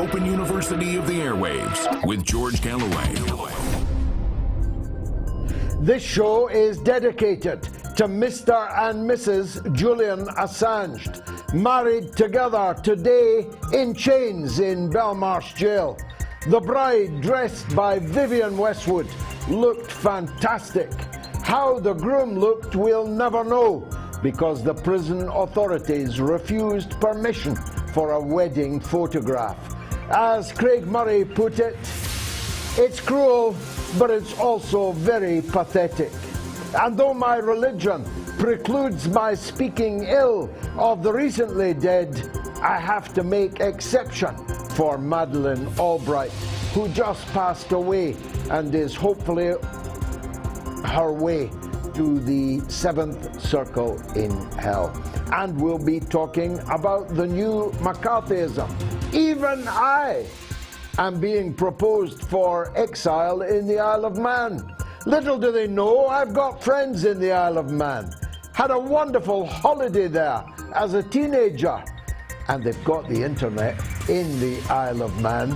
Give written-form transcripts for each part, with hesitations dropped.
Open University of the Airwaves with George Galloway. This show is dedicated to Mr. and Mrs. Julian Assange, married together today in chains in Belmarsh Jail. The bride, dressed by Vivienne Westwood, looked fantastic. How the groom looked, we'll never know, because the prison authorities refused permission for a wedding photograph. As Craig Murray put it, it's cruel, but it's also very pathetic. And though my religion precludes my speaking ill of the recently dead, I have to make exception for Madeleine Albright, who just passed away and is hopefully her way to the seventh circle in hell. And we'll be talking about the new McCarthyism. Even I am being proposed for exile in the Isle of Man. Little do they know, I've got friends in the Isle of Man. Had a wonderful holiday there as a teenager. And they've got the internet in the Isle of Man.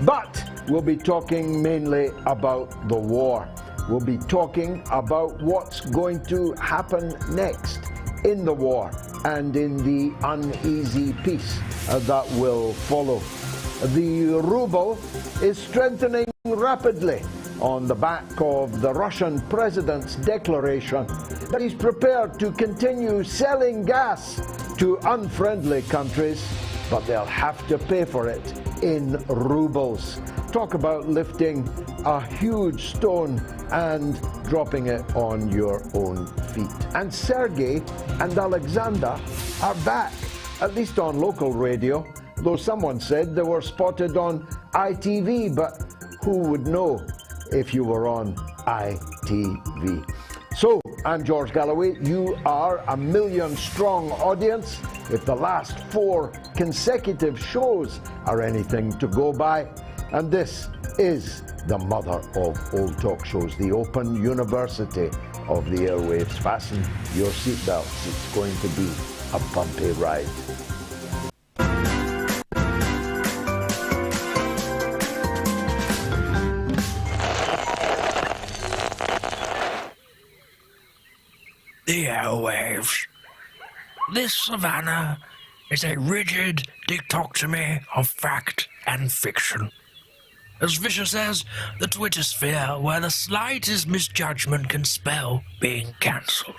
But we'll be talking mainly about the war. We'll be talking about what's going to happen next in the war and in the uneasy peace that will follow. The ruble is strengthening rapidly on the back of the Russian president's declaration that he's prepared to continue selling gas to unfriendly countries, but they'll have to pay for it in rubles. Talk about lifting a huge stone and dropping it on your own feet. And Sergei and Alexander are back, at least on local radio, though someone said they were spotted on ITV, but who would know if you were on ITV? So, I'm George Galloway. You are a million-strong audience. If the last 4 consecutive shows are anything to go by, and this is the mother of all talk shows, the Open University of the Airwaves. Fasten your seatbelts. It's going to be a bumpy ride. The airwaves. This savannah is a rigid dichotomy of fact and fiction. As Fisher says, the Twitter sphere where the slightest misjudgment can spell being cancelled.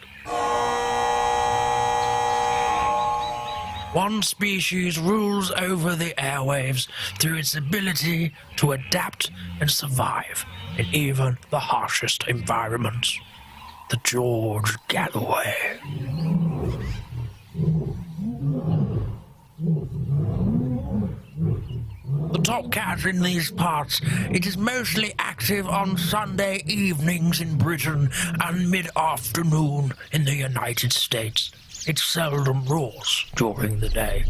One species rules over the airwaves through its ability to adapt and survive in even the harshest environments. The George Galloway. The top cat in these parts, it is mostly active on Sunday evenings in Britain and mid-afternoon in the United States. It seldom roars during the day.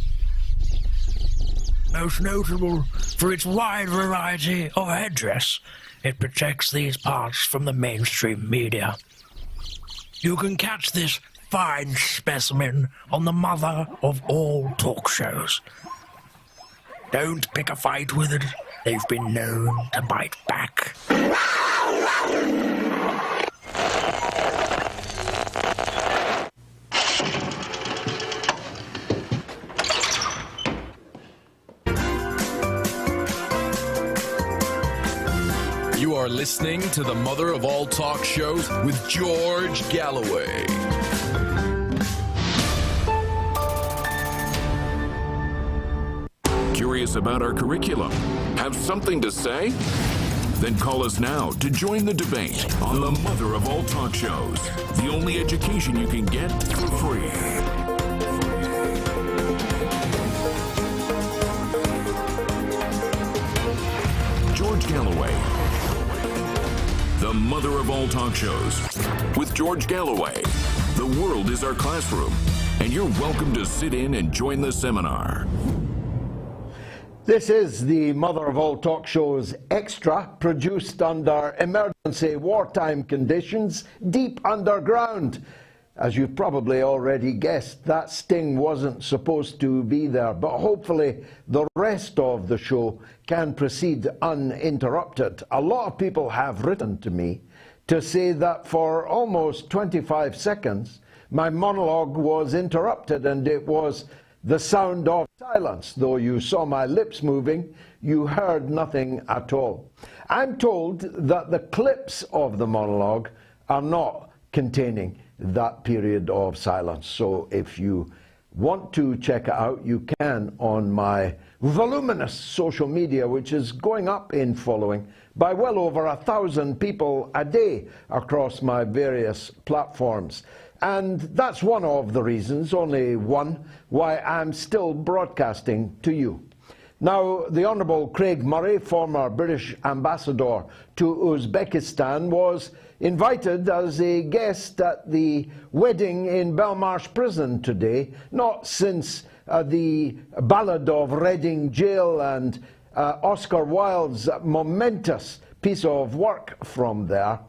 Most notable for its wide variety of headdress, it protects these parts from the mainstream media. You can catch this fine specimen on the mother of all talk shows. Don't pick a fight with it. They've been known to bite back. You are listening to the mother of all talk shows with George Galloway. Curious about our curriculum? Have something to say? Then call us now to join the debate on the mother of all talk shows. The only education you can get for free. George Galloway, the mother of all talk shows. With George Galloway, the world is our classroom, and you're welcome to sit in and join the seminar. This is the mother of all talk shows extra, produced under emergency wartime conditions, deep underground. As you've probably already guessed, that sting wasn't supposed to be there, but hopefully the rest of the show can proceed uninterrupted. A lot of people have written to me to say that for almost 25 seconds my monologue was interrupted and it was the sound of silence. Though you saw my lips moving, you heard nothing at all. I'm told that the clips of the monologue are not containing that period of silence. So if you want to check it out, you can on my voluminous social media, which is going up in following by well over 1,000 people a day across my various platforms. And that's one of the reasons, only one, why I'm still broadcasting to you. Now, the Honourable Craig Murray, former British ambassador to Uzbekistan, was invited as a guest at the wedding in Belmarsh Prison today, not since the Ballad of Reading Jail and Oscar Wilde's momentous piece of work from there,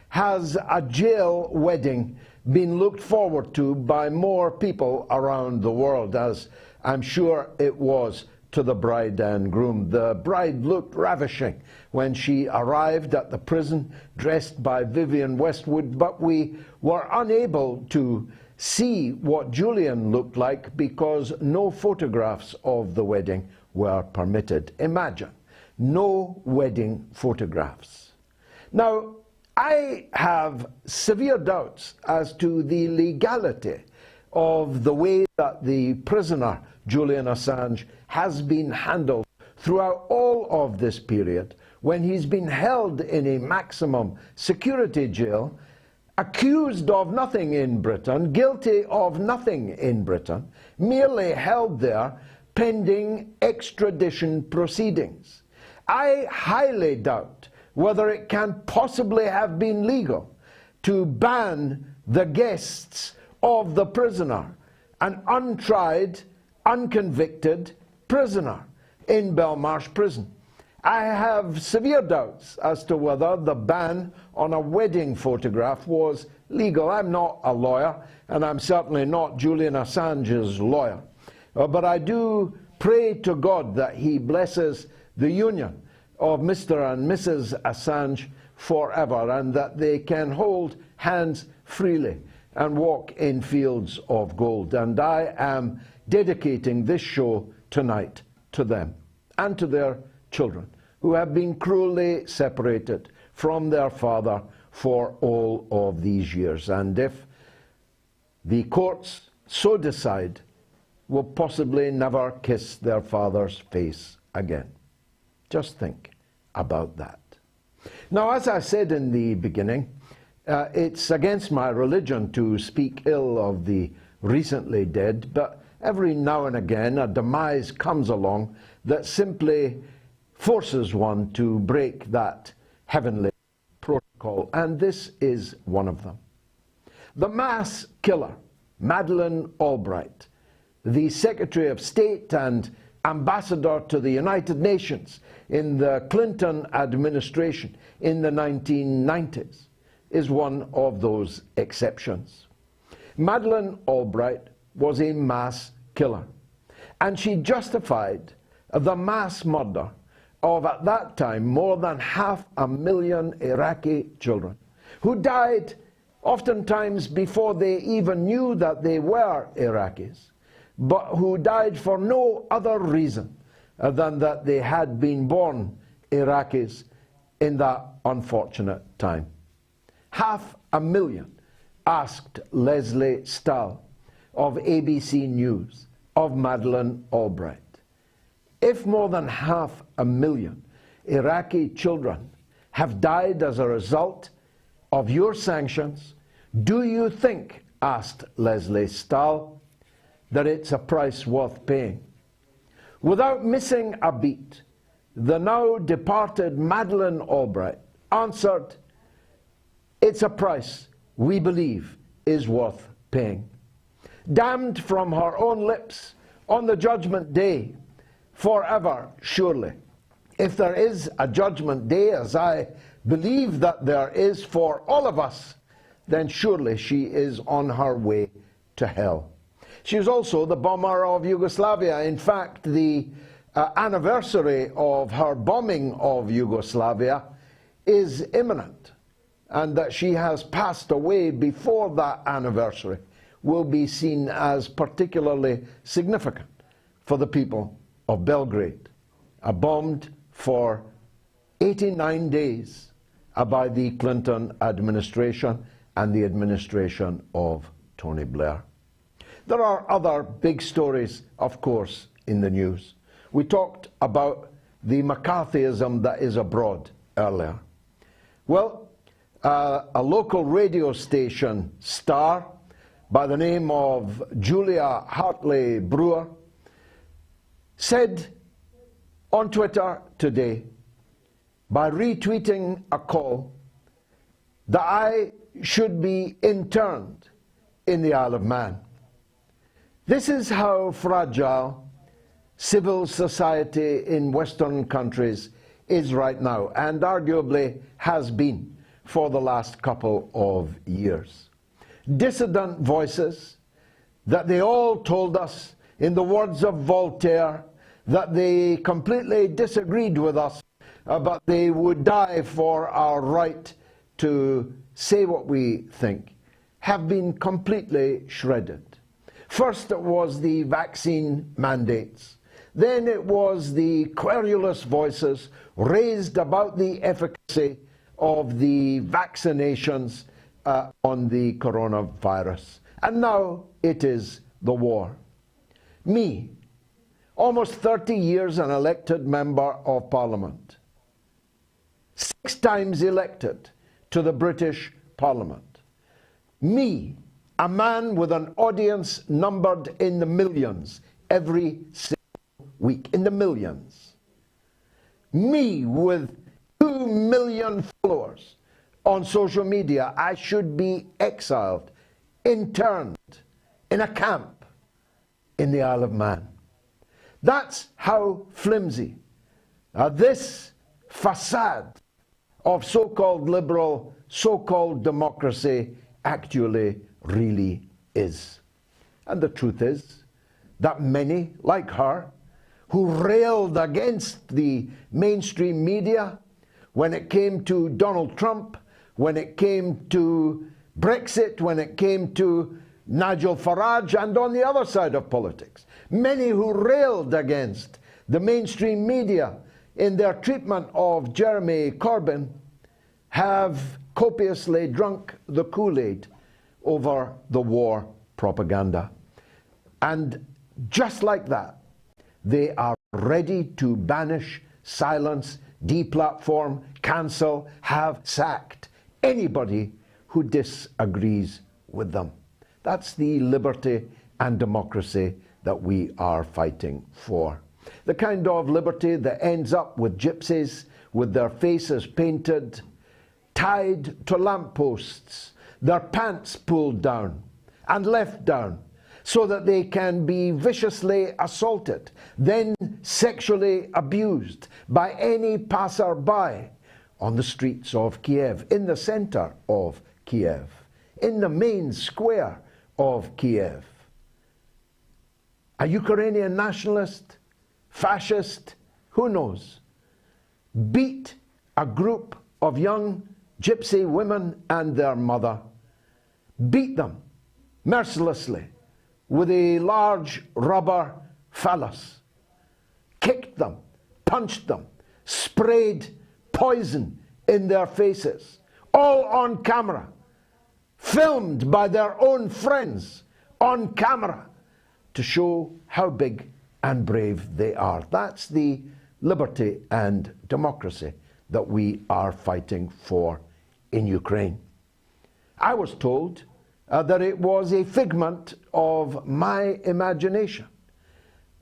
has a jail wedding been looked forward to by more people around the world, as I'm sure it was to the bride and groom. The bride looked ravishing when she arrived at the prison, dressed by Vivienne Westwood, but we were unable to see what Julian looked like because no photographs of the wedding were permitted. Imagine, no wedding photographs. Now, I have severe doubts as to the legality of the way that the prisoner, Julian Assange, has been handled throughout all of this period when he's been held in a maximum security jail, accused of nothing in Britain, guilty of nothing in Britain, merely held there pending extradition proceedings. I highly doubt whether it can possibly have been legal to ban the guests of the prisoner, an untried, unconvicted prisoner in Belmarsh Prison. I have severe doubts as to whether the ban on a wedding photograph was legal. I'm not a lawyer, and I'm certainly not Julian Assange's lawyer. But I do pray to God that he blesses the union of Mr. and Mrs. Assange forever, and that they can hold hands freely and walk in fields of gold. And I am dedicating this show tonight to them and to their children, who have been cruelly separated from their father for all of these years, and if the courts so decide, will possibly never kiss their father's face again. Just think about that. Now, as I said in the beginning, it's against my religion to speak ill of the recently dead, but every now and again a demise comes along that simply forces one to break that heavenly protocol, and this is one of them. The mass killer, Madeleine Albright, the Secretary of State and Ambassador to the United Nations in the Clinton administration in the 1990s, is one of those exceptions. Madeleine Albright was a mass killer, and she justified the mass murder of, at that time, more than 500,000 Iraqi children who died oftentimes before they even knew that they were Iraqis, but who died for no other reason than that they had been born Iraqis in that unfortunate time. 500,000, asked Leslie Stahl of ABC News of Madeleine Albright. If more than 500,000 Iraqi children have died as a result of your sanctions, do you think, asked Leslie Stahl, that it's a price worth paying? Without missing a beat, the now departed Madeleine Albright answered, it's a price we believe is worth paying. Damned from her own lips on the judgment day, forever surely. If there is a judgment day, as I believe that there is for all of us, then surely she is on her way to hell. She was also the bomber of Yugoslavia. In fact, the anniversary of her bombing of Yugoslavia is imminent, and that she has passed away before that anniversary will be seen as particularly significant for the people of Belgrade, bombed for 89 days by the Clinton administration and the administration of Tony Blair. There are other big stories, of course, in the news. We talked about the McCarthyism that is abroad earlier. Well, a local radio station star by the name of Julia Hartley Brewer said on Twitter today, by retweeting a call, that I should be interned in the Isle of Man. This is how fragile civil society in Western countries is right now, and arguably has been for the last couple of years. Dissident voices that they all told us, in the words of Voltaire, that they completely disagreed with us, but they would die for our right to say what we think, have been completely shredded. First it was the vaccine mandates. Then it was the querulous voices raised about the efficacy of the vaccinations on the coronavirus. And now it is the war. Me, almost 30 years an elected member of Parliament, 6 times elected to the British Parliament. Me, a man with an audience numbered in the millions every single week, in the millions. Me with 2 million followers on social media. I should be exiled, interned in a camp in the Isle of Man. That's how flimsy this facade of so-called liberal, so-called democracy actually really is. And the truth is that many, like her, who railed against the mainstream media when it came to Donald Trump, when it came to Brexit, when it came to Nigel Farage, and on the other side of politics, many who railed against the mainstream media in their treatment of Jeremy Corbyn have copiously drunk the Kool-Aid over the war propaganda. And just like that, they are ready to banish, silence, deplatform, cancel, have sacked anybody who disagrees with them. That's the liberty and democracy that we are fighting for. The kind of liberty that ends up with gypsies with their faces painted, tied to lampposts, their pants pulled down and left down, so that they can be viciously assaulted, then sexually abused by any passer-by on the streets of Kiev, in the center of Kiev, in the main square of Kiev. A Ukrainian nationalist, fascist, who knows, beat a group of young gypsy women and their mother, beat them mercilessly with a large rubber phallus, kicked them, punched them, sprayed poison in their faces, all on camera, filmed by their own friends on camera to show how big and brave they are. That's the liberty and democracy that we are fighting for in Ukraine. I was told that it was a figment of my imagination,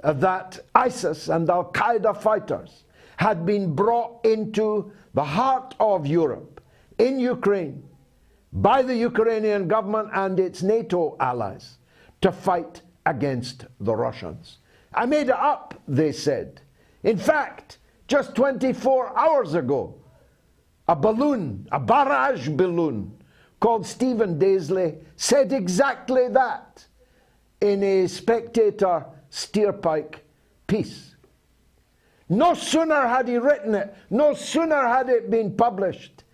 that ISIS and Al-Qaeda fighters had been brought into the heart of Europe, in Ukraine, by the Ukrainian government and its NATO allies to fight against the Russians. I made it up, they said. In fact, just 24 hours ago, a balloon, a barrage balloon, called Stephen Daisley said exactly that in a Spectator Steerpike piece. No sooner had he written it, no sooner had it been published,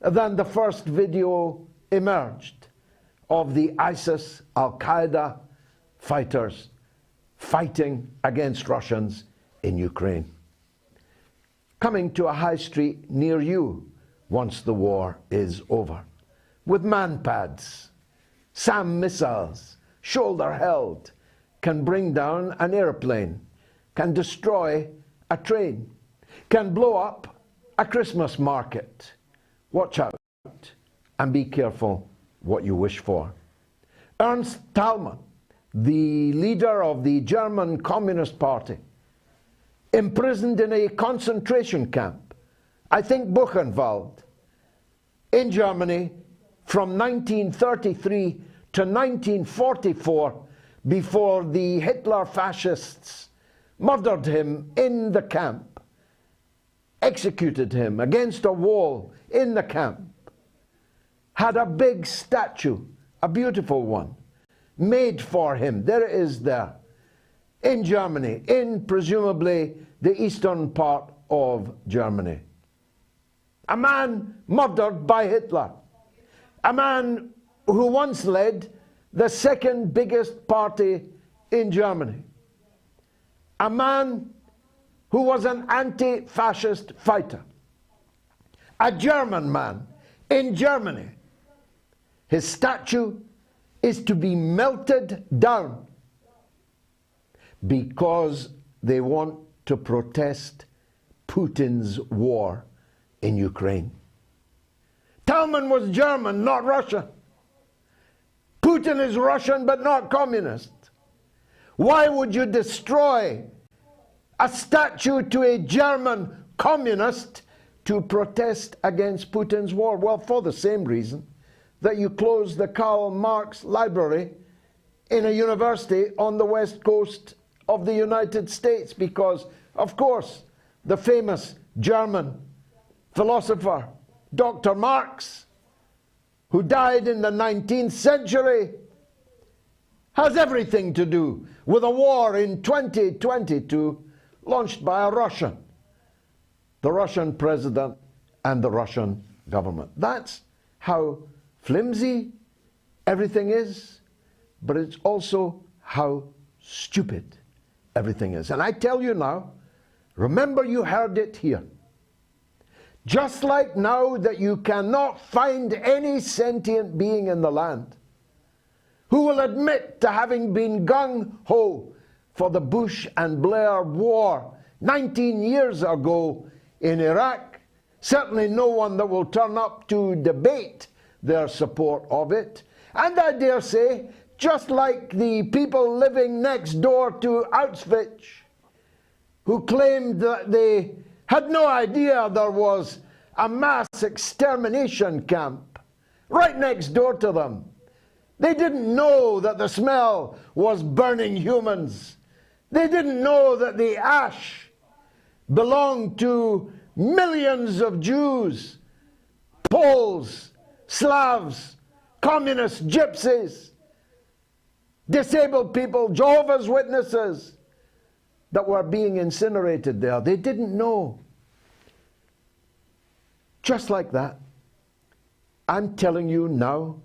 than the first video emerged of the ISIS, Al-Qaeda fighters fighting against Russians in Ukraine, coming to a high street near you once the war is over, with manpads, SAM missiles, shoulder held, can bring down an airplane, can destroy a train, can blow up a Christmas market. Watch out and be careful what you wish for. Ernst Thälmann, the leader of the German Communist Party, imprisoned in a concentration camp, I think Buchenwald, in Germany from 1933 to 1944, before the Hitler fascists murdered him in the camp, executed him against a wall in the camp, had a big statue, a beautiful one, made for him. There it is there, in Germany, in presumably the eastern part of Germany. A man murdered by Hitler. A man who once led the second biggest party in Germany. A man who was an anti-fascist fighter. A German man in Germany. His statue is to be melted down because they want to protest Putin's war in Ukraine. Thälmann was German, not Russian. Putin is Russian, but not communist. Why would you destroy a statue to a German communist to protest against Putin's war? Well, for the same reason that you close the Karl Marx Library in a university on the west coast of the United States, because, of course, the famous German philosopher Dr. Marx, who died in the 19th century, has everything to do with a war in 2022 launched by a Russian, the Russian president and the Russian government. That's how flimsy everything is, but it's also how stupid everything is. And I tell you now, remember you heard it here. Just like now that you cannot find any sentient being in the land who will admit to having been gung-ho for the Bush and Blair war 19 years ago in Iraq, certainly no one that will turn up to debate their support of it. And I dare say, just like the people living next door to Auschwitz, who claimed that they had no idea there was a mass extermination camp right next door to them. They didn't know that the smell was burning humans. They didn't know that the ash belonged to millions of Jews, Poles, Slavs, communists, gypsies, disabled people, Jehovah's Witnesses that were being incinerated there. They didn't know. Just like that, I'm telling you now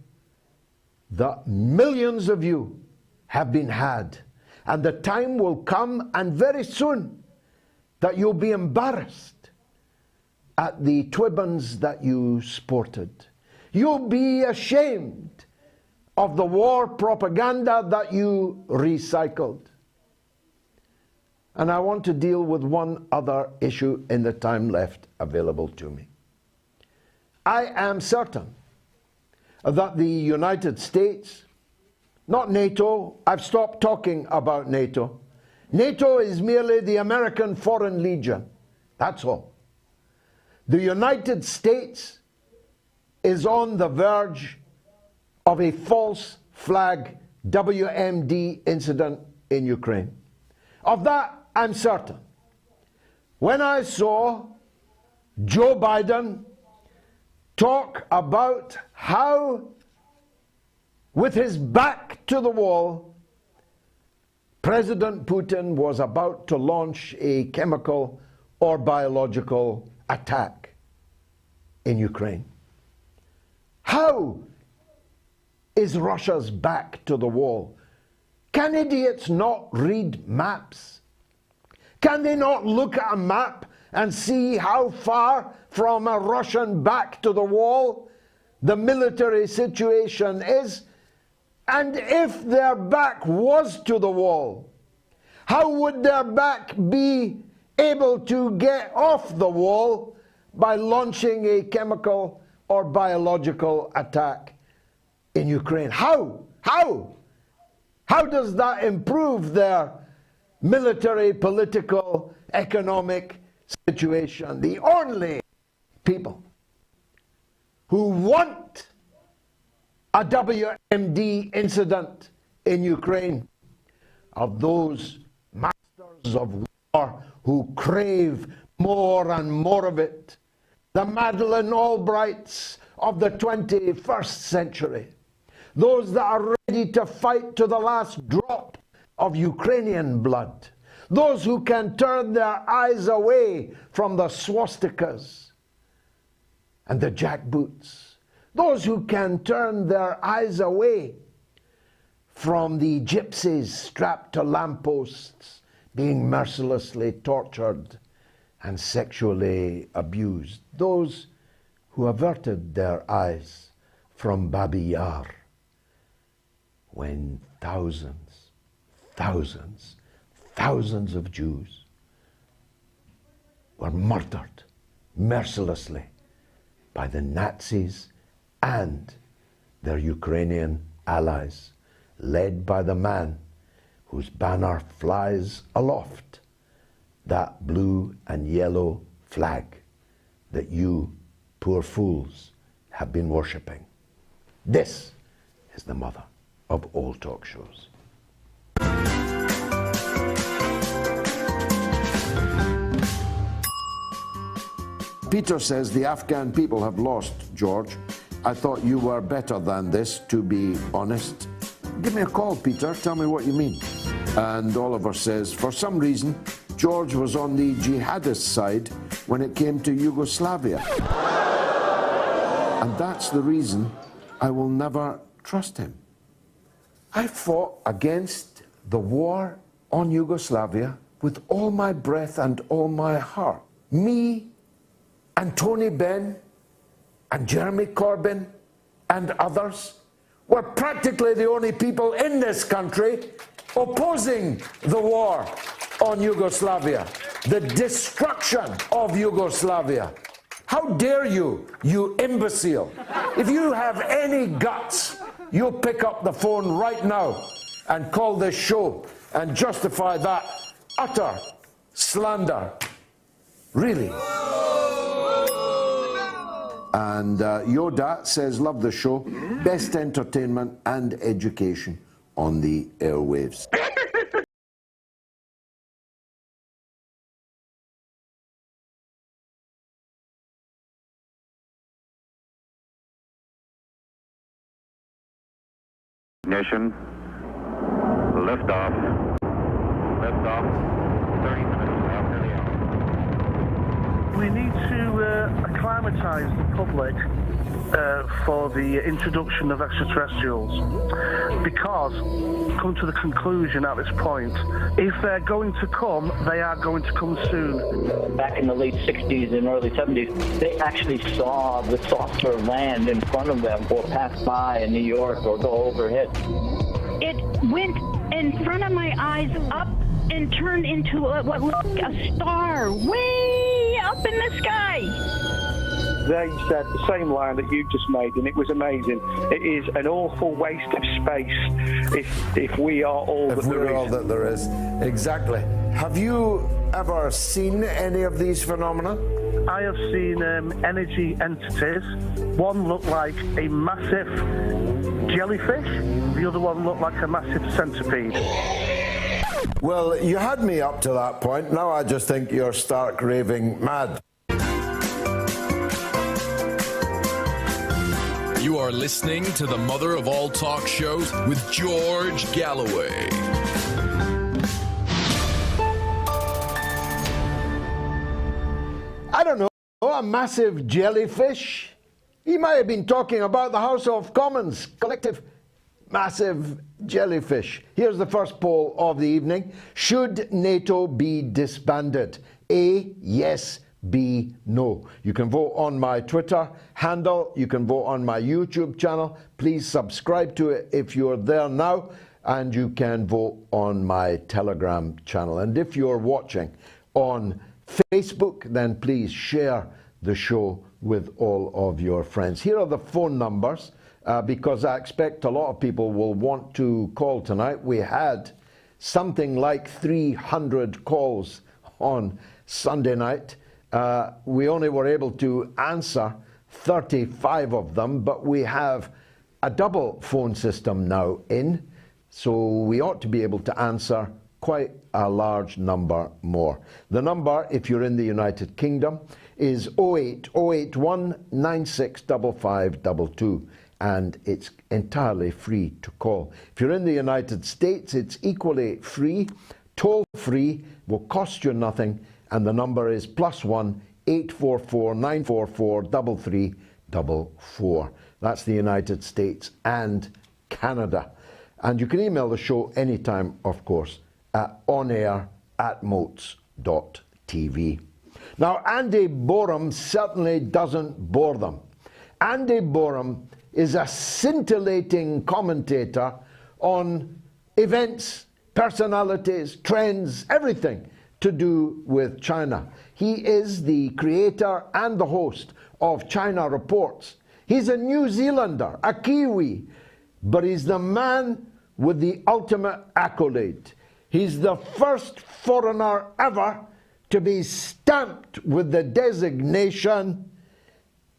that millions of you have been had, and the time will come, and very soon, that you'll be embarrassed at the twibbons that you sported. You'll be ashamed of the war propaganda that you recycled. And I want to deal with one other issue in the time left available to me. I am certain that the United States, not NATO, I've stopped talking about NATO. NATO is merely the American Foreign Legion. That's all. The United States is on the verge of a false flag WMD incident in Ukraine. Of that, I'm certain. When I saw Joe Biden talk about how, with his back to the wall, President Putin was about to launch a chemical or biological attack in Ukraine. How is Russia's back to the wall? Can idiots not read maps? Can they not look at a map and see how far from a Russian back to the wall the military situation is? And if their back was to the wall, how would their back be able to get off the wall by launching a chemical or biological attack in Ukraine? How? How does that improve their military, political, economic situation? The only people who want a WMD incident in Ukraine are those masters of war who crave more and more of it. The Madeleine Albrights of the 21st century. Those that are ready to fight to the last drop of Ukrainian blood. Those who can turn their eyes away from the swastikas and the jackboots. Those who can turn their eyes away from the gypsies strapped to lampposts being mercilessly tortured and sexually abused. Those who averted their eyes from Babi Yar when thousands of Jews were murdered mercilessly by the Nazis and their Ukrainian allies, led by the man whose banner flies aloft, that blue and yellow flag that you, poor fools, have been worshipping. This is the mother of all talk shows. Peter says the Afghan people have lost, George. I thought you were better than this, to be honest. Give me a call, Peter. Tell me what you mean. And Oliver says, for some reason, George was on the jihadist side when it came to Yugoslavia. And that's the reason I will never trust him. I fought against the war on Yugoslavia with all my breath and all my heart. Me and Tony Benn and Jeremy Corbyn and others were practically the only people in this country opposing the war on Yugoslavia, the destruction of Yugoslavia. How dare you, you imbecile? If you have any guts, you'll pick up the phone right now and call this show and justify that utter slander. Really. And Yoda says, love the show. Best entertainment and education on the airwaves. Ignition. Liftoff. Liftoff. 30 minutes after the hour. We need to acclimatise the public for the introduction of extraterrestrials, because, come to the conclusion at this point, if they're going to come, they are going to come soon. Back in the late 60s and early 70s, they actually saw the saucer land in front of them or pass by in New York or go overhead. It went in front of my eyes up and turned into what looked like a star way up in the sky. They said the same line that you just made, and it was amazing. It is an awful waste of space if we are all that there is. If we're all that there is. Exactly. Have you ever seen any of these phenomena? I have seen energy entities. One looked like a massive jellyfish. The other one looked like a massive centipede. Well, you had me up to that point. Now I just think you're stark raving mad. You are listening to the mother of all talk shows with George Galloway. I don't know, a massive jellyfish? He might have been talking about the House of Commons collective massive jellyfish. Here's the first poll of the evening. Should NATO be disbanded? A, yes. B, no. You can vote on my Twitter handle. You can vote on my YouTube channel. Please subscribe to it if you're there now. And you can vote on my Telegram channel. And if you're watching on Facebook, then please share the show with all of your friends. Here are the phone numbers, because I expect a lot of people will want to call tonight. We had something like 300 calls on Sunday night. We only were able to answer 35 of them, but we have a double phone system now in, so we ought to be able to answer quite a large number more. The number, if you're in the United Kingdom, is 08081 965522, and it's entirely free to call. If you're in the United States, it's equally free, toll-free, will cost you nothing, and the number is +1 844 944 3344. That's the United States and Canada. And you can email the show anytime, of course, at onair@moats.tv. Now, Andy Boreham certainly doesn't bore them. Andy Boreham is a scintillating commentator on events, personalities, trends, everything to do with China. He is the creator and the host of China Reports. He's a New Zealander, a Kiwi, but he's the man with the ultimate accolade. He's the first foreigner ever to be stamped with the designation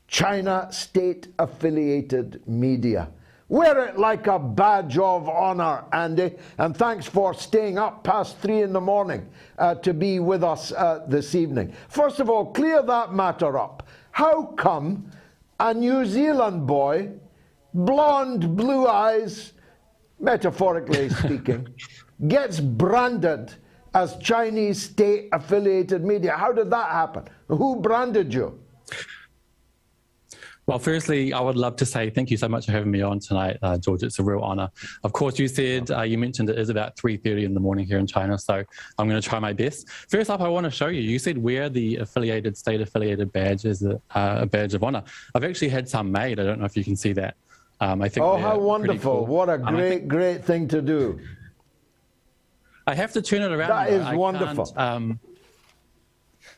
China State-Affiliated Media. Wear it like a badge of honor, Andy, and thanks for staying up past 3 in the morning to be with us this evening. First of all, clear that matter up. How come a New Zealand boy, blonde, blue eyes, metaphorically speaking, gets branded as Chinese State-Affiliated Media? How did that happen? Who branded you? Well, firstly, I would love to say thank you so much for having me on tonight, George. It's a real honor. Of course, you said, you mentioned it is about 3:30 in the morning here in China, so I'm going to try my best. First up, I want to show you. You said wear the state-affiliated badge as a badge of honor. I've actually had some made. I don't know if you can see that. I think. Oh, how wonderful. Cool. What a great thing to do. I have to turn it around. That is wonderful.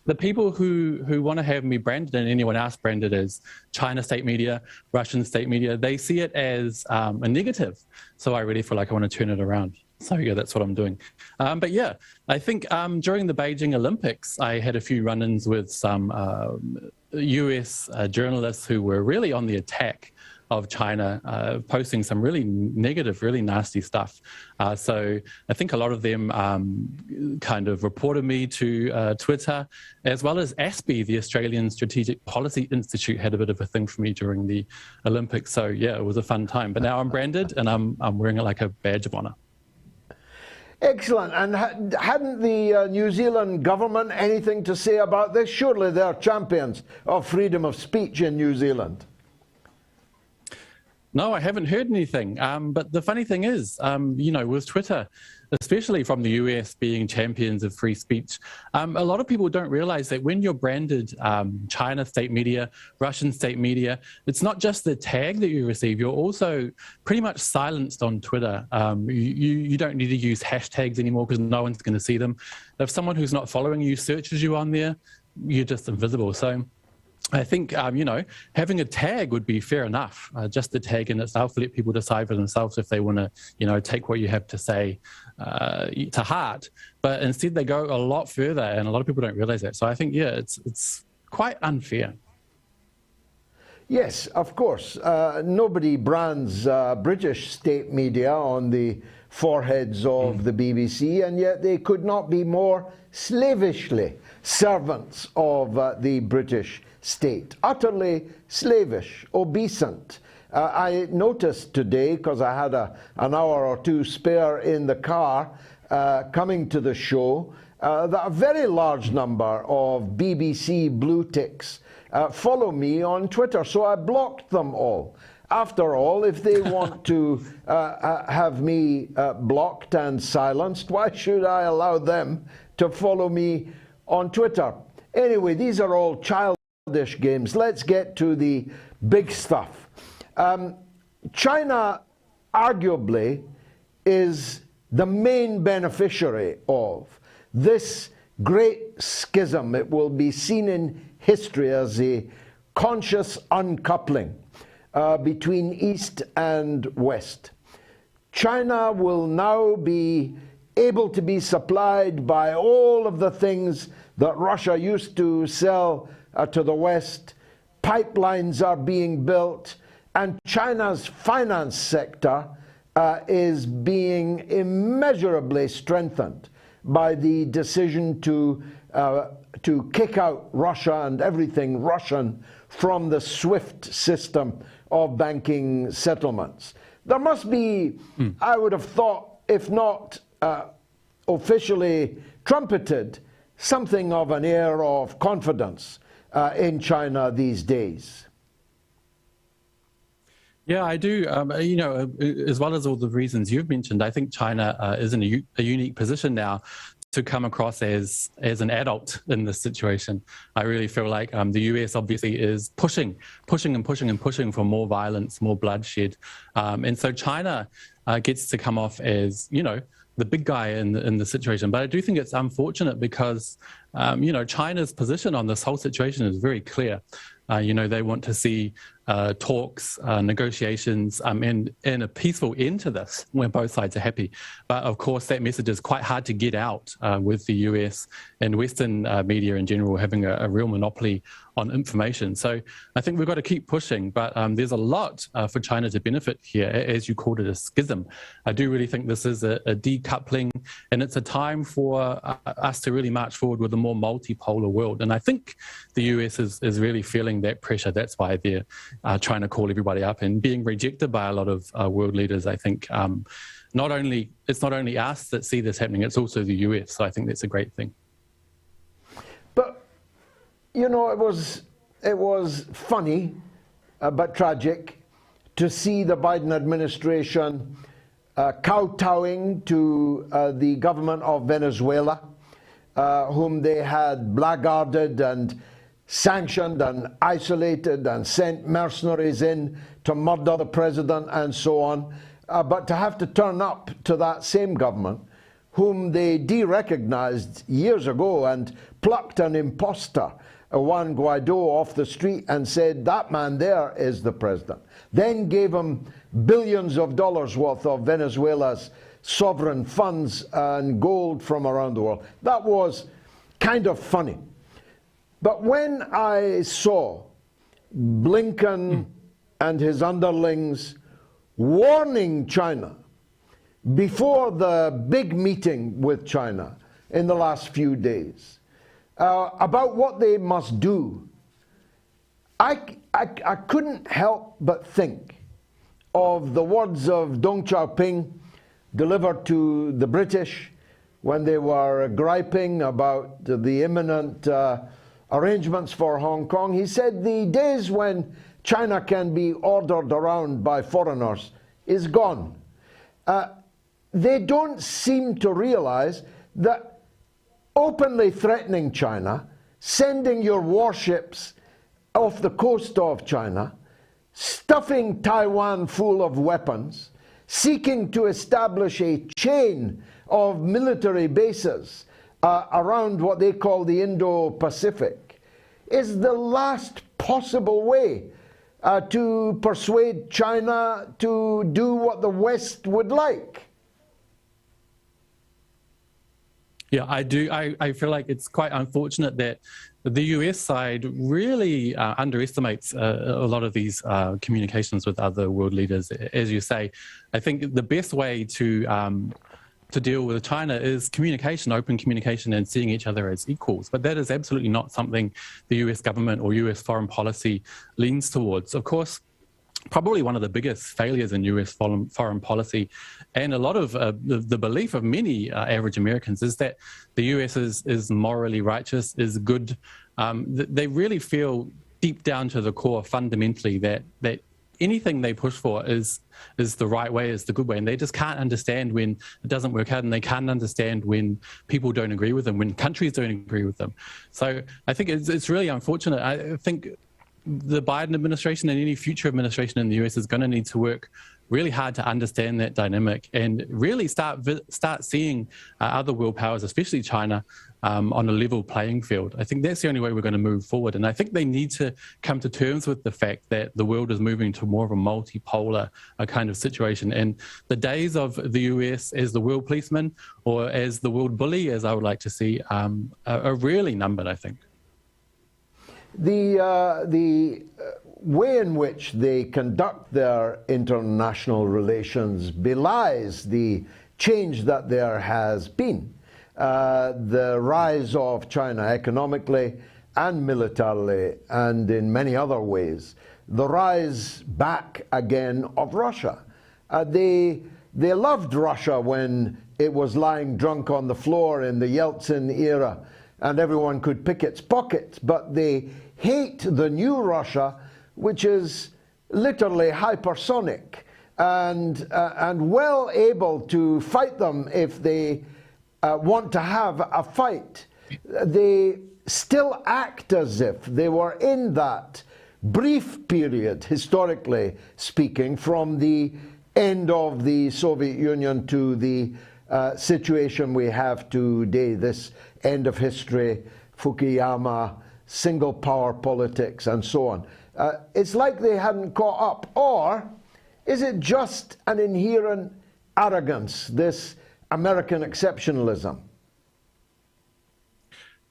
The people who want to have me branded and anyone else branded as China state media, Russian state media, they see it as a negative. So I really feel like I want to turn it around. So yeah, that's what I'm doing. But yeah, I think during the Beijing Olympics, I had a few run-ins with some US journalists who were really on the attack of China, posting some really negative, really nasty stuff. So I think a lot of them kind of reported me to Twitter, as well as ASPI, the Australian Strategic Policy Institute, had a bit of a thing for me during the Olympics. So yeah, it was a fun time. But now I'm branded and I'm wearing it like a badge of honor. Excellent. And hadn't the New Zealand government anything to say about this? Surely they're champions of freedom of speech in New Zealand. No, I haven't heard anything. But the funny thing is, you know, with Twitter, especially from the US being champions of free speech, a lot of people don't realize that when you're branded China state media, Russian state media, it's not just the tag that you receive, you're also pretty much silenced on Twitter. You don't need to use hashtags anymore because no one's going to see them. If someone who's not following you searches you on there, you're just invisible. So I think, you know, having a tag would be fair enough. Just the tag in itself, let people decide for themselves if they want to, you know, take what you have to say to heart. But instead they go a lot further, and a lot of people don't realize that. So I think, yeah, it's quite unfair. Yes, of course. Nobody brands British state media on the foreheads of the BBC, and yet they could not be more slavishly servants of the British state. Utterly slavish, obeisant, I noticed today, because I had an hour or two spare in the car coming to the show, that a very large number of BBC blue ticks follow me on Twitter, so I blocked them all. After all, if they want to have me blocked and silenced, why should I allow them to follow me on Twitter? Anyway, these are all childish games. Let's get to the big stuff. China, arguably, is the main beneficiary of this great schism. It will be seen in history as a conscious uncoupling between East and West. China will now be able to be supplied by all of the things that Russia used to sell to the West. Pipelines are being built, and China's finance sector is being immeasurably strengthened by the decision to kick out Russia and everything Russian from the SWIFT system of banking settlements. There must be, I would have thought, if not officially trumpeted, something of an air of confidence in China these days. Yeah, I do. You know, as well as all the reasons you've mentioned, I think China is in a unique position now to come across as an adult in this situation. I really feel like the US obviously is pushing for more violence, more bloodshed. And so China gets to come off as, you know, the big guy in the situation. But I do think it's unfortunate because, you know, China's position on this whole situation is very clear. You know, they want to see talks, negotiations, and a peaceful end to this where both sides are happy. But of course, that message is quite hard to get out with the US and Western media in general having a real monopoly on information. So I think we've got to keep pushing, but there's a lot for China to benefit here, as you called it, a schism. I do really think this is a decoupling, and it's a time for us to really march forward with a more multipolar world. And I think the US is really feeling that pressure. That's why they're trying to call everybody up and being rejected by a lot of world leaders. I think it's not only us that see this happening, it's also the US. So I think that's a great thing. But you know, it was funny, but tragic, to see the Biden administration kowtowing to the government of Venezuela, whom they had blackguarded and sanctioned and isolated and sent mercenaries in to murder the president and so on, but to have to turn up to that same government whom they de-recognized years ago and plucked an imposter, Juan Guaido, off the street and said, that man there is the president. Then gave him billions of dollars worth of Venezuela's sovereign funds and gold from around the world. That was kind of funny. But when I saw Blinken and his underlings warning China before the big meeting with China in the last few days, about what they must do, I couldn't help but think of the words of Deng Xiaoping delivered to the British when they were griping about the imminent arrangements for Hong Kong. He said the days when China can be ordered around by foreigners is gone. They don't seem to realize that openly threatening China, sending your warships off the coast of China, stuffing Taiwan full of weapons, seeking to establish a chain of military bases around what they call the Indo-Pacific, is the last possible way to persuade China to do what the West would like. Yeah, I do. I feel like it's quite unfortunate that the US side really underestimates a lot of these communications with other world leaders. As you say, I think the best way to deal with China is communication, open communication, and seeing each other as equals. But that is absolutely not something the US government or US foreign policy leans towards. Of course, probably one of the biggest failures in US foreign policy. And a lot of the belief of many average Americans is that the US is morally righteous, is good. They really feel deep down to the core fundamentally that anything they push for is the right way, is the good way. And they just can't understand when it doesn't work out, and they can't understand when people don't agree with them, when countries don't agree with them. So I think it's really unfortunate. I think the Biden administration and any future administration in the US is going to need to work really hard to understand that dynamic and really start seeing other world powers, especially China, on a level playing field. I think that's the only way we're going to move forward. And I think they need to come to terms with the fact that the world is moving to more of a multipolar kind of situation. And the days of the US as the world policeman or as the world bully, as I would like to see, are really numbered, I think. The way in which they conduct their international relations belies the change that there has been. The rise of China economically and militarily and in many other ways. The rise back again of Russia. They loved Russia when it was lying drunk on the floor in the Yeltsin era and everyone could pick its pockets, but they hate the new Russia, which is literally hypersonic and well able to fight them if they want to have a fight. They still act as if they were in that brief period, historically speaking, from the end of the Soviet Union to the situation we have today, this end of history, Fukuyama, single power politics, and so on. It's like they hadn't caught up. Or is it just an inherent arrogance, this American exceptionalism?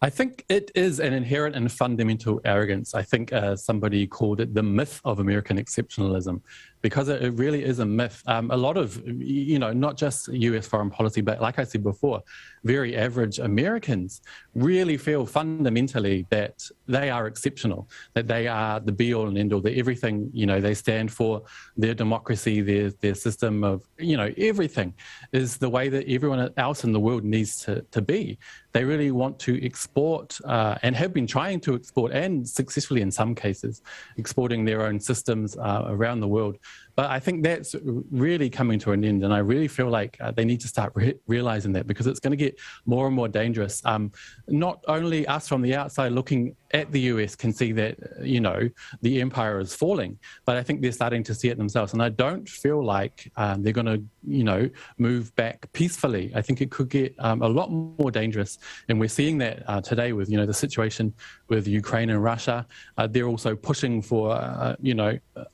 I think it is an inherent and fundamental arrogance. I think somebody called it the myth of American exceptionalism, because it really is a myth. A lot of, not just US foreign policy, but like I said before, very average Americans really feel fundamentally that they are exceptional, that they are the be all and end all, that everything, they stand for, their democracy, their system of, everything is the way that everyone else in the world needs to be. They really want to export and have been trying to export, and successfully in some cases, exporting their own systems around the world. But I think that's really coming to an end, and I really feel like they need to start realizing that, because it's going to get more and more dangerous. Not only us from the outside looking at the US can see that, the empire is falling, but I think they're starting to see it themselves. And I don't feel like they're going to, move back peacefully. I think it could get a lot more dangerous. And we're seeing that today with, the situation with Ukraine and Russia. They're also pushing for,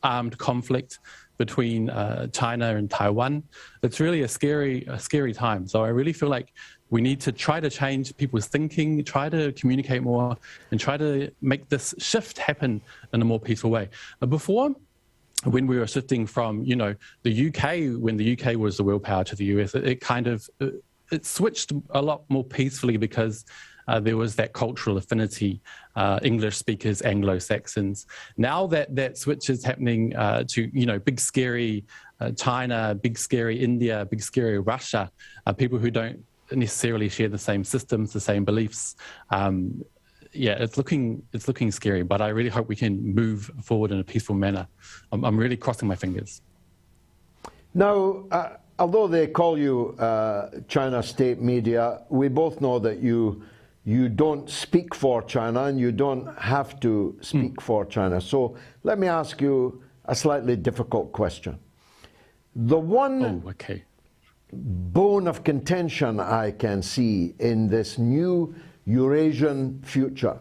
armed conflict between China and Taiwan. It's really a scary time. So I really feel like we need to try to change people's thinking, try to communicate more, and try to make this shift happen in a more peaceful way. Before, when we were shifting from, the UK, when the UK was the world power, to the US, it switched a lot more peacefully, because there was that cultural affinity, English speakers, Anglo-Saxons. Now that switch is happening to, big scary China, big scary India, big scary Russia, people who don't necessarily share the same systems, the same beliefs. It's looking scary, but I really hope we can move forward in a peaceful manner. I'm really crossing my fingers. Now, although they call you China state media, we both know that you don't speak for China, and you don't have to speak for China. So let me ask you a slightly difficult question. The one bone of contention I can see in this new Eurasian future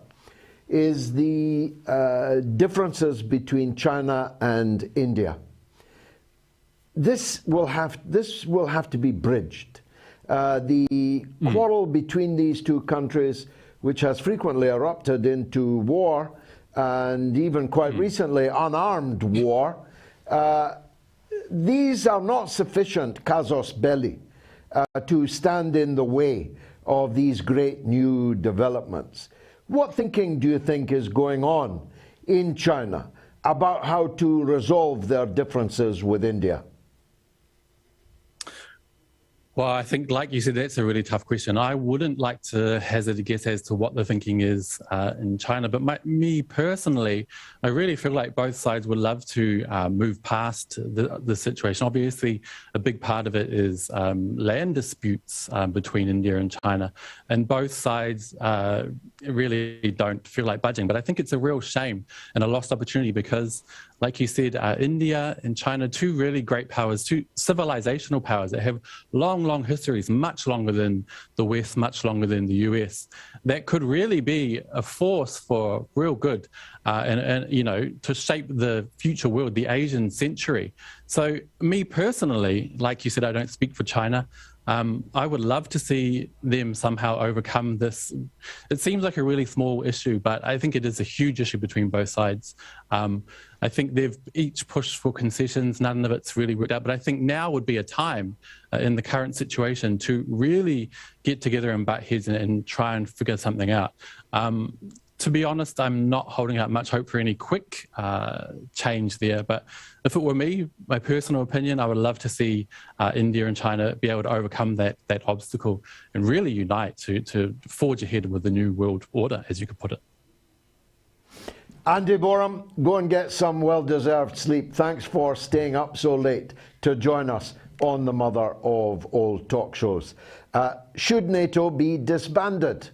is the differences between China and India. This will have to be bridged. The quarrel between these two countries, which has frequently erupted into war, and even quite recently unarmed war, these are not sufficient casus belli to stand in the way of these great new developments. What thinking do you think is going on in China about how to resolve their differences with India? Well, I think, like you said, that's a really tough question. I wouldn't like to hazard a guess as to what the thinking is in China. But me personally, I really feel like both sides would love to move past the situation. Obviously, a big part of it is land disputes between India and China. And both sides really don't feel like budging. But I think it's a real shame and a lost opportunity because, like you said, India and China, two really great powers, two civilizational powers that have long histories, much longer than the West, much longer than the US, that could really be a force for real good and you know, to shape the future world, the Asian century. So me personally, like you said, I don't speak for China. I would love to see them somehow overcome this. It seems like a really small issue, but I think it is a huge issue between both sides. I think they've each pushed for concessions. None of it's really worked out. But I think now would be a time in the current situation to really get together and butt heads and try and figure something out. To be honest, I'm not holding out much hope for any quick change there. But if it were me, my personal opinion, I would love to see India and China be able to overcome that obstacle and really unite to forge ahead with the new world order, as you could put it. Andy Boreham, go and get some well-deserved sleep. Thanks for staying up so late to join us on the mother of all talk shows. Should NATO be disbanded?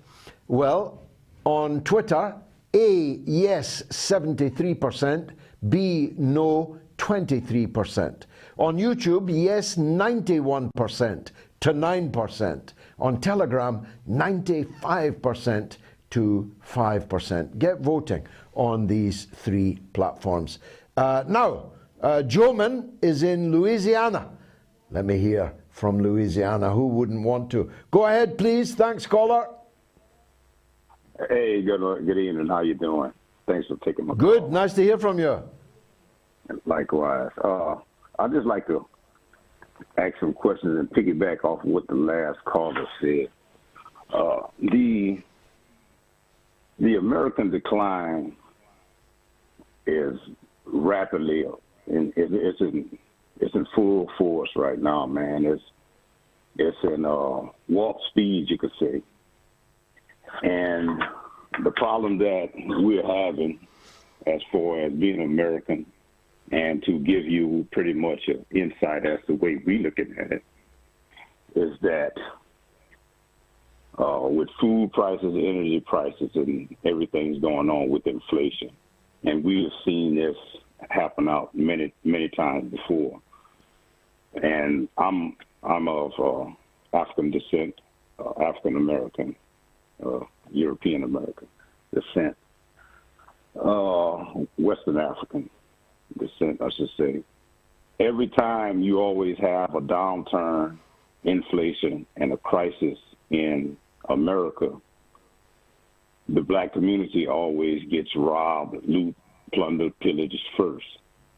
Well, on Twitter, A, yes, 73%, B, no, 23%. On YouTube, yes, 91% to 9%. On Telegram, 95% to 5%. Get voting on these three platforms. Now, Joman is in Louisiana. Let me hear from Louisiana. Who wouldn't want to? Go ahead, please. Thanks, caller. Hey, good evening. How you doing? Thanks for taking my call. Good. Nice to hear from you. Likewise. I'd just like to ask some questions and piggyback off what the last caller said. The American decline is rapidly, it's in full force right now, man. It's in warp speed, you could say. And the problem that we're having as far as being American, and to give you pretty much an insight as to the way we're looking at it, is that with food prices, energy prices, and everything's going on with inflation, and we have seen this happen out many times before. And I'm of African descent, African American, European American descent, Western African descent, I should say. Every time you always have a downturn, inflation, and a crisis in America, the black community always gets robbed, loot, plundered, pillaged first.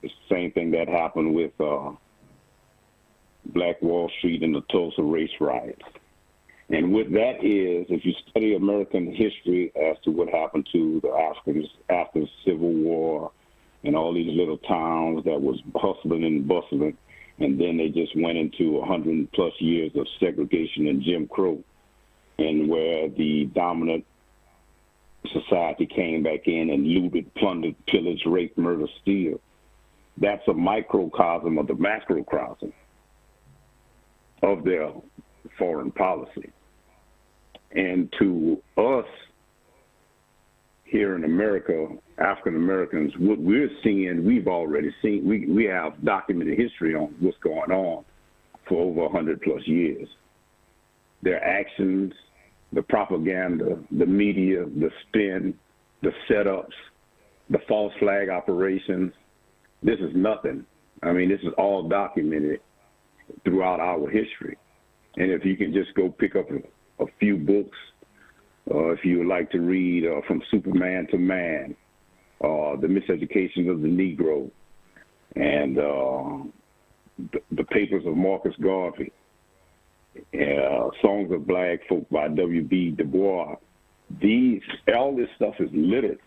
It's the same thing that happened with Black Wall Street and the Tulsa race riots. And what that is, if you study American history as to what happened to the Africans after the Civil War and all these little towns that was hustling and bustling, and then they just went into 100+ years of segregation and Jim Crow, and where the dominant society came back in and looted, plundered, pillaged, raped, murdered, steal. That's a microcosm of the macrocosm of their foreign policy. And to us here in America, African Americans, what we're seeing, we've already seen. We have documented history on what's going on for over 100+ years. Their actions, the propaganda, the media, the spin, the setups, the false flag operations. This is nothing. I mean, this is all documented throughout our history. And if you can just go pick up a few books, if you would like to read From Superman to Man, The Miseducation of the Negro, and the papers of Marcus Garvey, Songs of Black Folk by W.B. Du Bois, all this stuff is littered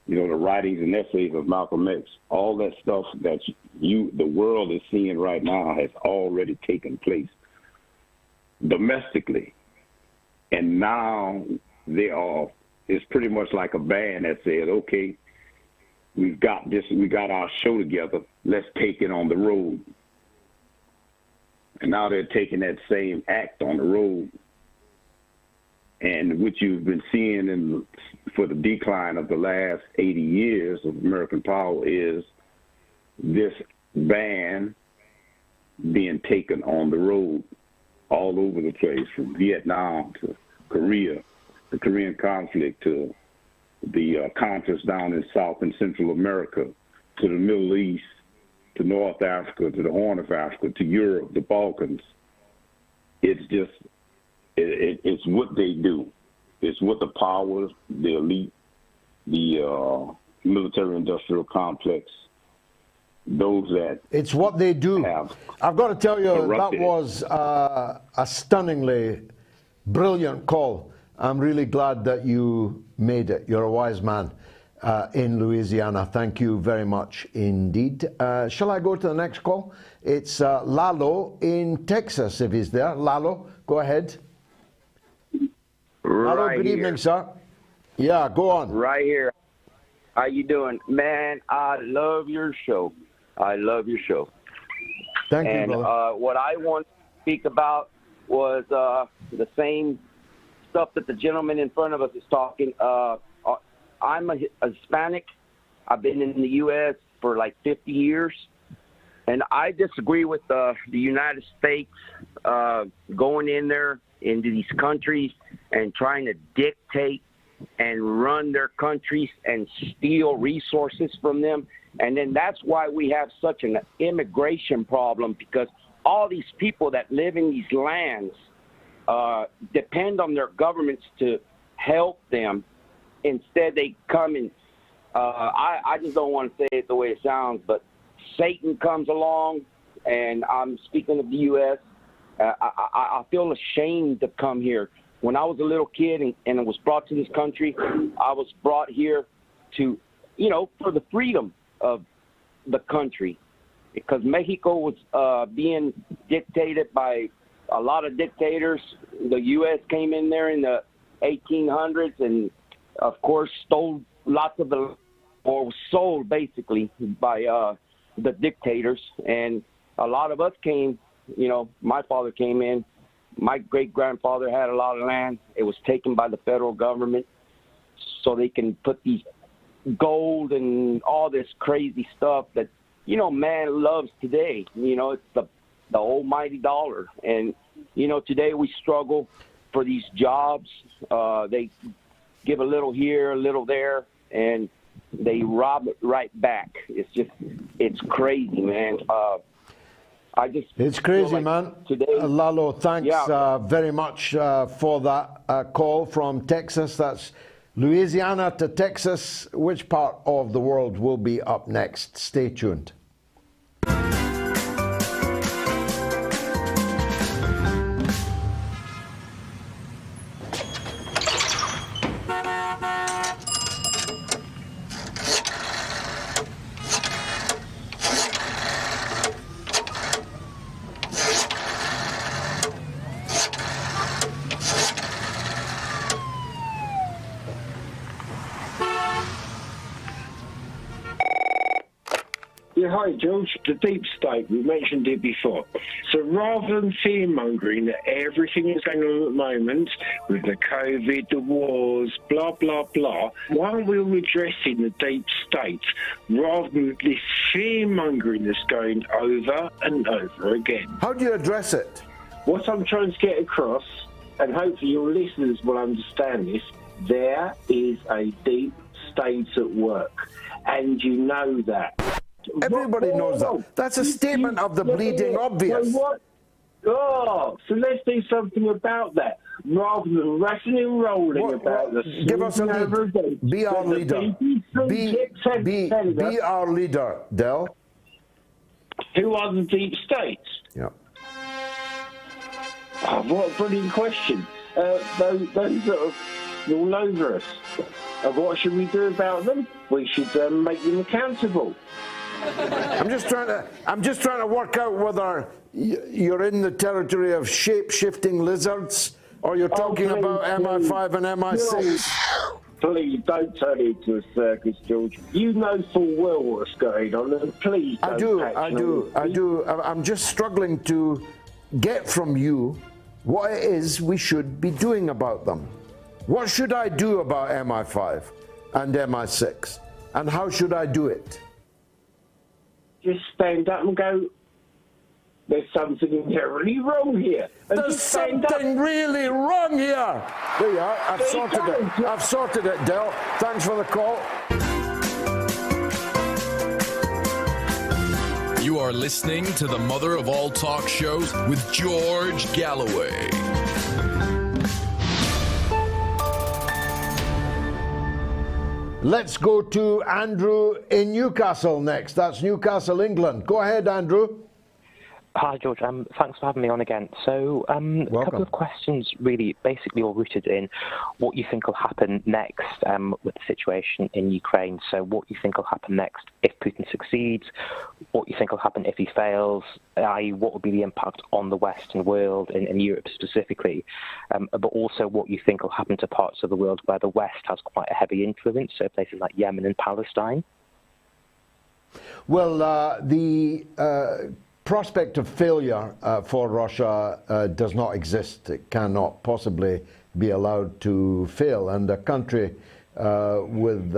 the writings and essays of Malcolm X, all that stuff that the world is seeing right now has already taken place domestically. And now it's pretty much like a band that says, okay, we got our show together, let's take it on the road. And now they're taking that same act on the road. And what you've been seeing for the decline of the last 80 years of American power is this band being taken on the road all over the place, from Vietnam to Korea, the Korean conflict, to the conflicts down in South and Central America, to the Middle East, to North Africa, to the Horn of Africa, to Europe, the Balkans. It's just, it's what they do. It's what the powers, the elite, the military-industrial complex, those that... It's what they do. I've got to tell you, that was a stunningly brilliant call. I'm really glad that you made it. You're a wise man in Louisiana. Thank you very much indeed. Shall I go to the next call? It's Lalo in Texas, if he's there. Lalo, go ahead. Lalo, good evening, sir. Yeah, go on. Right here. How you doing? Man, I love your show. I love your show. Thank you, brother. What I want to speak about was the same stuff that the gentleman in front of us is talking. I'm a Hispanic. I've been in the U.S. for like 50 years. And I disagree with the United States going in there into these countries and trying to dictate and run their countries and steal resources from them. And then that's why we have such an immigration problem, because all these people that live in these lands depend on their governments to help them. Instead, they come and I just don't want to say it the way it sounds, but Satan comes along, and I'm speaking of the U.S., I feel ashamed to come here. When I was a little kid and I was brought to this country, I was brought here to, for the freedom of the country, because Mexico was being dictated by a lot of dictators. The U.S. came in there in the 1800s and, of course, stole lots of the, or was sold basically by the dictators. And a lot of us came, my father came in. My great-grandfather had a lot of land. It was taken by the federal government so they can put these gold and all this crazy stuff that, man loves today. It's the almighty dollar. And, today we struggle for these jobs. They give a little here, a little there, and they rob it right back. It's crazy, man. It's crazy, like man. Today, Lalo, thanks very much for that call from Texas. That's Louisiana to Texas. Which part of the world will be up next? Stay tuned. Hi, George. The deep state, we mentioned it before. So rather than fear-mongering that everything is going on at the moment with the COVID, the wars, blah, blah, blah, why aren't we all addressing the deep state rather than this fear-mongering that's going over and over again? How do you address it? What I'm trying to get across, and hopefully your listeners will understand this, there is a deep state at work, and you know that. Everybody knows that. That's a statement of the bleeding obvious. So what? Oh, so let's do something about that rather than rushing and rolling about the. Give us a lead. Be our leader. Be our leader, Del. Who are the deep states? Yeah. Oh, what a brilliant question. Those that are all over us. And what should we do about them? We should make them accountable. I'm just trying to work out whether you're in the territory of shape-shifting lizards, or you're talking about MI5 and MI6. Please don't turn it into a circus, George. You know full well what's going on, and please don't. I do. I'm just struggling to get from you what it is we should be doing about them. What should I do about MI5 and MI6, and how should I do it? Just stand up and go, there's something inherently wrong here. And there's something really wrong here. There you are. I've sorted it. I've sorted it, Del. Thanks for the call. You are listening to the mother of all talk shows with George Galloway. Let's go to Andrew in Newcastle next. That's Newcastle, England. Go ahead, Andrew. Hi, George. Thanks for having me on again. So, a couple of questions, really, basically all rooted in what you think will happen next with the situation in Ukraine. So, what you think will happen next if Putin succeeds, what you think will happen if he fails, i.e., what will be the impact on the Western world and Europe specifically, but also what you think will happen to parts of the world where the West has quite a heavy influence, so places like Yemen and Palestine. Well, the prospect of failure for Russia does not exist. It cannot possibly be allowed to fail. And a country with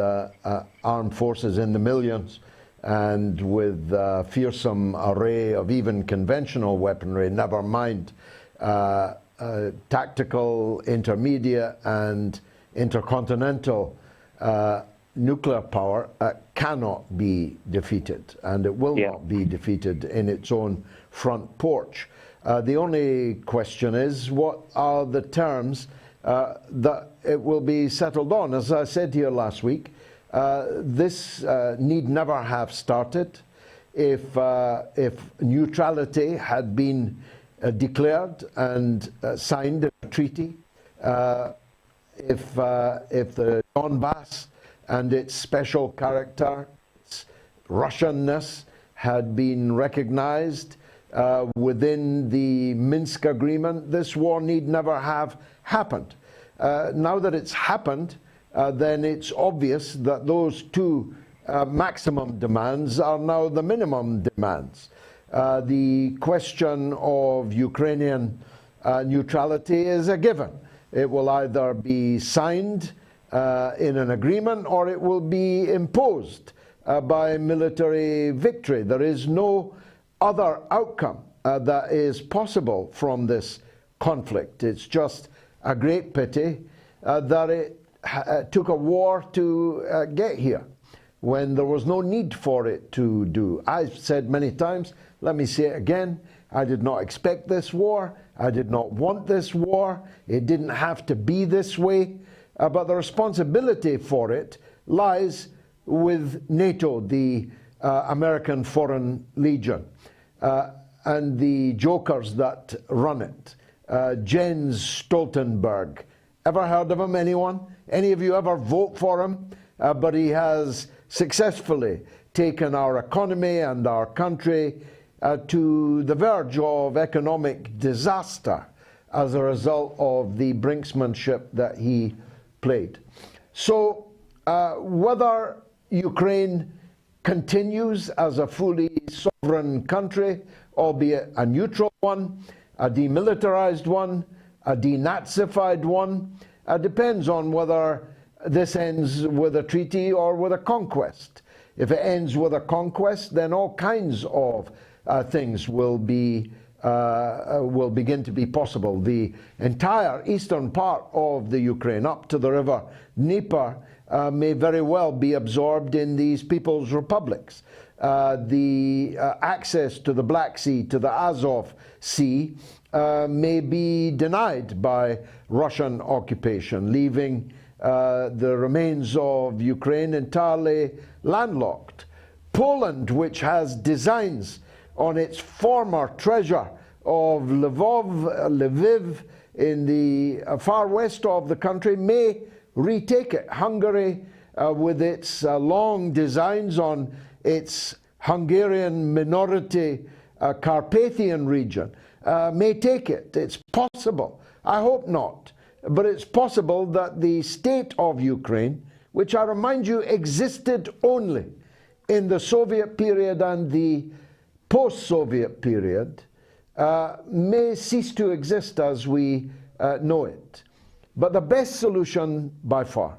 armed forces in the millions and with a fearsome array of even conventional weaponry, never mind tactical, intermediate and intercontinental nuclear power cannot be defeated, and it will not be defeated in its own front porch. The only question is, what are the terms that it will be settled on? As I said here last week, this need never have started if neutrality had been declared and signed in a treaty, if the Donbass and its special character, its Russianness, had been recognized within the Minsk agreement, this war need never have happened. Now that it's happened, then it's obvious that those two maximum demands are now the minimum demands. The question of Ukrainian neutrality is a given. It will either be signed in an agreement, or it will be imposed by military victory. There is no other outcome that is possible from this conflict. It's just a great pity that it took a war to get here, when there was no need for it to do. I've said many times, let me say it again, I did not expect this war. I did not want this war. It didn't have to be this way. But the responsibility for it lies with NATO, the American Foreign Legion, and the jokers that run it. Jens Stoltenberg. Ever heard of him, anyone? Any of you ever vote for him? But he has successfully taken our economy and our country to the verge of economic disaster as a result of the brinksmanship that he played. So whether Ukraine continues as a fully sovereign country, albeit a neutral one, a demilitarized one, a denazified one, depends on whether this ends with a treaty or with a conquest. If it ends with a conquest, then all kinds of things will begin to be possible. The entire eastern part of the Ukraine, up to the river Dnieper, may very well be absorbed in these people's republics. The access to the Black Sea, to the Azov Sea, may be denied by Russian occupation, leaving the remains of Ukraine entirely landlocked. Poland, which has designs on its former treasure of Lviv in the far west of the country, may retake it. Hungary, with its long designs on its Hungarian minority Carpathian region, may take it. It's possible. I hope not. But it's possible that the state of Ukraine, which I remind you existed only in the Soviet period and the post-Soviet period, may cease to exist as we know it. But the best solution by far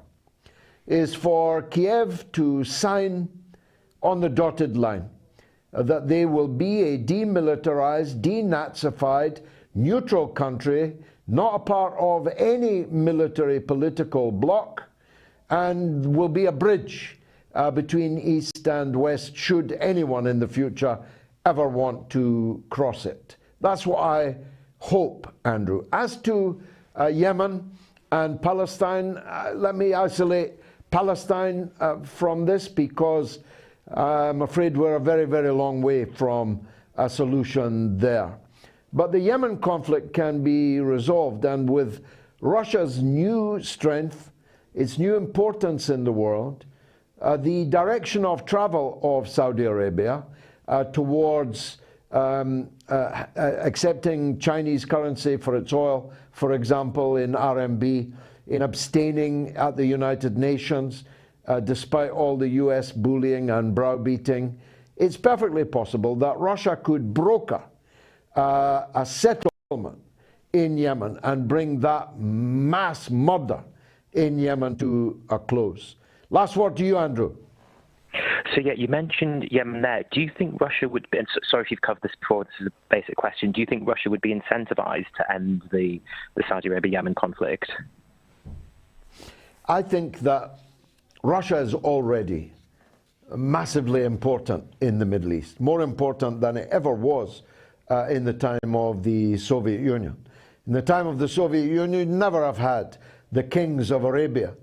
is for Kiev to sign on the dotted line that they will be a demilitarized, denazified, neutral country, not a part of any military political bloc, and will be a bridge between East and West should anyone in the future ever want to cross it. That's what I hope, Andrew. As to Yemen and Palestine, let me isolate Palestine from this, because I'm afraid we're a very, very long way from a solution there. But the Yemen conflict can be resolved, and with Russia's new strength, its new importance in the world, the direction of travel of Saudi Arabia towards accepting Chinese currency for its oil, for example, in RMB, in abstaining at the United Nations, despite all the US bullying and browbeating, it's perfectly possible that Russia could broker a settlement in Yemen and bring that mass murder in Yemen to a close. Last word to you, Andrew. So yeah, you mentioned Yemen there. Do you think Russia would be, and sorry if you've covered this before, this is a basic question, do you think Russia would be incentivized to end the Saudi Arabia-Yemen conflict? I think that Russia is already massively important in the Middle East, more important than it ever was in the time of the Soviet Union. In the time of the Soviet Union, you'd never have had the kings of Arabia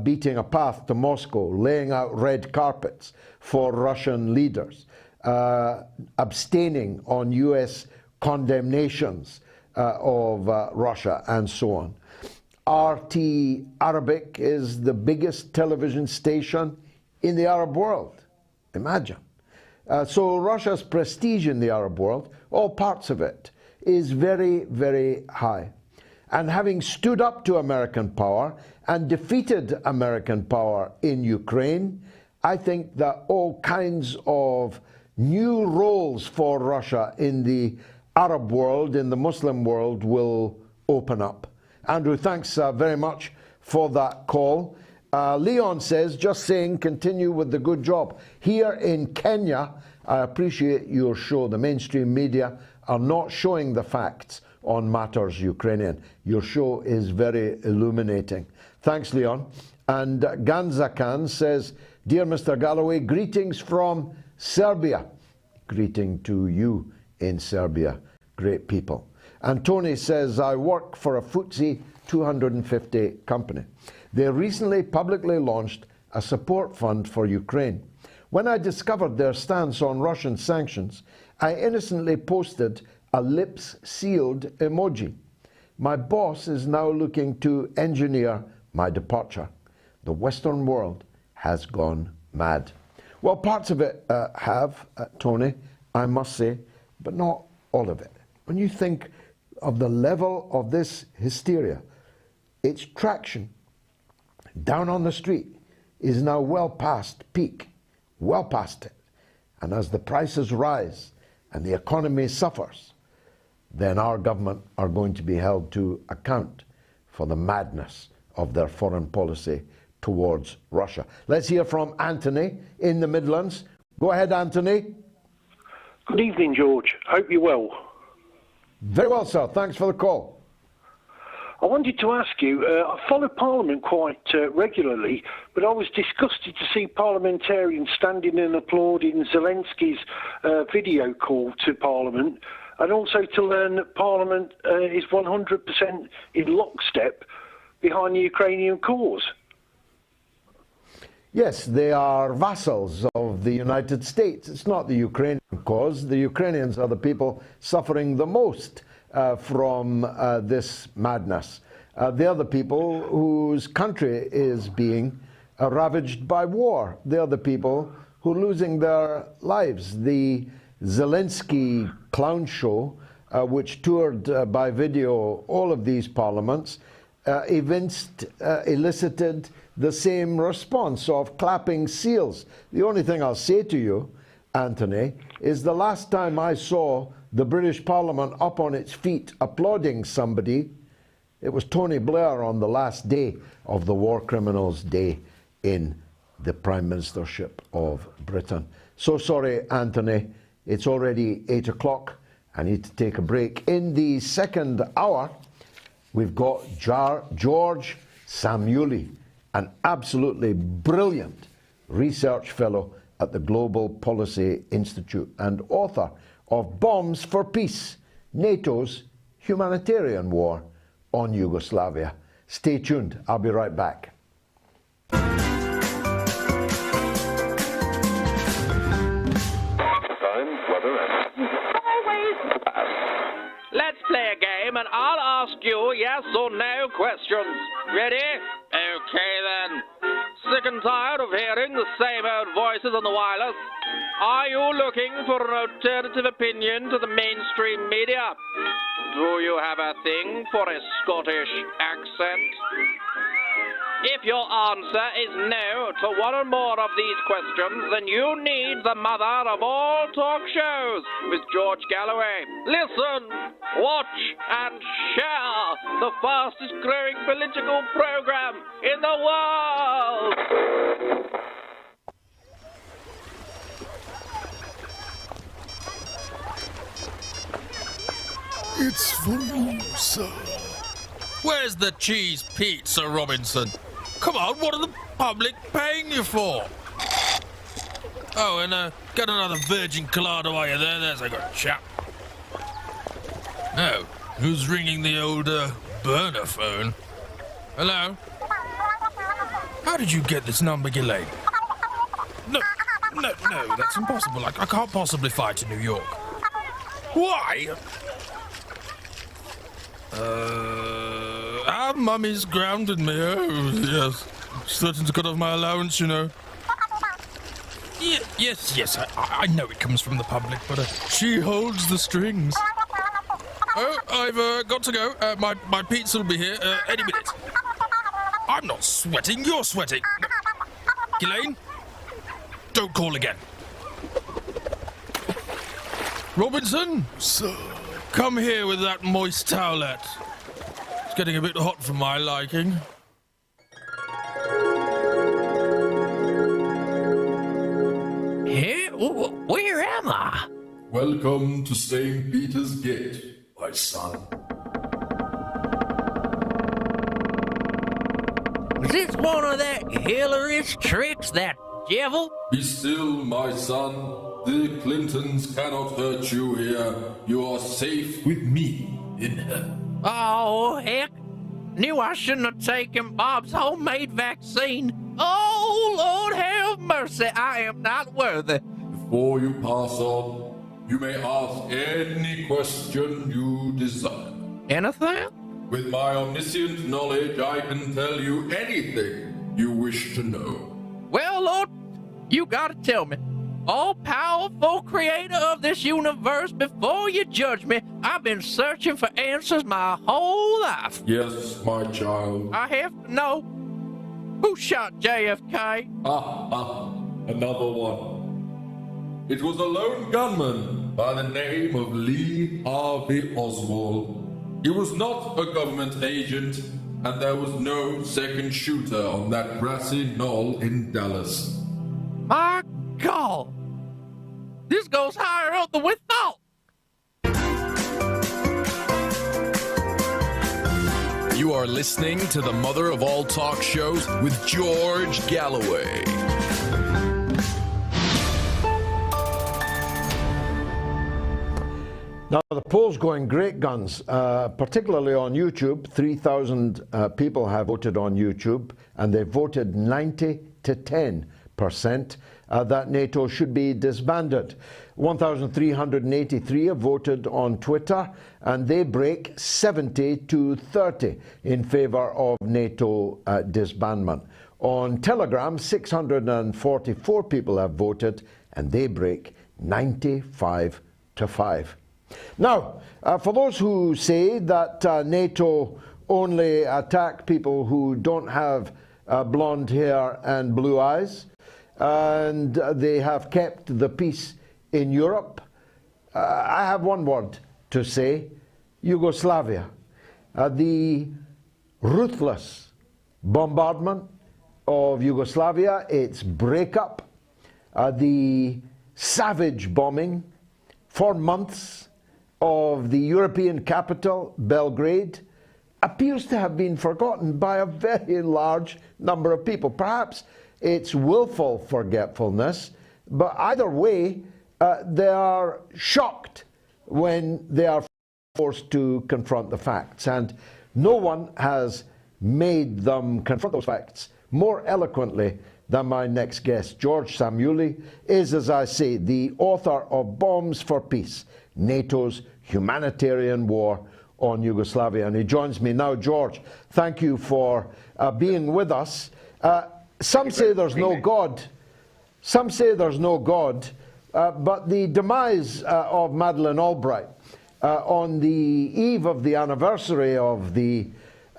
beating a path to Moscow, laying out red carpets for Russian leaders, abstaining on US condemnations of Russia, and so on. RT Arabic is the biggest television station in the Arab world. Imagine. So Russia's prestige in the Arab world, all parts of it, is very, very high. And having stood up to American power and defeated American power in Ukraine, I think that all kinds of new roles for Russia in the Arab world, in the Muslim world, will open up. Andrew, thanks very much for that call. Leon says, just saying, continue with the good job. Here in Kenya, I appreciate your show. The mainstream media are not showing the facts on matters Ukrainian. Your show is very illuminating. Thanks, Leon. And Ganzakan says, dear Mr. Galloway, greetings from Serbia. Greeting to you in Serbia. Great people. And Tony says, I work for a FTSE 250 company. They recently publicly launched a support fund for Ukraine. When I discovered their stance on Russian sanctions, I innocently posted a lips sealed emoji. My boss is now looking to engineer my departure. The Western world has gone mad. Well, parts of it have, Tony, I must say, but not all of it. When you think of the level of this hysteria, its traction down on the street is now well past peak, well past it. And as the prices rise and the economy suffers, then our government are going to be held to account for the madness of their foreign policy towards Russia. Let's hear from Anthony in the Midlands. Go ahead, Anthony. Good evening, George. Hope you're well. Very well, sir. Thanks for the call. I wanted to ask you, I follow Parliament quite regularly, but I was disgusted to see parliamentarians standing and applauding Zelensky's video call to Parliament, and also to learn that Parliament is 100% in lockstep behind the Ukrainian cause. Yes, they are vassals of the United States. It's not the Ukrainian cause. The Ukrainians are the people suffering the most from this madness. They're the people whose country is being ravaged by war. They're the people who are losing their lives. The Zelensky clown show, which toured by video all of these parliaments, elicited the same response of clapping seals. The only thing I'll say to you, Anthony, is the last time I saw the British Parliament up on its feet applauding somebody, it was Tony Blair on the last day of the War Criminals Day in the Prime Ministership of Britain. So sorry, Anthony, it's already 8 o'clock. I need to take a break. In the second hour, we've got George Szamuely, an absolutely brilliant research fellow at the Global Policy Institute and author of Bombs for Peace, NATO's humanitarian war on Yugoslavia. Stay tuned. I'll be right back. Let's play a game and I'll ask you yes or no questions. Ready? Okay then. Sick and tired of hearing the same old voices on the wireless? Are you looking for an alternative opinion to the mainstream media? Do you have a thing for a Scottish accent? If your answer is no to one or more of these questions, then you need the mother of all talk shows with George Galloway. Listen, watch, and share the fastest growing political program in the world. It's for you, sir. Where's the cheese pizza, Robinson? Come on, what are the public paying you for? Oh, and get another virgin colada while you're there. There's a good chap. Oh, who's ringing the old burner phone? Hello? How did you get this number, Galloway? No, that's impossible. I can't possibly fly to New York. Why? Our mummy's grounded me. Oh, yes. Starting to cut off my allowance, you know. Yes, I know it comes from the public, but she holds the strings. Oh, I've got to go. My pizza will be here any minute. I'm not sweating, you're sweating. Ghislaine, don't call again. Robinson? Sir? Come here with that moist towelette. It's getting a bit hot for my liking. Here? Where am I? Welcome to St. Peter's Gate, my son. Is this one of that Hillary's tricks, that devil? Be still, my son. The Clintons cannot hurt you here. You are safe with me in heaven. Oh, heck. Knew I shouldn't have taken Bob's homemade vaccine. Oh, Lord have mercy. I am not worthy. Before you pass on, you may ask any question you desire. Anything? With my omniscient knowledge, I can tell you anything you wish to know. Well, Lord, you gotta tell me. All-powerful creator of this universe, before you judge me, I've been searching for answers my whole life. Yes, my child. I have to know, who shot JFK? Another one. It was a lone gunman by the name of Lee Harvey Oswald. He was not a government agent, and there was no second shooter on that grassy knoll in Dallas. My God! This goes higher up than we thought! You are listening to the mother of all talk shows with George Galloway. Now, the poll's going great guns, particularly on YouTube. 3,000 people have voted on YouTube, and they voted 90 to 10%. that NATO should be disbanded. 1,383 have voted on Twitter, and they break 70 to 30 in favour of NATO disbandment. On Telegram, 644 people have voted, and they break 95 to 5. Now, for those who say that NATO only attack people who don't have blonde hair and blue eyes, and they have kept the peace in Europe, I have one word to say: Yugoslavia. The ruthless bombardment of Yugoslavia, its breakup, the savage bombing for months of the European capital, Belgrade, appears to have been forgotten by a very large number of people. Perhaps it's willful forgetfulness, but either way, they are shocked when they are forced to confront the facts. And no one has made them confront those facts more eloquently than my next guest. George Szamuely is, as I say, the author of Bombs for Peace, NATO's humanitarian war on Yugoslavia. And he joins me now. George, thank you for being with us. Some say there's no God. Some say there's no God. But the demise of Madeleine Albright on the eve of the anniversary of the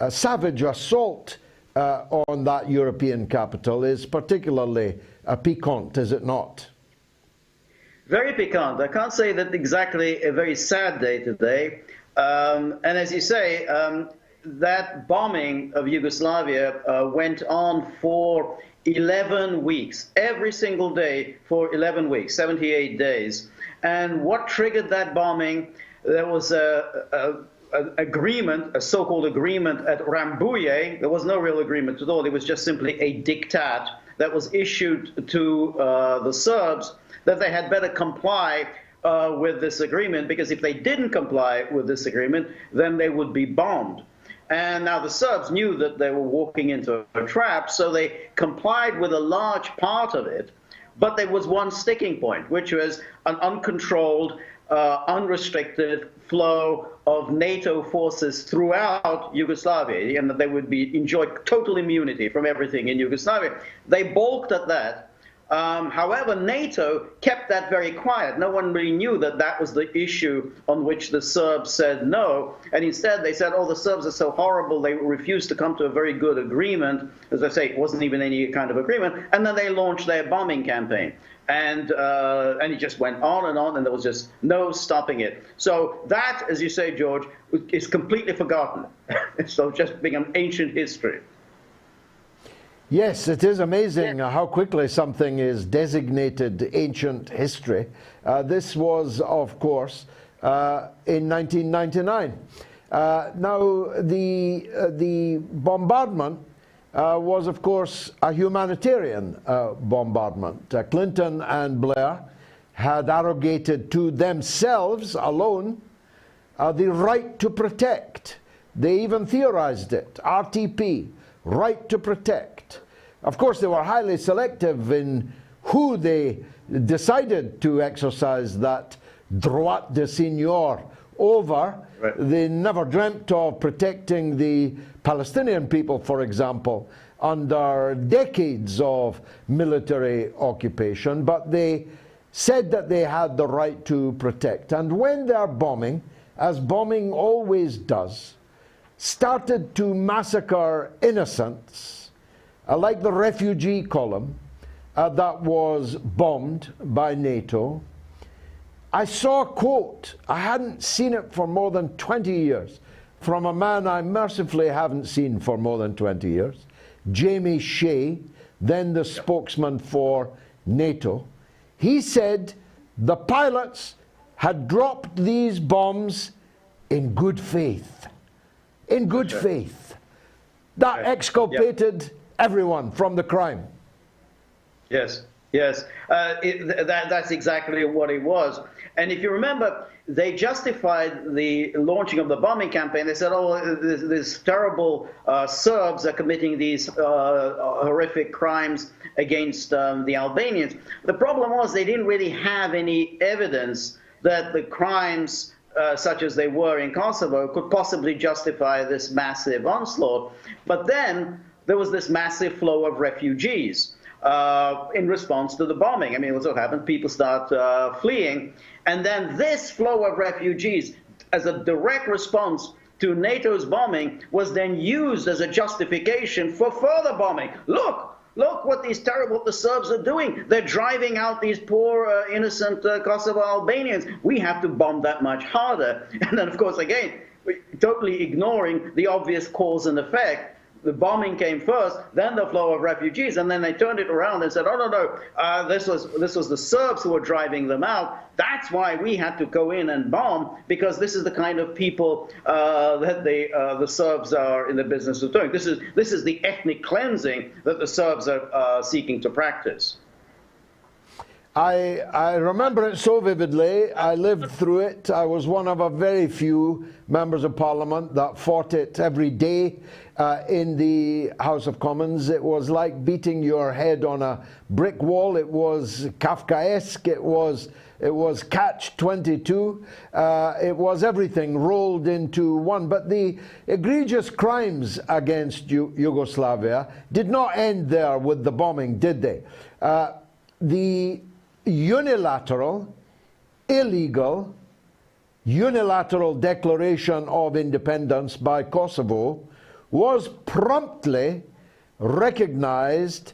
savage assault on that European capital is particularly piquant, is it not? Very piquant. I can't say that exactly a very sad day today. And as you say, that bombing of Yugoslavia went on for 11 weeks, every single day for 11 weeks, 78 days. And what triggered that bombing? There was an agreement, a so-called agreement at Rambouillet. There was no real agreement at all. It was just simply a diktat that was issued to the Serbs that they had better comply with this agreement, because if they didn't comply with this agreement, then they would be bombed. And now the Serbs knew that they were walking into a trap, so they complied with a large part of it. But there was one sticking point, which was an uncontrolled, unrestricted flow of NATO forces throughout Yugoslavia, and that they would enjoy total immunity from everything in Yugoslavia. They balked at that. However, NATO kept that very quiet. No one really knew that that was the issue on which the Serbs said no. And instead they said, oh, the Serbs are so horrible, they refused to come to a very good agreement. As I say, it wasn't even any kind of agreement. And then they launched their bombing campaign. And it just went on, and there was just no stopping it. So that, as you say, George, is completely forgotten. So just become ancient history. Yes, it is amazing how quickly something is designated ancient history. This was, of course, in 1999. Now, the bombardment was, of course, a humanitarian bombardment. Clinton and Blair had arrogated to themselves alone the right to protect. They even theorized it, RTP, right to protect. Of course, they were highly selective in who they decided to exercise that droit de seigneur over. Right. They never dreamt of protecting the Palestinian people, for example, under decades of military occupation, but they said that they had the right to protect. And when their bombing, as bombing always does, started to massacre innocents, like the refugee column that was bombed by NATO, I saw a quote, I hadn't seen it for more than 20 years, from a man I mercifully haven't seen for more than 20 years, Jamie Shea, then the spokesman for NATO. He said the pilots had dropped these bombs in good faith. In good faith. That exculpated everyone from the crime. Yes. Yes, that's exactly what it was. And if you remember, they justified the launching of the bombing campaign. They said, oh, these terrible Serbs are committing these horrific crimes against the Albanians. The problem was they didn't really have any evidence that the crimes, such as they were in Kosovo, could possibly justify this massive onslaught. But then there was this massive flow of refugees in response to the bombing. I mean, what's what happened? People start fleeing. And then this flow of refugees, as a direct response to NATO's bombing, was then used as a justification for further bombing. Look what the Serbs are doing. They're driving out these poor, innocent Kosovo Albanians. We have to bomb that much harder. And then, of course, again, totally ignoring the obvious cause and effect. The bombing came first, then the flow of refugees, and then they turned it around and said, oh, no, this was the Serbs who were driving them out. That's why we had to go in and bomb, because this is the kind of people that the Serbs are in the business of doing. This is the ethnic cleansing that the Serbs are seeking to practice. I remember it so vividly. I lived through it. I was one of a very few members of Parliament that fought it every day in the House of Commons. It was like beating your head on a brick wall. It was Kafkaesque. It was Catch-22. It was everything rolled into one. But the egregious crimes against Yugoslavia did not end there with the bombing, did they? The unilateral, illegal, unilateral declaration of independence by Kosovo was promptly recognized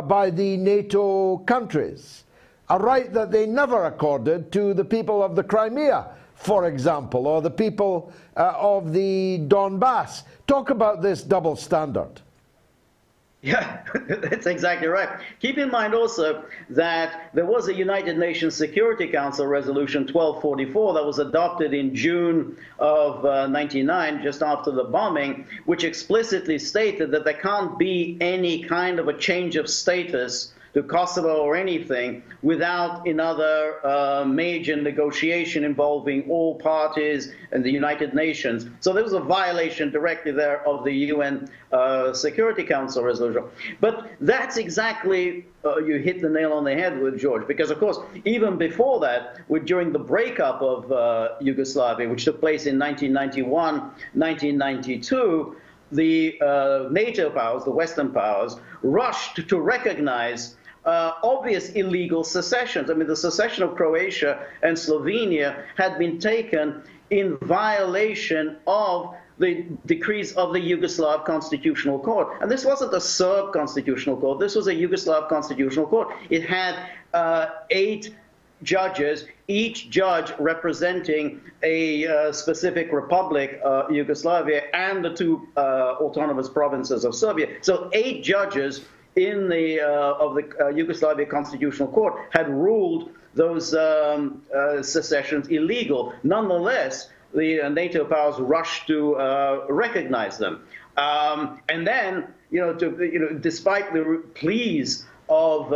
by the NATO countries, a right that they never accorded to the people of the Crimea, for example, or the people of the Donbass. Talk about this double standard. Yeah, that's exactly right. Keep in mind also that there was a United Nations Security Council Resolution 1244 that was adopted in June of 99, just after the bombing, which explicitly stated that there can't be any kind of a change of status to Kosovo or anything without another major negotiation involving all parties and the United Nations. So there was a violation directly there of the UN Security Council resolution. But that's exactly, you hit the nail on the head with George, because of course, even before that, during the breakup of Yugoslavia, which took place in 1991, 1992, the NATO powers, the Western powers, rushed to recognize obvious illegal secessions. I mean, the secession of Croatia and Slovenia had been taken in violation of the decrees of the Yugoslav Constitutional Court. And this wasn't a Serb Constitutional Court. This was a Yugoslav Constitutional Court. It had 8 judges, each judge representing a specific republic, Yugoslavia, and the 2 autonomous provinces of Serbia. So 8 judges in the of the Yugoslavia Constitutional Court had ruled those secessions illegal. Nonetheless, the NATO powers rushed to recognize them, and then, despite the pleas of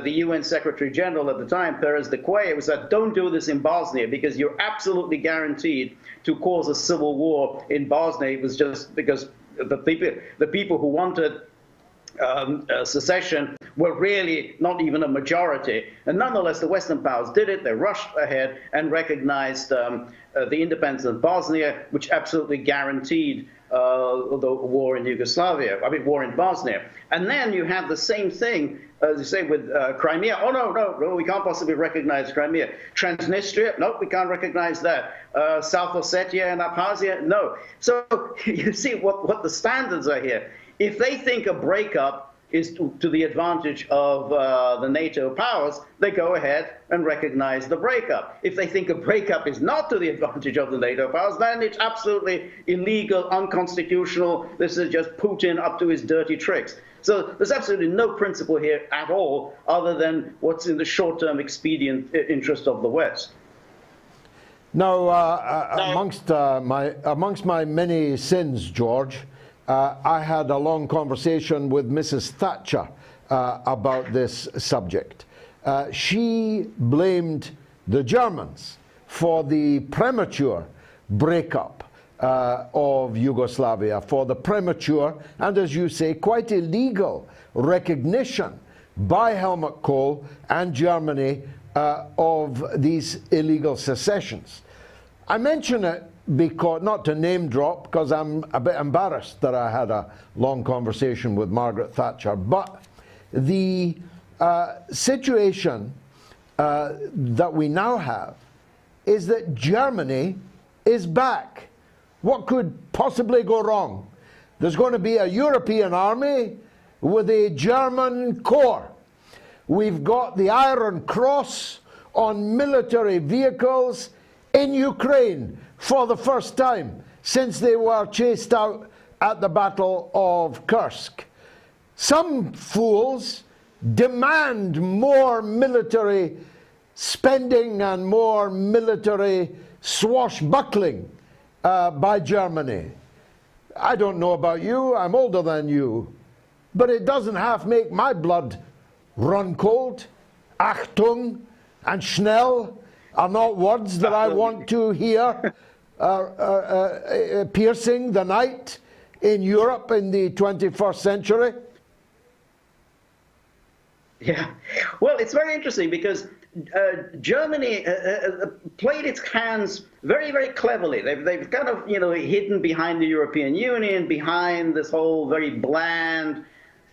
the UN Secretary General at the time, Perez de Cuellar, was that don't do this in Bosnia because you're absolutely guaranteed to cause a civil war in Bosnia. It was just because the people who wanted secession were really not even a majority. And nonetheless, the Western powers did it. They rushed ahead and recognized the independence of Bosnia, which absolutely guaranteed the war in Yugoslavia, war in Bosnia. And then you have the same thing, as you say, with Crimea. Oh, no, we can't possibly recognize Crimea. Transnistria, no, we can't recognize that. South Ossetia and Abkhazia, no. So you see what the standards are here. If they think a breakup is to the advantage of the NATO powers, they go ahead and recognize the breakup. If they think a breakup is not to the advantage of the NATO powers, then it's absolutely illegal, unconstitutional. This is just Putin up to his dirty tricks. So there's absolutely no principle here at all, other than what's in the short-term expedient interest of the West. Now, amongst my many sins, George, I had a long conversation with Mrs. Thatcher about this subject. she blamed the Germans for the premature breakup of Yugoslavia, for the premature and, as you say, quite illegal recognition by Helmut Kohl and Germany of these illegal secessions. I mention it because, not to name drop, because I'm a bit embarrassed that I had a long conversation with Margaret Thatcher, but the situation that we now have is that Germany is back. What could possibly go wrong? There's going to be a European army with a German corps. We've got the Iron Cross on military vehicles in Ukraine for the first time since they were chased out at the Battle of Kursk. Some fools demand more military spending and more military swashbuckling by Germany. I don't know about you, I'm older than you, but it doesn't half make my blood run cold. Achtung and Schnell are not words that I want to hear piercing the night in Europe in the 21st century. Yeah, well, it's very interesting because Germany played its hands very, very cleverly. They've kind of, hidden behind the European Union, behind this whole very bland,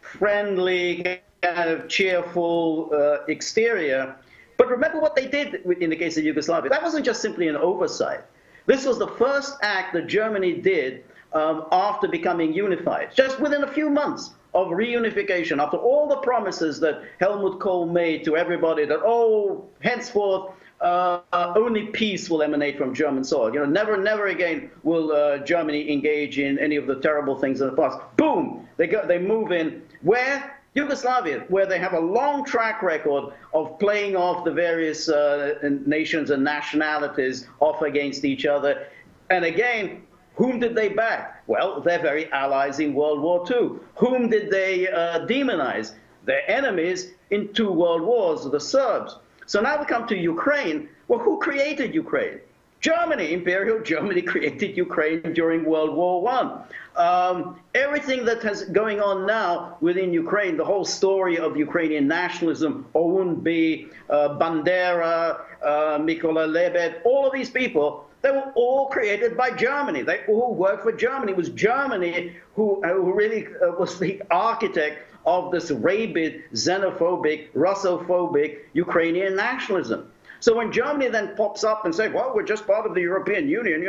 friendly, kind of cheerful exterior. But remember what they did in the case of Yugoslavia. That wasn't just simply an oversight. This was the first act that Germany did after becoming unified, just within a few months of reunification, after all the promises that Helmut Kohl made to everybody that, henceforth, only peace will emanate from German soil. Never again will Germany engage in any of the terrible things of the past. Boom! They move in. Where? Yugoslavia, where they have a long track record of playing off the various nations and nationalities off against each other. And again, whom did they back? Well, their very allies in World War II. Whom did they demonize? Their enemies in 2 world wars, the Serbs. So now we come to Ukraine. Well, who created Ukraine? Germany, Imperial Germany created Ukraine during World War I. Everything that has going on now within Ukraine, the whole story of Ukrainian nationalism, OUN-B, Bandera, Mykola Lebed, all of these people, they were all created by Germany. They all worked for Germany. It was Germany who really was the architect of this rabid, xenophobic, Russophobic Ukrainian nationalism. So when Germany then pops up and says, well, we're just part of the European Union,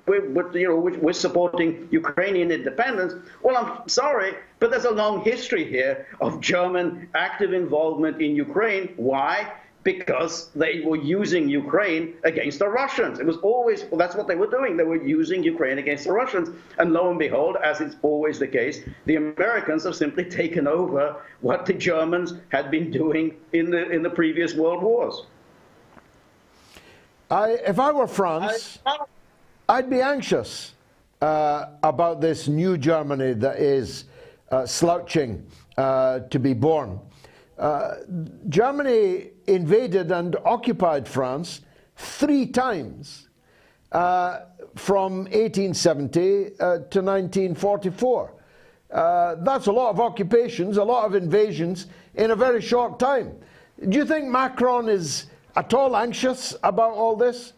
we're supporting Ukrainian independence, well, I'm sorry, but there's a long history here of German active involvement in Ukraine. Why? Because they were using Ukraine against the Russians. It was always, well, that's what they were doing. They were using Ukraine against the Russians. And lo and behold, as it's always the case, the Americans have simply taken over what the Germans had been doing in the previous world wars. If I were France, I'd be anxious about this new Germany that is slouching to be born. Germany invaded and occupied France 3 times from 1870 to 1944. That's a lot of occupations, a lot of invasions in a very short time. Do you think Macron is at all anxious about all this?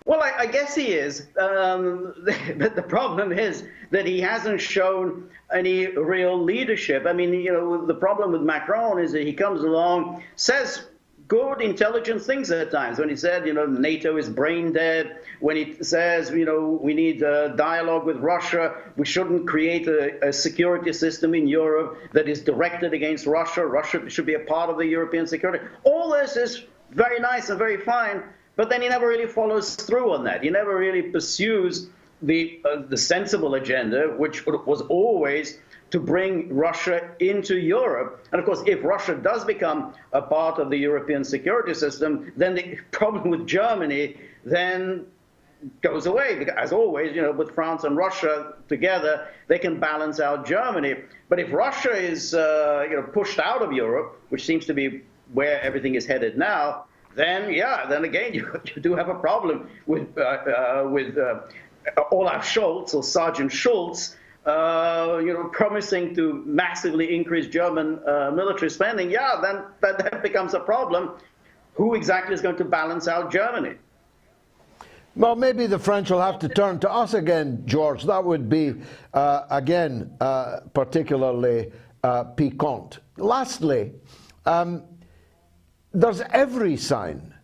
Well, I guess he is. But the problem is that he hasn't shown any real leadership. I mean, the problem with Macron is that he comes along, says good, intelligent things at times. When he said, NATO is brain dead. When he says, we need a dialogue with Russia. We shouldn't create a security system in Europe that is directed against Russia. Russia should be a part of the European security. All this is very nice and very fine, but then he never really follows through on that. He never really pursues the sensible agenda, which was always to bring Russia into Europe. And of course, if Russia does become a part of the European security system, then the problem with Germany then goes away. Because, as always, with France and Russia together, they can balance out Germany. But if Russia is pushed out of Europe, which seems to be where everything is headed now, then again you do have a problem with Olaf Scholz or Sergeant Schultz, promising to massively increase German military spending. Yeah, then that becomes a problem. Who exactly is going to balance out Germany? Well, maybe the French will have to turn to us again, George. That would be, again, particularly piquant. Lastly, there's every sign,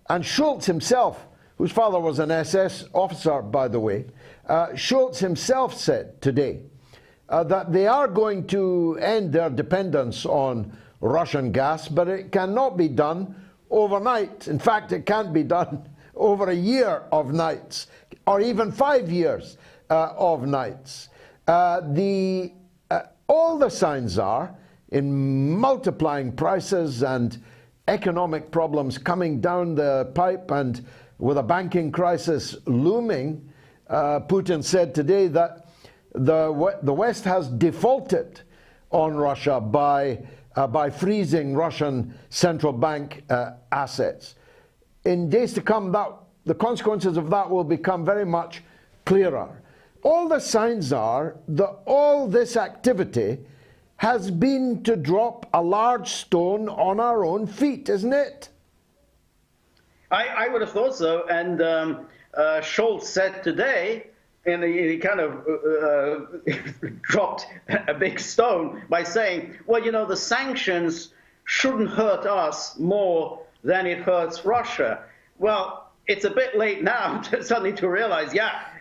and Schultz himself, whose father was an SS officer, by the way, Schultz himself said today that they are going to end their dependence on Russian gas, but it cannot be done overnight. In fact, it can't be done over a year of nights, or even 5 years of nights. All the signs are in multiplying prices and economic problems coming down the pipe, and with a banking crisis looming. Putin said today that the West has defaulted on Russia by freezing Russian central bank assets. In days to come, the consequences of that will become very much clearer. All the signs are that all this activity has been to drop a large stone on our own feet, isn't it? I would have thought so. And Scholz said today, and he kind of dropped a big stone by saying, well, the sanctions shouldn't hurt us more than it hurts Russia. Well, it's a bit late now suddenly to realize,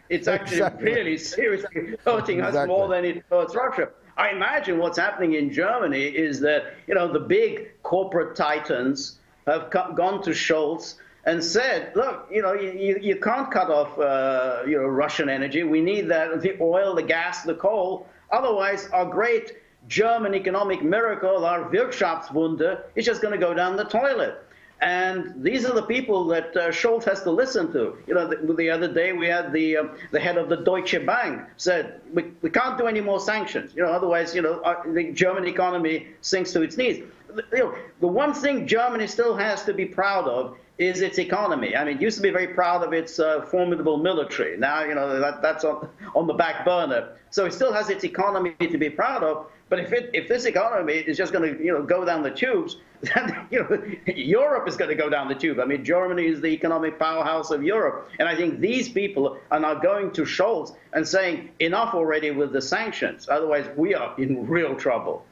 it's actually really seriously hurting us more than it hurts Russia. I imagine what's happening in Germany is that, the big corporate titans have gone to Scholz and said, look, you can't cut off, Russian energy. We need the oil, the gas, the coal. Otherwise, our great German economic miracle, our Wirtschaftswunder, is just going to go down the toilet. And these are the people that Scholz has to listen to. The other day we had the head of the Deutsche Bank said, we can't do any more sanctions. Otherwise, the German economy sinks to its knees. The one thing Germany still has to be proud of is its economy. I mean, it used to be very proud of its formidable military. Now, that's on the back burner. So it still has its economy to be proud of. But if this economy is just going to go down the tubes, then Europe is going to go down the tube. I mean, Germany is the economic powerhouse of Europe, and I think these people are now going to Scholz and saying enough already with the sanctions. Otherwise, we are in real trouble.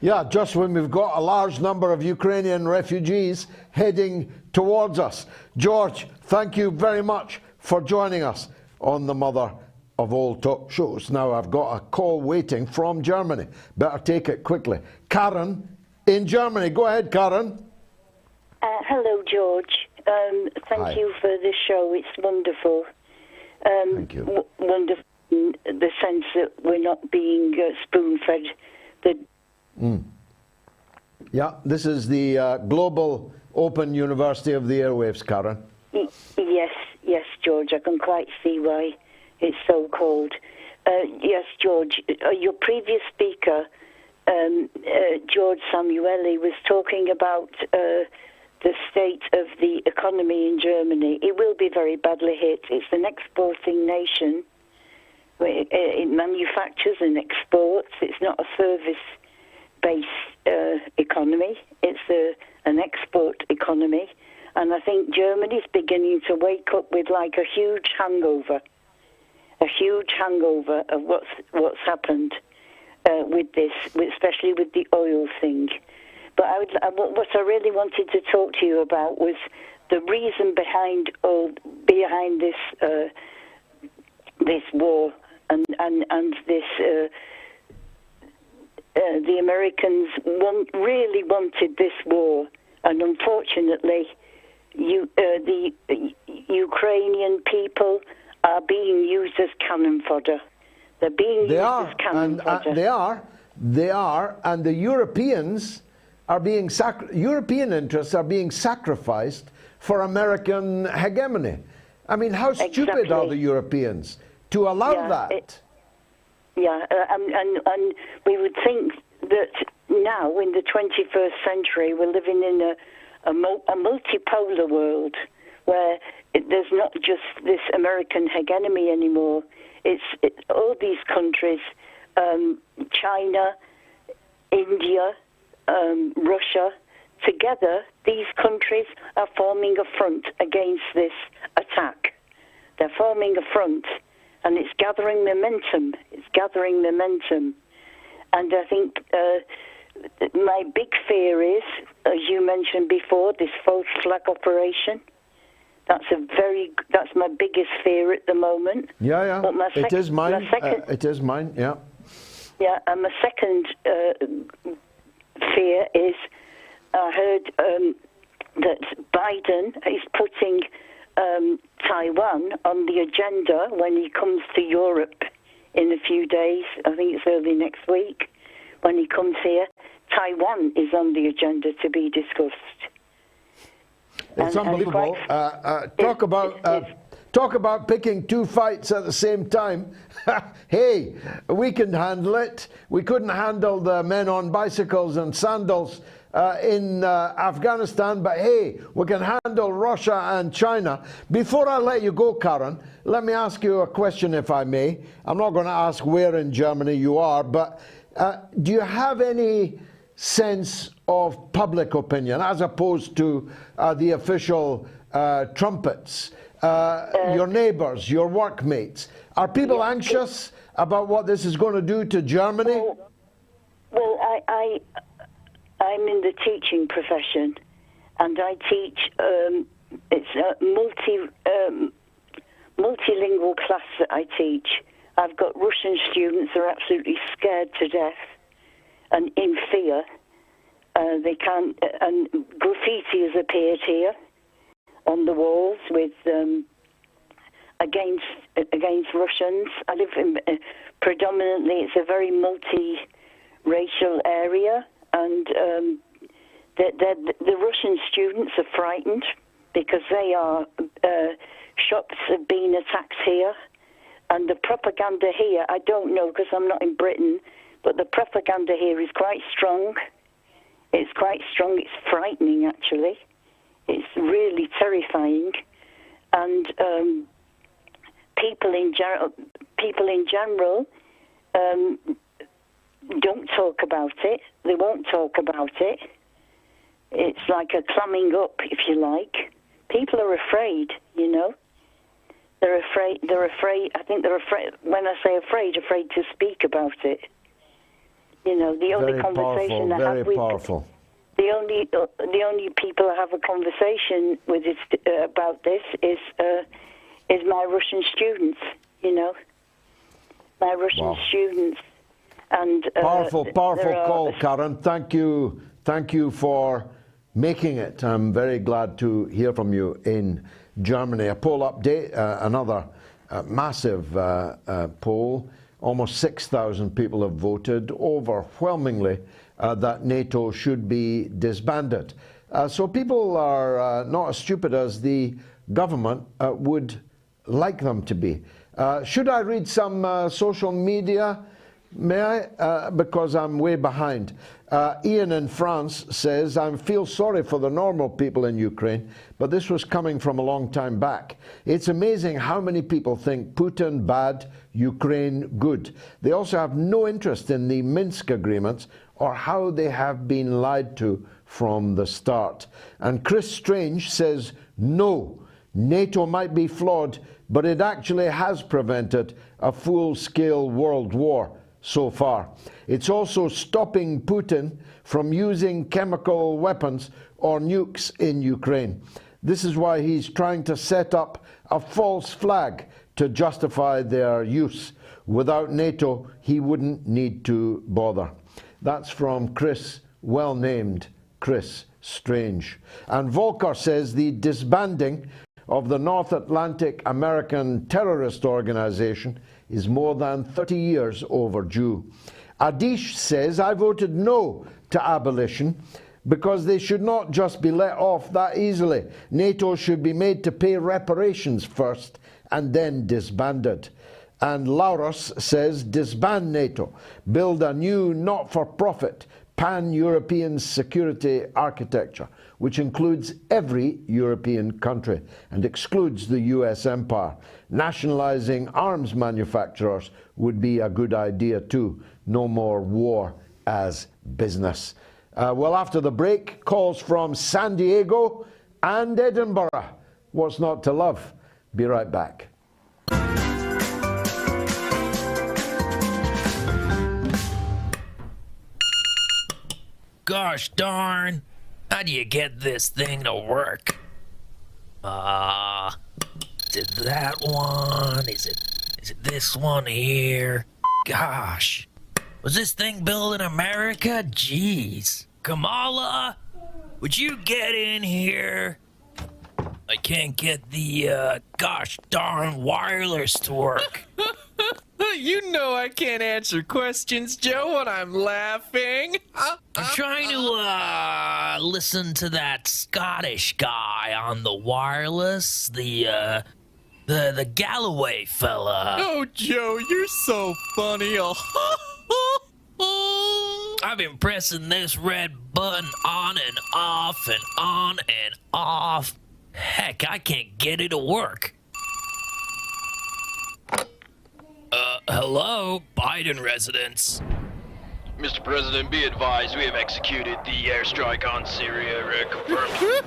Yeah, just when we've got a large number of Ukrainian refugees heading towards us. George, thank you very much for joining us on the Mother of All Talk Shows. Now I've got a call waiting from Germany. Better take it quickly. Karen in Germany. Go ahead, Karen. Hello, George. Thank you for the show. It's wonderful. Thank you. Wonderful in the sense that we're not being spoon-fed. Yeah, this is the Global Open University of the Airwaves, Karen. Yes, George. I can quite see why it's so called. Yes, George. Your previous speaker, George Szamuely, was talking about the state of the economy in Germany. It will be very badly hit. It's an exporting nation. It manufactures and exports. It's not a service-based economy. It's an export economy. And I think Germany's beginning to wake up with like a huge hangover of what's happened with this, this, especially with the oil thing. But what I really wanted to talk to you about was the reason behind this war and this. The Americans really wanted this war, and unfortunately, the Ukrainian people are being used as cannon fodder. They're being used as cannon fodder. They are, and the Europeans are being European interests are being sacrificed for American hegemony. I mean, how stupid are the Europeans to allow that? And we would think that now, in the 21st century, we're living in a multipolar world where there's not just this American hegemony anymore. It's all these countries, China, India, Russia, together, these countries are forming a front against this attack. They're forming a front, and it's gathering momentum. It's gathering momentum. And I think my big fear is, as you mentioned before, this false flag operation. That's my biggest fear at the moment. Yeah. But It is mine. It is mine. Yeah. Yeah, and my second fear is, I heard that Biden is putting Taiwan on the agenda when he comes to Europe in a few days. I think it's early next week. When he comes here, Taiwan is on the agenda to be discussed. It's unbelievable. Talk about picking two fights at the same time. Hey, we can handle it. We couldn't handle the men on bicycles and sandals in Afghanistan, but hey, we can handle Russia and China. Before I let you go, Karen, let me ask you a question, if I may. I'm not going to ask where in Germany you are, but do you have any sense of public opinion as opposed to the official trumpets? Your neighbours, your workmates. Are people anxious about what this is going to do to Germany? Well, I'm in the teaching profession, and I teach. It's a multilingual class that I teach. I've got Russian students who are absolutely scared to death and in fear. They can't. And graffiti has appeared here on the walls with against Russians. I live in predominantly. It's a very multi-racial area. And the Russian students are frightened because shops have been attacked here. And the propaganda here, I don't know because I'm not in Britain, but the propaganda here is quite strong. It's quite strong. It's frightening, actually. It's really terrifying. And people in general don't talk about it. They won't talk about it. It's like a clamming up, if you like. People are afraid, you know. They're afraid. I think they're afraid. When I say afraid to speak about it. You know, the only conversation I have with the only people I have a conversation with about this is my Russian students. You know, my Russian students. And powerful call, Karen. Thank you for making it. I'm very glad to hear from you in Germany. A poll update, another massive poll. Almost 6,000 people have voted overwhelmingly that NATO should be disbanded. So people are not as stupid as the government would like them to be. Should I read some social media? May I? Because I'm way behind. Ian in France says, I feel sorry for the normal people in Ukraine, but this was coming from a long time back. It's amazing how many people think Putin bad, Ukraine good. They also have no interest in the Minsk agreements or how they have been lied to from the start. And Chris Strange says, no, NATO might be flawed, but it actually has prevented a full-scale world war so far. It's also stopping Putin from using chemical weapons or nukes in Ukraine. This is why he's trying to set up a false flag to justify their use. Without NATO, he wouldn't need to bother. That's from Chris, well-named Chris Strange. And Volker says the disbanding of the North Atlantic American terrorist organization is more than 30 years overdue. Adish says, I voted no to abolition because they should not just be let off that easily. NATO should be made to pay reparations first and then disbanded. And Lauros says disband NATO, build a new not-for-profit pan-European security architecture, which includes every European country and excludes the US empire. Nationalizing arms manufacturers would be a good idea too. No more war as business. Well, after the break, calls from San Diego and Edinburgh. What's not to love? Be right back. Gosh darn, how do you get this thing to work? Is it that one? Is it this one here? Gosh, was this thing built in America? Jeez. Kamala, would you get in here? I can't get the, gosh darn wireless to work. You know I can't answer questions, Joe, when I'm laughing. I'm trying to, listen to that Scottish guy on the wireless, the Galloway fella. Oh, Joe, you're so funny. I've been pressing this red button on and off and on and off. Heck, I can't get it to work. Hello, Biden residence. Mr. President, be advised, we have executed the airstrike on Syria. Confirmed.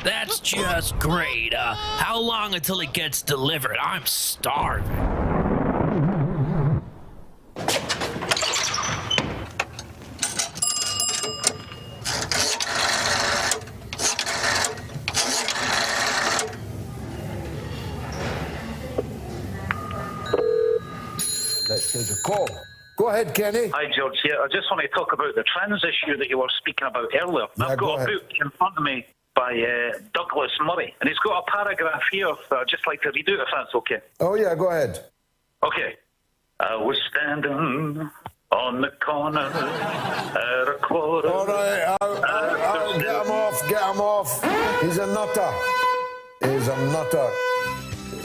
That's just great. How long until it gets delivered? I'm starving. Let's take a call. Go ahead, Kenny. Hi, George. Yeah, I just want to talk about the trans issue that you were speaking about earlier. Yeah, I've got a book in front of me by Douglas Murray, and he's got a paragraph here that I'd just like to read out, if that's okay. Oh, yeah, go ahead. Okay. I was standing on the corner at a quarter. All right, I'll get him off. He's a nutter. He's a nutter.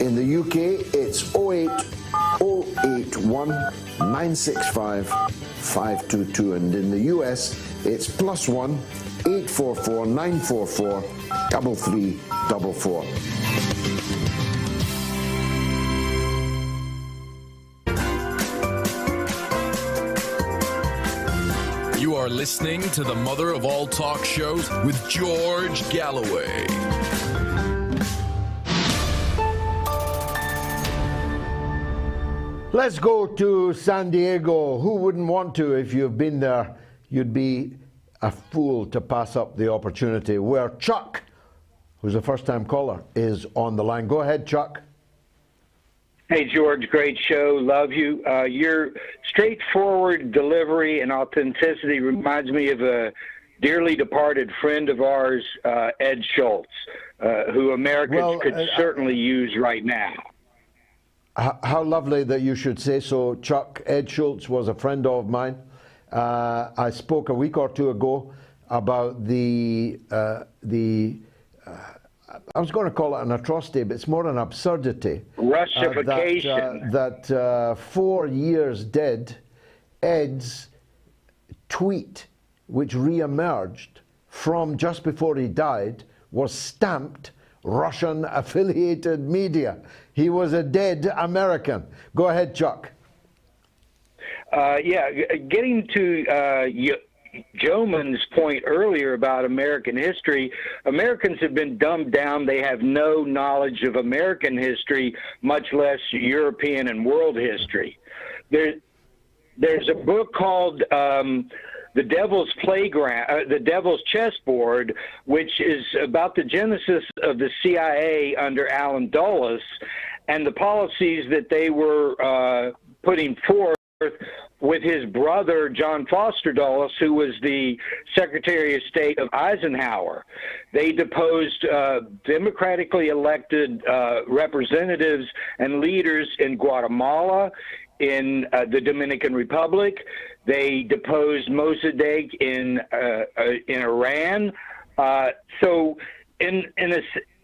In the UK, it's 08081 965 522, and in the US, it's +1 844 944 3344. You are listening to the mother of all talk shows with George Galloway. Let's go to San Diego. Who wouldn't want to? If you've been there, you'd be a fool to pass up the opportunity, where Chuck, who's a first-time caller, is on the line. Go ahead, Chuck. Hey, George, great show. Love you. Your straightforward delivery and authenticity reminds me of a dearly departed friend of ours, Ed Schultz, who Americans could certainly use right now. How lovely that you should say so, Chuck. Ed Schultz was a friend of mine. I spoke a week or two ago about I was going to call it an atrocity, but it's more an absurdity. Russification. That 4 years dead, Ed's tweet, which re-emerged from just before he died, was stamped Russian-affiliated media. He was a dead American. Go ahead, Chuck. Getting to Joman's point earlier about American history, Americans have been dumbed down. They have no knowledge of American history, much less European and world history. There's a book called The Devil's Playground, The Devil's Chessboard, which is about the genesis of the CIA under Allen Dulles and the policies that they were putting forth with his brother, John Foster Dulles, who was the Secretary of State of Eisenhower. They deposed democratically elected representatives and leaders in Guatemala, in the Dominican Republic. They deposed Mossadegh in Iran. So in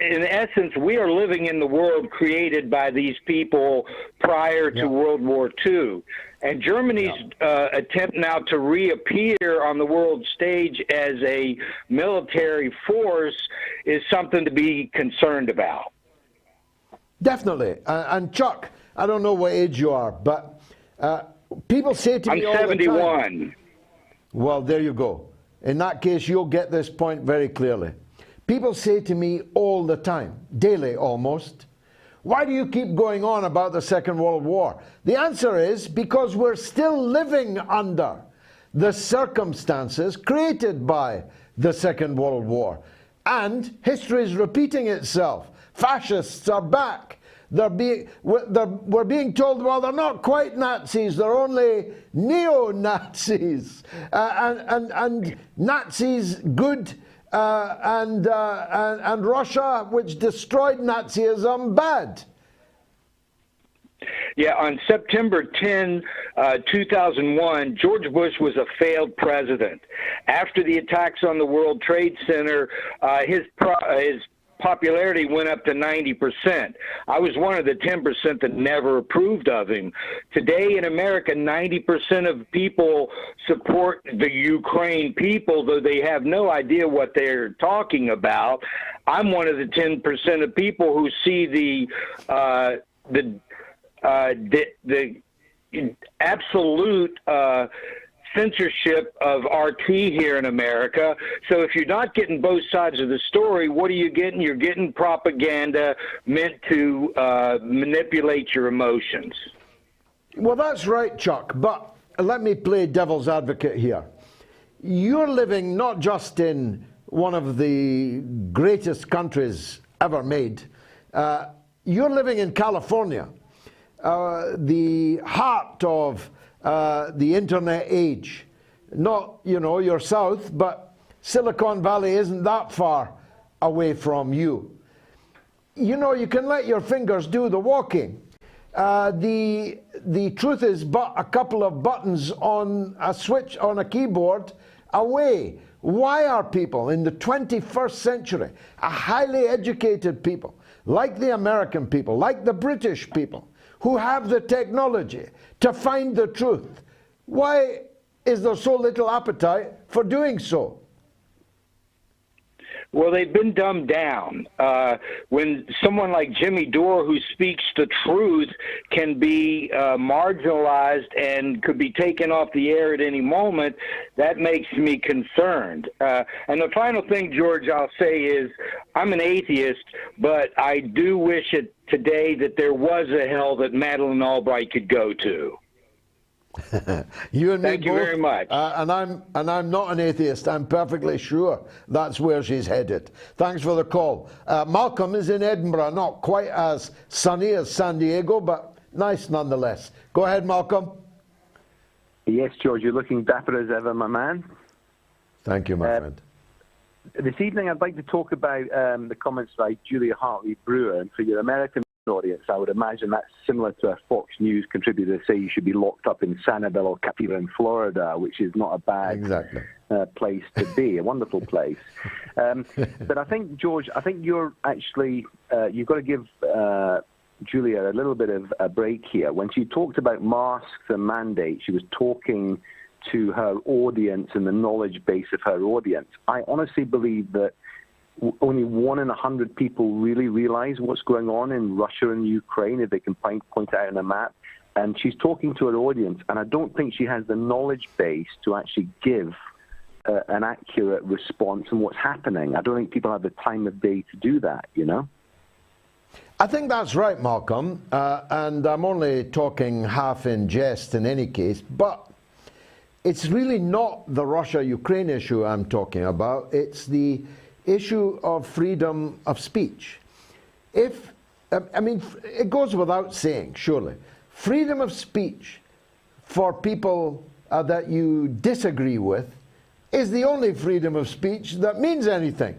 essence, we are living in the world created by these people prior to World War II. And Germany's attempt now to reappear on the world stage as a military force is something to be concerned about. Definitely. And Chuck, I don't know what age you are, but people say to me all the time... I'm 71. Well, there you go. In that case, you'll get this point very clearly. People say to me all the time, daily almost, why do you keep going on about the Second World War? The answer is because we're still living under the circumstances created by the Second World War. And history is repeating itself. Fascists are back. We're being told, well, they're not quite Nazis, they're only neo-Nazis. And Nazis good, and Russia, which destroyed Nazism, bad. Yeah, on September 10, 2001, George Bush was a failed president. After the attacks on the World Trade Center, his popularity went up to 90%. I was one of the 10% that never approved of him. Today in America, 90% of people support the Ukraine people, though they have no idea what they're talking about. I'm one of the 10% of people who see the absolute censorship of RT here in America. So if you're not getting both sides of the story, what are you getting? You're getting propaganda meant to manipulate your emotions. Well, that's right, Chuck, but let me play devil's advocate here. You're living not just in one of the greatest countries ever made. You're living in California, the heart of the internet age. Not, your south, but Silicon Valley isn't that far away from you. You can let your fingers do the walking. The truth is but a couple of buttons on a switch on a keyboard away. Why are people in the 21st century, a highly educated people, like the American people, like the British people, who have the technology to find the truth, why is there so little appetite for doing so? Well, they've been dumbed down. When someone like Jimmy Dore, who speaks the truth, can be marginalized and could be taken off the air at any moment, that makes me concerned. And the final thing, George, I'll say is I'm an atheist, but I do wish today that there was a hell that Madeleine Albright could go to. You and me Thank you both. very much. And I'm not an atheist. I'm perfectly sure that's where she's headed. Thanks for the call. Malcolm is in Edinburgh, not quite as sunny as San Diego, but nice nonetheless. Go ahead, Malcolm. Yes, George, you're looking dapper as ever, my man. Thank you, my friend. This evening, I'd like to talk about the comments by Julia Hartley-Brewer. And for your American audience, I would imagine that's similar to a Fox News contributor say you should be locked up in Sanibel or Captiva in Florida, which is not a bad place to be, a wonderful place. But I think, George, you're actually, you've got to give Julia a little bit of a break here. When she talked about masks and mandates, she was talking to her audience and the knowledge base of her audience. I honestly believe that only 1 in 100 people really realize what's going on in Russia and Ukraine, if they can point it out on a map. And she's talking to her audience, and I don't think she has the knowledge base to actually give an accurate response on what's happening. I don't think people have the time of day to do that, I think that's right, Malcolm, and I'm only talking half in jest in any case, but it's really not the Russia-Ukraine issue I'm talking about. It's the issue of freedom of speech. It goes without saying, surely, freedom of speech for people that you disagree with is the only freedom of speech that means anything.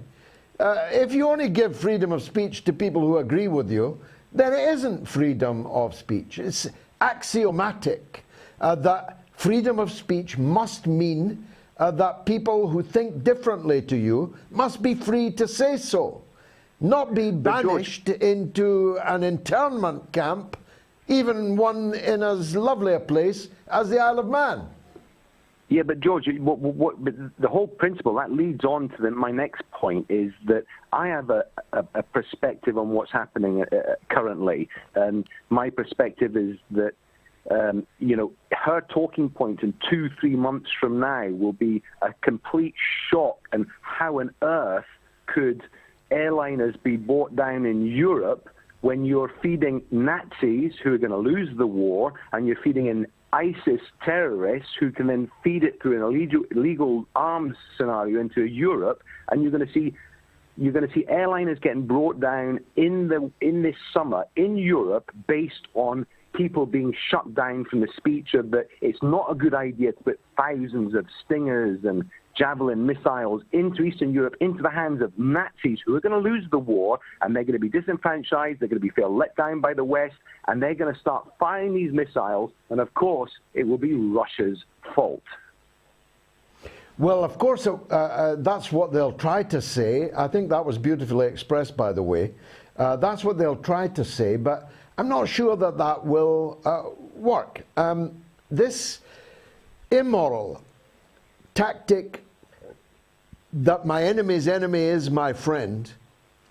If you only give freedom of speech to people who agree with you, then it isn't freedom of speech. It's axiomatic that freedom of speech must mean that people who think differently to you must be free to say so, not be banished into an internment camp, even one in as lovely a place as the Isle of Man. Yeah, but George, but the whole principle, that leads on to my next point, is that I have a perspective on what's happening currently. My perspective is that, you know, her talking point in 2-3 months from now will be a complete shock. And how on earth could airliners be brought down in Europe when you're feeding Nazis who are going to lose the war, and you're feeding in ISIS terrorists who can then feed it through an illegal arms scenario into Europe, and you're going to see airliners getting brought down in this summer in Europe based on people being shut down from the speech of that it's not a good idea to put thousands of Stingers and Javelin missiles into Eastern Europe, into the hands of Nazis who are going to lose the war, and they're going to be disenfranchised, they're going to feel let down by the West, and they're going to start firing these missiles, and of course, it will be Russia's fault. Well, of course, that's what they'll try to say. I think that was beautifully expressed, by the way. That's what they'll try to say, but I'm not sure that that will work. This immoral tactic that my enemy's enemy is my friend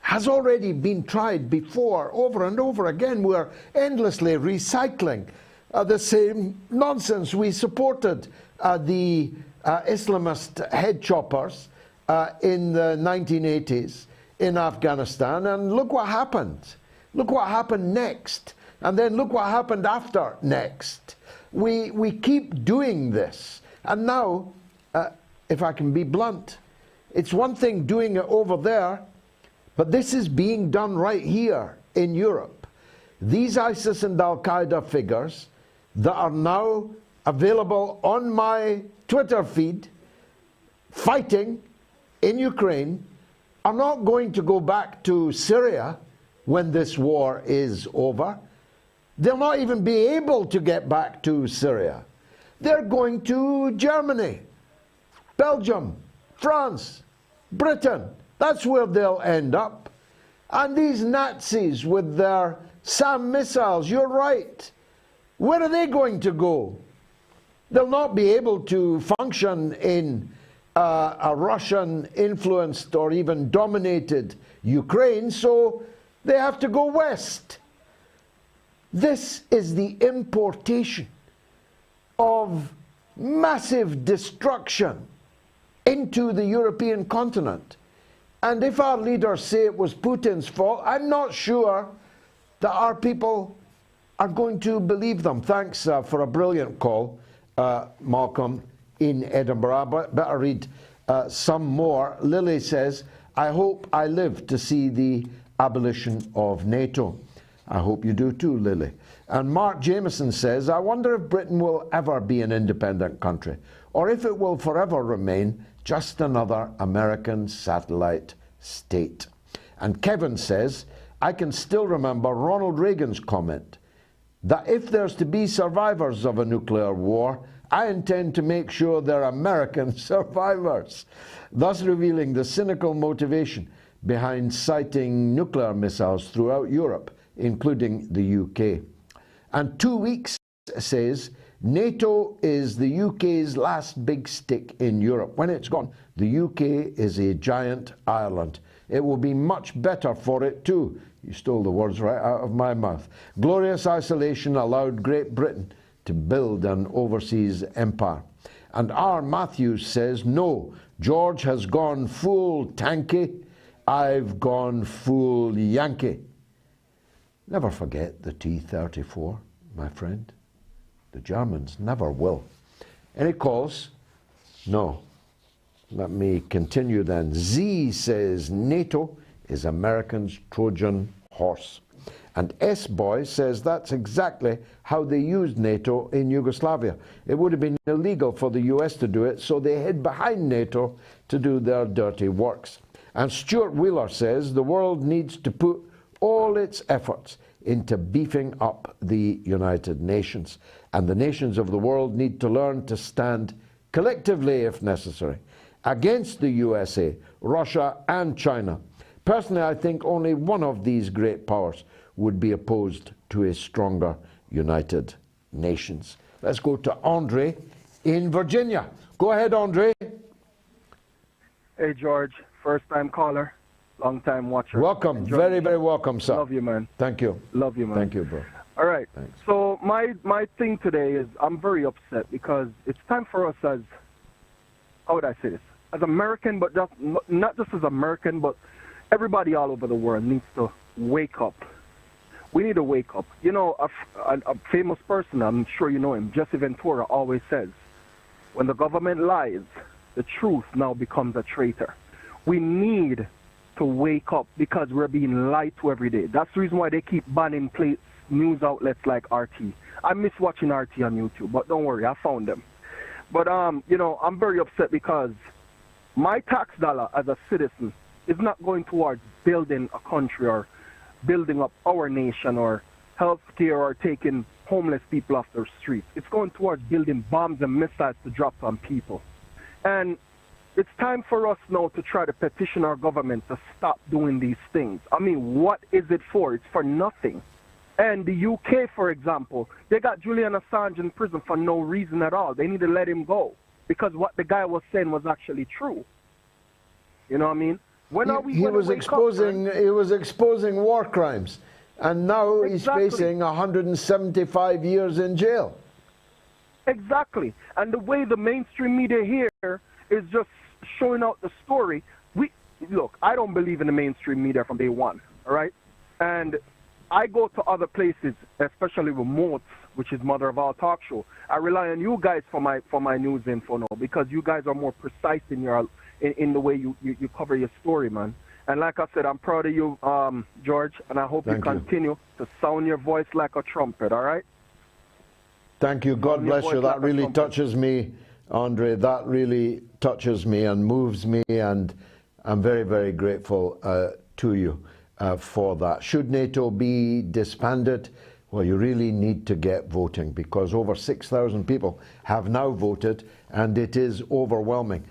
has already been tried before, over and over again. We're endlessly recycling the same nonsense. We supported the Islamist head choppers in the 1980s in Afghanistan, and look what happened. Look what happened next, and then look what happened after next. We keep doing this, and now, if I can be blunt, it's one thing doing it over there, but this is being done right here in Europe. These ISIS and Al-Qaeda figures that are now available on my Twitter feed, fighting in Ukraine, are not going to go back to Syria when this war is over. They'll not even be able to get back to Syria. They're going to Germany, Belgium, France, Britain. That's where they'll end up. And these Nazis with their SAM missiles, you're right. Where are they going to go? They'll not be able to function in a Russian-influenced or even dominated Ukraine, so they have to go west. This is the importation of massive destruction into the European continent. And if our leaders say it was Putin's fault, I'm not sure that our people are going to believe them. Thanks for a brilliant call, Malcolm in Edinburgh. But better read some more. Lily says, I hope I live to see the abolition of NATO. I hope you do too, Lily. And Mark Jameson says, I wonder if Britain will ever be an independent country, or if it will forever remain just another American satellite state. And Kevin says, I can still remember Ronald Reagan's comment that if there's to be survivors of a nuclear war, I intend to make sure they're American survivors, thus revealing the cynical motivation behind sighting nuclear missiles throughout Europe, including the UK. And 2 weeks says, NATO is the UK's last big stick in Europe. When it's gone, the UK is a giant Ireland. It will be much better for it too. You stole the words right out of my mouth. Glorious isolation allowed Great Britain to build an overseas empire. And R. Matthews says, no, George has gone full tanky, I've gone full Yankee. Never forget the T-34, my friend. The Germans never will. Any calls? No. Let me continue then. Z says NATO is Americans' Trojan horse. And S-Boy says that's exactly how they used NATO in Yugoslavia. It would have been illegal for the US to do it, so they hid behind NATO to do their dirty works. And Stuart Wheeler says the world needs to put all its efforts into beefing up the United Nations. And the nations of the world need to learn to stand collectively, if necessary, against the USA, Russia, and China. Personally, I think only one of these great powers would be opposed to a stronger United Nations. Let's go to Andre in Virginia. Go ahead, Andre. Hey, George. First-time caller, long-time watcher. Welcome. Very, very welcome, sir. Love you, man. Thank you. Love you, man. Thank you, bro. All right. Thanks. So my thing today is I'm very upset because it's time for us as, how would I say this, as American, but just, not just as American, but everybody all over the world needs to wake up. We need to wake up. You know, a famous person, I'm sure you know him, Jesse Ventura, always says, when the government lies, the truth now becomes a traitor. We need to wake up because we're being lied to every day. That's the reason why they keep banning news outlets like RT. I miss watching RT on YouTube, but don't worry, I found them. But, you know, I'm very upset because my tax dollar as a citizen is not going towards building a country or building up our nation or healthcare or taking homeless people off the streets. It's going towards building bombs and missiles to drop on people. And it's time for us now to try to petition our government to stop doing these things. I mean, what is it for? It's for nothing. And the UK, for example, they got Julian Assange in prison for no reason at all. They need to let him go because what the guy was saying was actually true. You know what I mean? When are we he was exposing war crimes, and now he's facing 175 years in jail. Exactly. And the way the mainstream media here is just showing out the story. Look, I don't believe in the mainstream media from day one, all right? And I go to other places, especially with Moats, which is mother of all talk show. I rely on you guys for my news info now because you guys are more precise in your in the way you cover your story, man. And like I said, I'm proud of you, George, and I hope you continue to sound your voice like a trumpet, all right? Thank you. God bless you. That really touches me, Andre. That really touches me and moves me, and I'm very, very grateful to you for that. Should NATO be disbanded? Well, you really need to get voting because over 6,000 people have now voted, and it is overwhelming.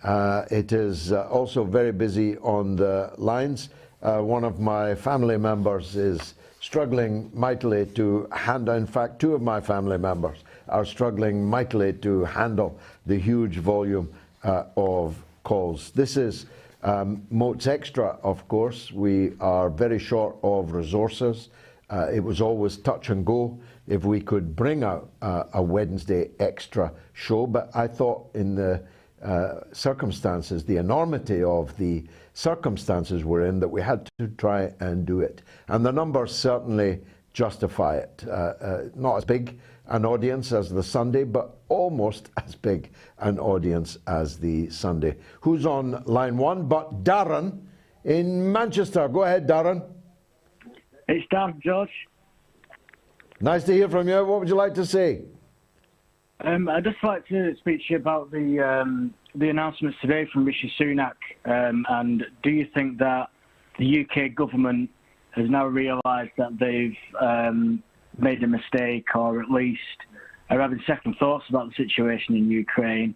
It is also very busy on the lines. One of my family members is struggling mightily to handle, in fact, two of my family members are struggling mightily to handle the huge volume of calls. This is Moats Extra, of course. We are very short of resources. It was always touch and go if we could bring out a Wednesday extra show, but I thought in the circumstances, the enormity of the circumstances we're in, that we had to try and do it. And the numbers certainly justify it. Not as big an audience as the Sunday, but almost as big an audience as the Sunday. Who's on line one? But Darren in Manchester. Go ahead, Darren. It's Dan, George. Nice to hear from you. What would you like to say? I'd just like to speak to you about the announcements today from Rishi Sunak. And do you think that the UK government has now realised that they've made a mistake, or at least are having second thoughts about the situation in Ukraine,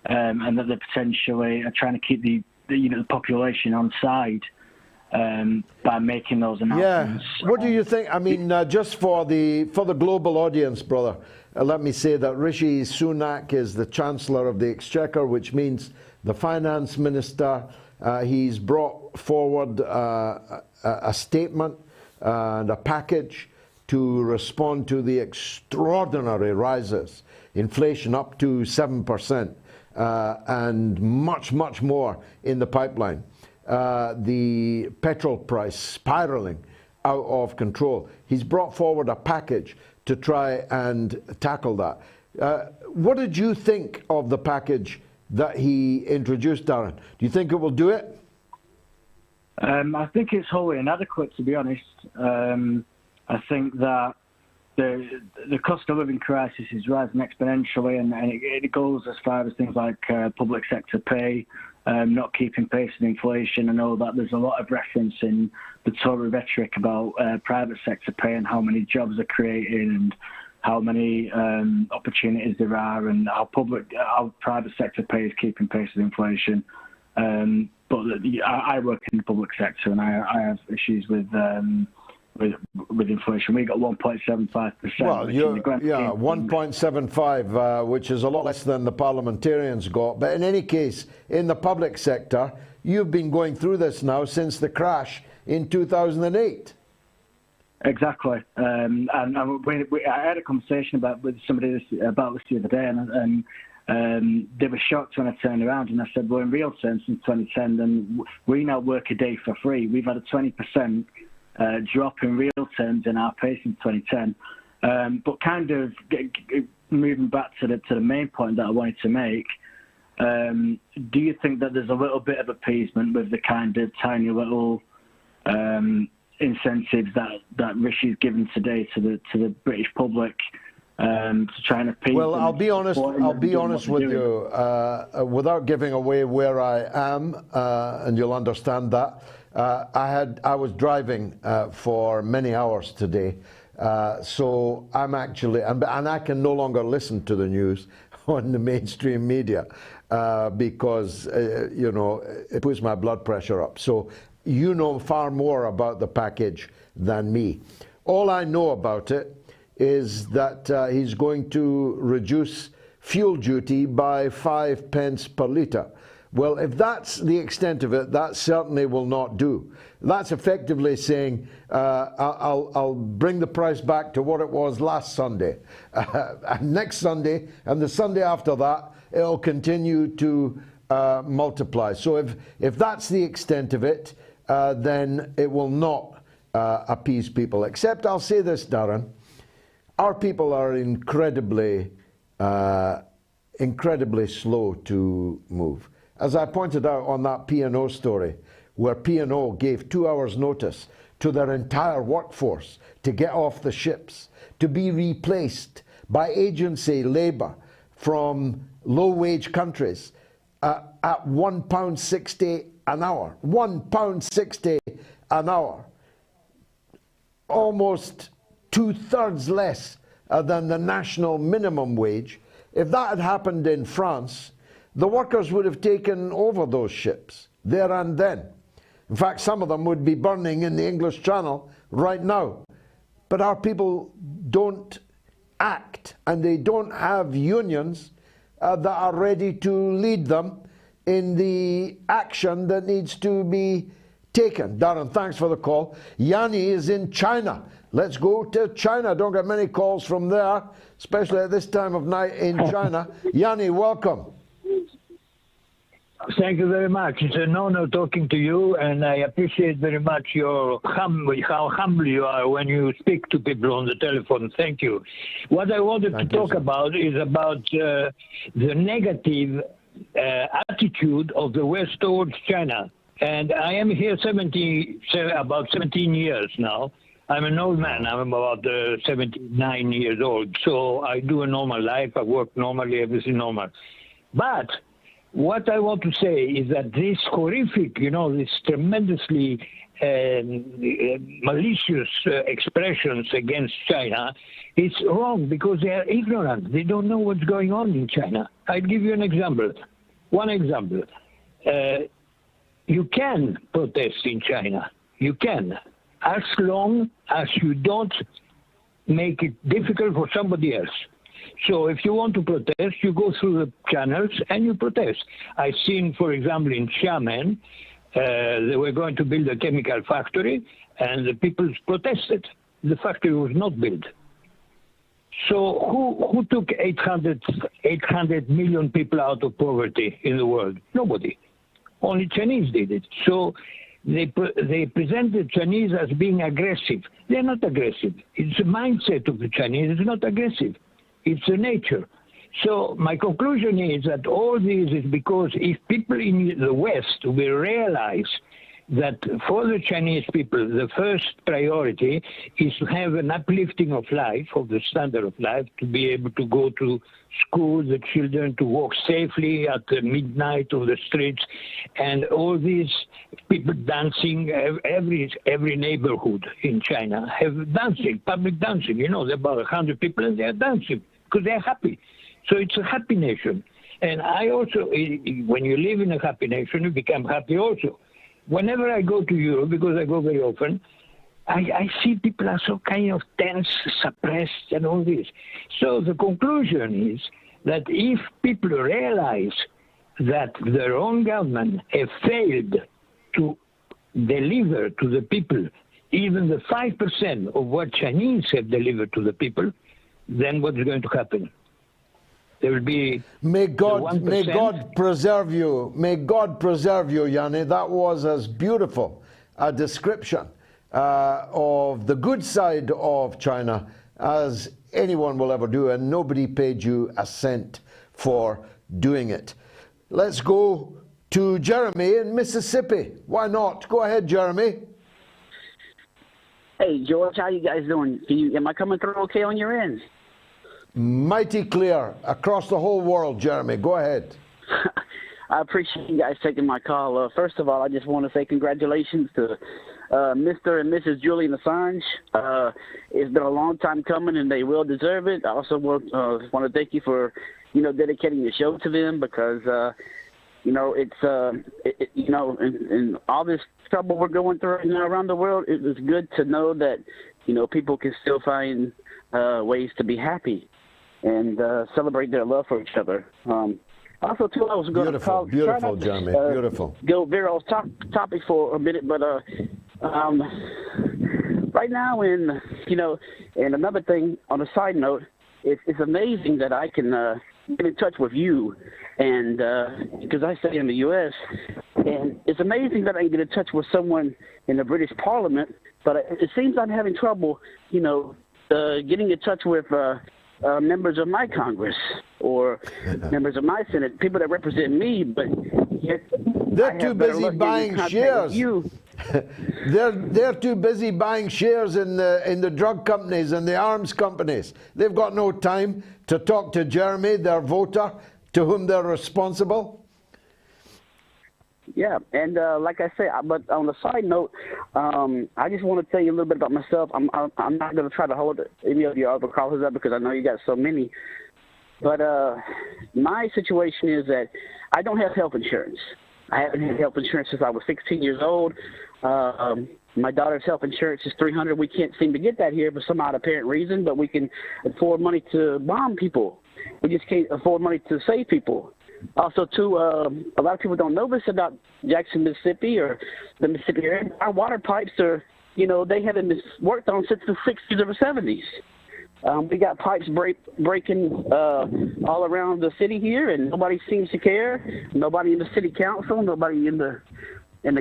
and that they potentially are trying to keep the population on side by making those announcements? Yeah. What do you think? I mean, just for the global audience, brother, let me say that Rishi Sunak is the Chancellor of the Exchequer, which means the Finance Minister. He's brought forward a statement and a package to respond to the extraordinary rises, inflation up to 7%, and much, much more in the pipeline. The petrol price spiraling out of control. He's brought forward a package to try and tackle that. What did you think of the package that he introduced, Darren? Do you think it will do it? I think it's wholly inadequate, to be honest. I think that the cost of living crisis is rising exponentially, and it goes as far as things like public sector pay, not keeping pace with inflation. I know that there's a lot of reference in the Tory rhetoric about private sector pay and how many jobs are created and how many opportunities there are, and how private sector pay is keeping pace with inflation. But I work in the public sector, and I have issues with inflation. We got 1.75%. Well, 1.75, which is a lot less than the parliamentarians got. But in any case, in the public sector, you've been going through this now since the crash in 2008. Exactly. And I had a conversation with somebody about this the other day, and they were shocked when I turned around and I said, well, in real terms, since 2010, then we now work a day for free. We've had a 20% drop in real terms in our pay since 2010. But kind of moving back to the main point that I wanted to make, do you think that there's a little bit of appeasement with the kind of tiny little incentives that Rishi's given today to the British public to try and appease? Well, I'll be honest with you, without giving away where I am, and you'll understand that. I was driving for many hours today, so I'm actually, and I can no longer listen to the news on the mainstream media because it puts my blood pressure up. So you know far more about the package than me. All I know about it is that he's going to reduce fuel duty by 5 pence per litre. Well, if that's the extent of it, that certainly will not do. That's effectively saying, I'll bring the price back to what it was last Sunday. Next Sunday, and the Sunday after that, it'll continue to multiply. So if that's the extent of it, then it will not appease people. Except I'll say this, Darren, our people are incredibly slow to move. As I pointed out on that P&O story, where P&O gave 2 hours notice to their entire workforce to get off the ships, to be replaced by agency labour from low-wage countries at £1.60 an hour. £1.60 an hour. Almost 2/3 less than the national minimum wage. If that had happened in France, the workers would have taken over those ships there and then. In fact, some of them would be burning in the English Channel right now. But our people don't act, and they don't have unions that are ready to lead them in the action that needs to be taken. Darren, thanks for the call. Yanni is in China. Let's go to China. Don't get many calls from there, especially at this time of night in China. Yanni, welcome. Thank you very much. It's an honor talking to you, and I appreciate very much how humble you are when you speak to people on the telephone. Thank you. What I wanted to talk about is about the negative attitude of the West towards China. And I am here about 17 years now. I'm an old man. I'm about 79 years old. So I do a normal life. I work normally, everything normal. But what I want to say is that this horrific, this tremendously malicious expressions against China, it's wrong because they are ignorant. They don't know what's going on in China. I'll give you an example. One example. You can protest in China. You can, as long as you don't make it difficult for somebody else. So if you want to protest, you go through the channels and you protest. I've seen, for example, in Xiamen, they were going to build a chemical factory, and the people protested. The factory was not built. So who took 800 million people out of poverty in the world? Nobody. Only Chinese did it. So they present the Chinese as being aggressive. They're not aggressive. It's the mindset of the Chinese. It's not aggressive. It's the nature. So my conclusion is that all this is because if people in the West will realize that for the Chinese people, the first priority is to have an uplifting of life, of the standard of life, to be able to go to school, the children to walk safely at midnight on the streets, and all these people dancing. Every neighborhood in China have dancing, public dancing. You know, there are about 100 people and they're dancing because they're happy. So it's a happy nation. And I also, when you live in a happy nation, you become happy also. Whenever I go to Europe, because I go very often, I see people are so kind of tense, suppressed, and all this. So the conclusion is that if people realize that their own government have failed to deliver to the people even the 5% of what Chinese have delivered to the people, then what's going to happen? There will be may God preserve you. May God preserve you, Yanni. That was as beautiful a description of the good side of China as anyone will ever do, and nobody paid you a cent for doing it. Let's go to Jeremy in Mississippi. Why not? Go ahead, Jeremy. Hey, George, how you guys doing? Am I coming through okay on your end? Mighty clear across the whole world, Jeremy. Go ahead. I appreciate you guys taking my call. First of all, I just want to say congratulations to Mr. and Mrs. Julian Assange. It's been a long time coming, and they will deserve it. I also want to thank you for, dedicating your show to them because, it's, in all this trouble we're going through right now around the world, it was good to know that, people can still find ways to be happy and celebrate their love for each other. Also, too, I was going to call. Beautiful, Jeremy. Beautiful. Go very off topic for a minute, but right now, and another thing on a side note, it's amazing that I can get in touch with you, and because I stay in the U.S., and it's amazing that I can get in touch with someone in the British Parliament, but it seems I'm having trouble, getting in touch with members of my Congress or members of my Senate, people that represent me, but yet they're too busy buying shares. They're too busy buying shares in the drug companies and the arms companies. They've got no time to talk to Jeremy, their voter, to whom they're responsible. Yeah, and like I say, but on the side note, I just want to tell you a little bit about myself. I'm not going to try to hold any of your other callers up because I know you got so many. But my situation is that I don't have health insurance. I haven't had health insurance since I was 16 years old. My daughter's health insurance is $300. We can't seem to get that here for some odd apparent reason, but we can afford money to bomb people. We just can't afford money to save people. Also, too, a lot of people don't know this about Jackson, Mississippi, or the Mississippi area. Our water pipes are, they haven't been worked on since the 60s or the 70s. We got pipes breaking all around the city here, and nobody seems to care. Nobody in the city council, nobody in the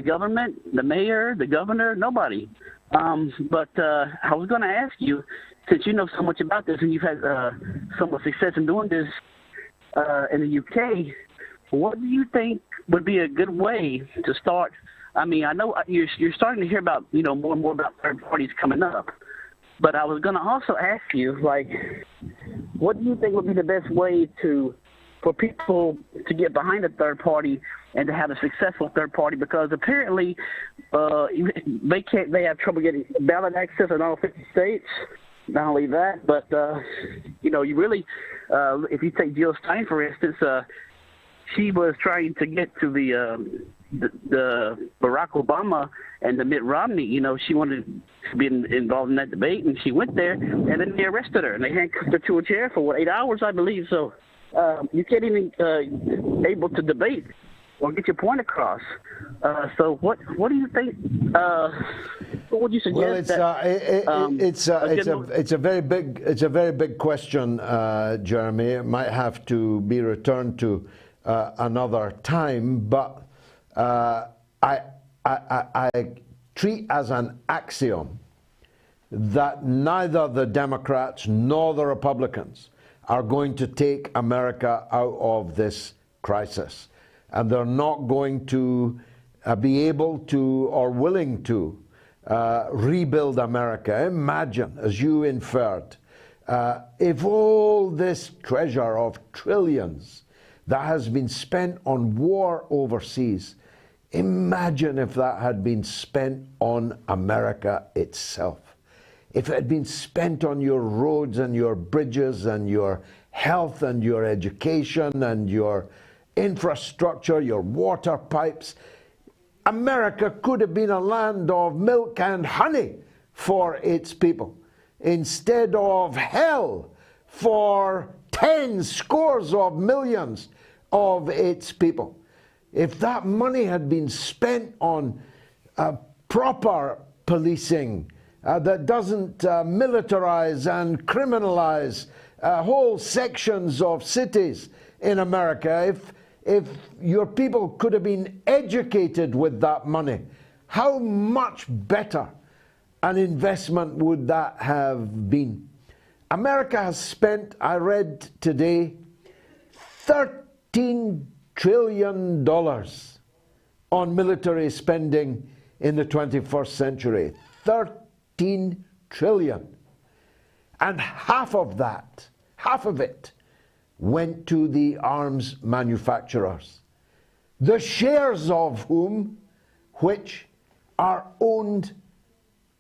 government, the mayor, the governor, nobody. But I was going to ask you, since you know so much about this and you've had so much success in doing this, in the UK, what do you think would be a good way to start? I mean, I know you're starting to hear about, more and more about third parties coming up, but I was going to also ask you, what do you think would be the best way for people to get behind a third party and to have a successful third party? Because apparently they have trouble getting ballot access in all 50 states. Not only that, but, you really, if you take Jill Stein, for instance, she was trying to get to the Barack Obama and the Mitt Romney. She wanted to be involved in that debate, and she went there, and then they arrested her, and they handcuffed her to a chair for, 8 hours, I believe. So you can't even able to debate or get your point across. So what do you think? What would you suggest? Well, it's a very big question, Jeremy. It might have to be returned to another time, but I treat as an axiom that neither the Democrats nor the Republicans are going to take America out of this crisis. And they're not going to be able to or willing to rebuild America. Imagine, as you inferred, if all this treasure of trillions that has been spent on war overseas, imagine if that had been spent on America itself. If it had been spent on your roads and your bridges and your health and your education and your infrastructure, your water pipes, America could have been a land of milk and honey for its people, instead of hell for 10 scores of millions of its people. If that money had been spent on proper policing that doesn't militarize and criminalize whole sections of cities in America, if your people could have been educated with that money, how much better an investment would that have been? America has spent, I read today, $13 trillion on military spending in the 21st century. 13 trillion. And half of that, half of it, went to the arms manufacturers, the shares of whom, which are owned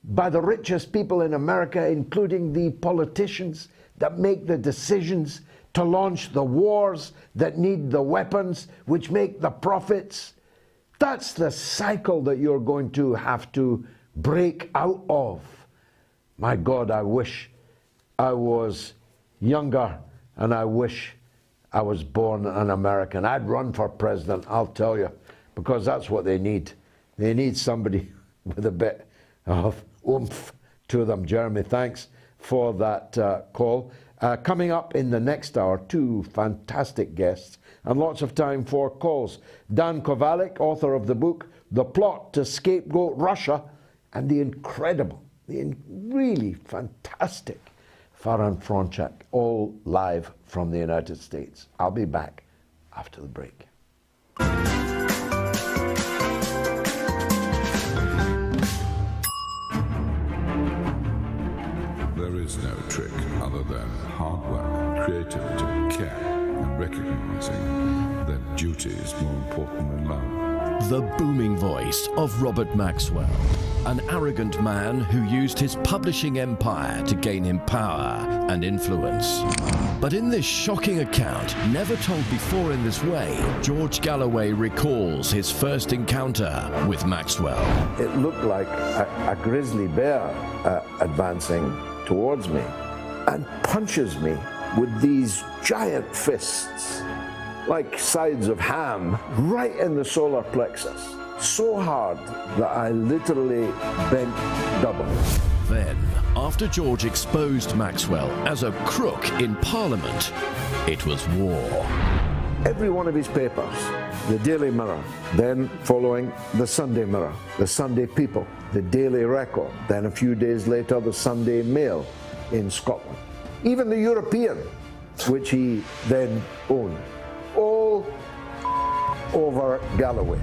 by the richest people in America, including the politicians that make the decisions to launch the wars, that need the weapons, which make the profits. That's the cycle that you're going to have to break out of. My God, I wish I was younger, and I wish I was born an American. I'd run for president, I'll tell you, because that's what they need. They need somebody with a bit of oomph to them. Jeremy, thanks for that call. Coming up in the next hour, two fantastic guests and lots of time for calls. Dan Kovalik, author of the book The Plot to Scapegoat Russia, and the incredible, the really fantastic FaranBalanced, all live from the United States. I'll be back after the break. There is no trick other than hard work, creativity, care, and recognizing that duty is more important than love. The booming voice of Robert Maxwell, an arrogant man who used his publishing empire to gain him power and influence. But in this shocking account, never told before in this way, George Galloway recalls his first encounter with Maxwell. It looked like a grizzly bear advancing towards me and punches me with these giant fists, like sides of ham, right in the solar plexus. So hard that I literally bent double. Then, after George exposed Maxwell as a crook in Parliament, it was war. Every one of his papers, the Daily Mirror, then following the Sunday Mirror, the Sunday People, the Daily Record, then a few days later the Sunday Mail in Scotland, even the European, which he then owned, all over Galloway.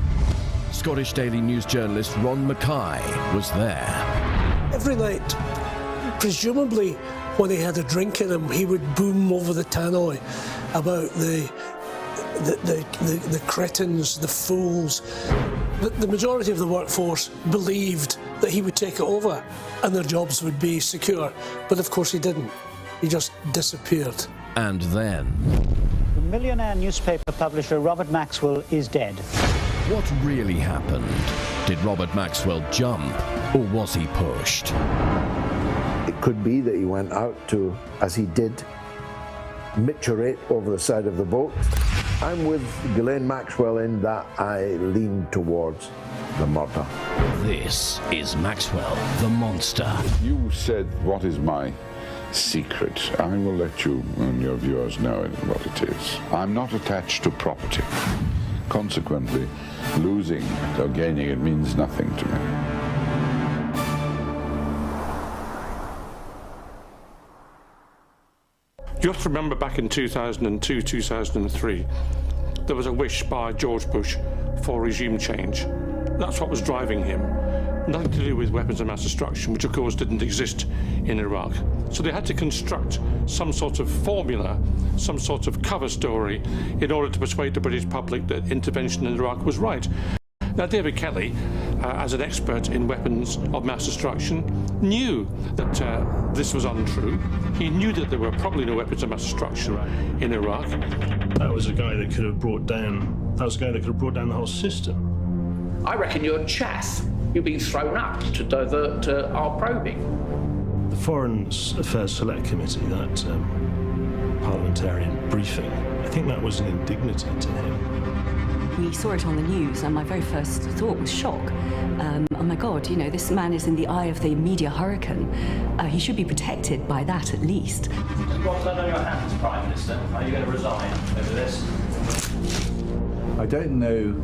Scottish Daily News journalist Ron Mackay was there. Every night, presumably when he had a drink in him, he would boom over the tannoy about the cretins, the fools. The majority of the workforce believed that he would take it over and their jobs would be secure. But of course he didn't. He just disappeared. And then... The millionaire newspaper publisher Robert Maxwell is dead. What really happened? Did Robert Maxwell jump, or was he pushed? It could be that he went out to, as he did, micturate over the side of the boat. I'm with Ghislaine Maxwell in that I lean towards the murder. This is Maxwell, the monster. You said, what is my secret? I will let you and your viewers know what it is. I'm not attached to property. Consequently, losing or gaining it means nothing to me. You have to remember back in 2002, 2003, there was a wish by George Bush for regime change. That's what was driving him. Nothing to do with weapons of mass destruction, which of course didn't exist in Iraq. So they had to construct some sort of formula, some sort of cover story, in order to persuade the British public that intervention in Iraq was right. Now, David Kelly, as an expert in weapons of mass destruction, knew that this was untrue. He knew that there were probably no weapons of mass destruction in Iraq. That was a guy that could have brought down. That was a guy that could have brought down the whole system. I reckon you're chaff. You're being thrown up to divert our probing. The Foreign Affairs Select Committee, that parliamentarian briefing, I think that was an indignity to him. We saw it on the news, and my very first thought was shock. Oh my God, you know, this man is in the eye of the media hurricane. He should be protected by that at least. You've got that on your hands, Prime Minister. Are you going to resign over this? I don't know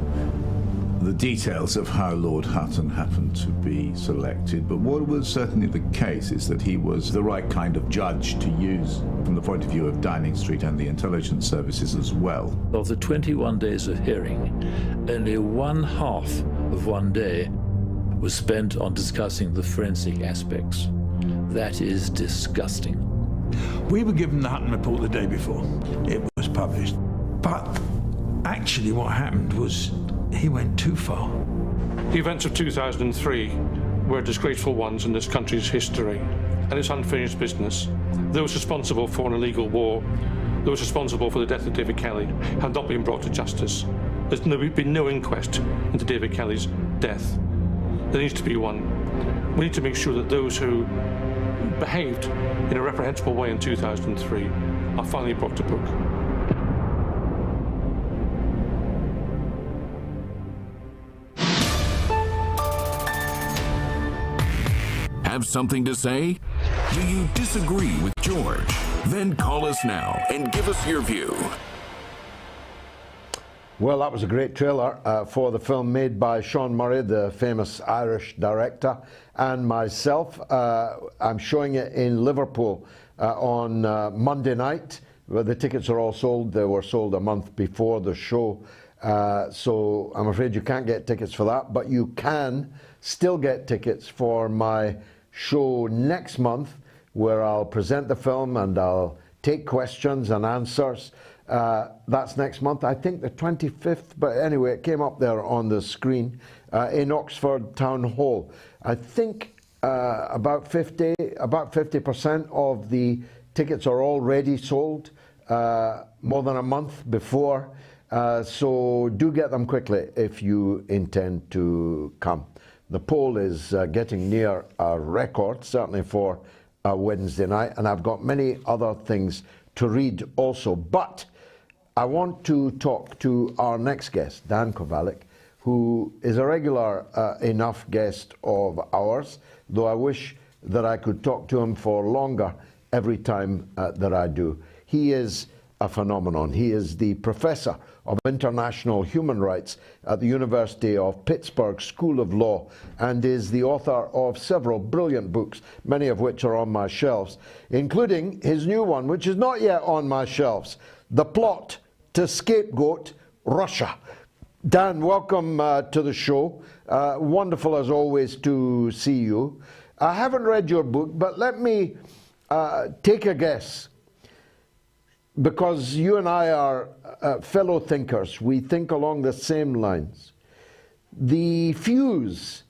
the details of how Lord Hutton happened to be selected, but what was certainly the case is that he was the right kind of judge to use from the point of view of Downing Street and the intelligence services as well. Of the 21 days of hearing, only one half of one day was spent on discussing the forensic aspects. That is disgusting. We were given the Hutton report the day before it was published, but actually what happened was he went too far. The events of 2003 were disgraceful ones in this country's history, and it's unfinished business. Those responsible for an illegal war, those responsible for the death of David Kelly, have not been brought to justice. There's been no inquest into David Kelly's death. There needs to be one. We need to make sure that those who behaved in a reprehensible way in 2003 are finally brought to book. Have something to say? Do you disagree with George? Then call us now and give us your view. Well, that was a great trailer for the film made by Sean Murray, the famous Irish director, and myself. I'm showing it in Liverpool on Monday night. Well, the tickets are all sold. They were sold a month before the show. So I'm afraid you can't get tickets for that, but you can still get tickets for my show next month, where I'll present the film and I'll take questions and answers. That's next month, I think the 25th, but anyway, it came up there on the screen in Oxford Town Hall. I think about 50% of the tickets are already sold, more than a month before. So do get them quickly if you intend to come. The poll is getting near a record, certainly for a Wednesday night, and I've got many other things to read also. But I want to talk to our next guest, Dan Kovalik, who is a regular enough guest of ours, though I wish that I could talk to him for longer every time that I do. He is a phenomenon. He is the professor of international human rights at the University of Pittsburgh School of Law and is the author of several brilliant books, many of which are on my shelves, including his new one, which is not yet on my shelves, The Plot to Scapegoat Russia. Dan, welcome to the show. Wonderful as always to see you. I haven't read your book, but let me take a guess. Because you and I are fellow thinkers, we think along the same lines. The fuse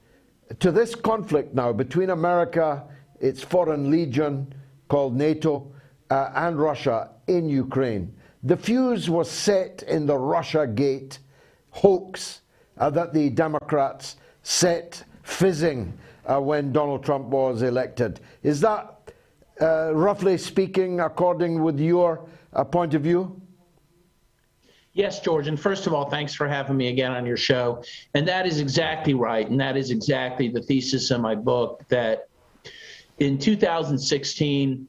to this conflict now between America, its foreign legion called NATO, and Russia in Ukraine, the fuse was set in the Russiagate hoax that the Democrats set fizzing when Donald Trump was elected. Is that, roughly speaking, according with your point of view? Yes, George. And first of all, thanks for having me again on your show. And that is exactly right. And that is exactly the thesis of my book, that in 2016,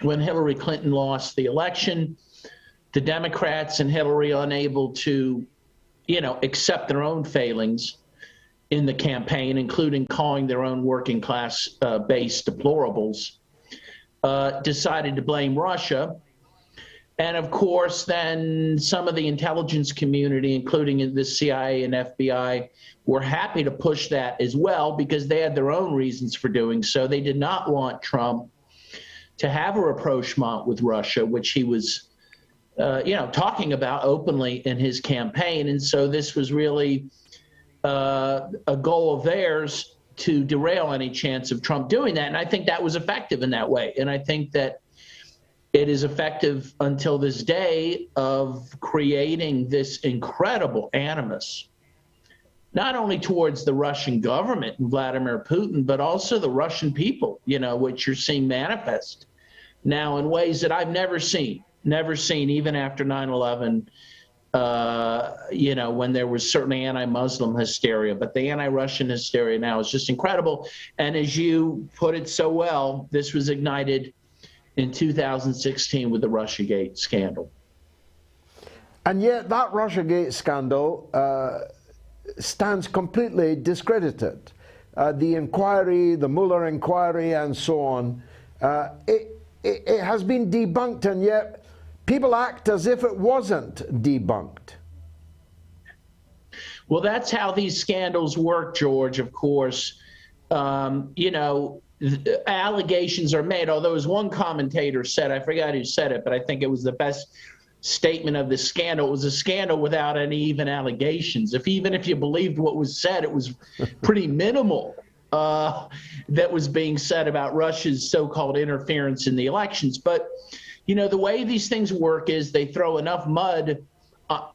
when Hillary Clinton lost the election, the Democrats and Hillary, unable to, accept their own failings in the campaign, including calling their own working class base deplorables, decided to blame Russia. And of course, then some of the intelligence community, including the CIA and FBI, were happy to push that as well because they had their own reasons for doing so. They did not want Trump to have a rapprochement with Russia, which he was, talking about openly in his campaign. And so this was really a goal of theirs to derail any chance of Trump doing that. And I think that was effective in that way. And I think that it is effective until this day of creating this incredible animus, not only towards the Russian government and Vladimir Putin, but also the Russian people, which you're seeing manifest now in ways that I've never seen even after 9/11, when there was certainly anti-Muslim hysteria, but the anti-Russian hysteria now is just incredible. And as you put it so well, this was ignited in 2016 with the Russiagate scandal. And yet that Russiagate scandal stands completely discredited. The inquiry, the Mueller inquiry and so on, it has been debunked, and yet people act as if it wasn't debunked. Well, that's how these scandals work, George, of course. Allegations are made, although as one commentator said, I forgot who said it, but I think it was the best statement of the scandal. It was a scandal without any even allegations. Even if you believed what was said, it was pretty minimal that was being said about Russia's so-called interference in the elections. But, the way these things work is they throw enough mud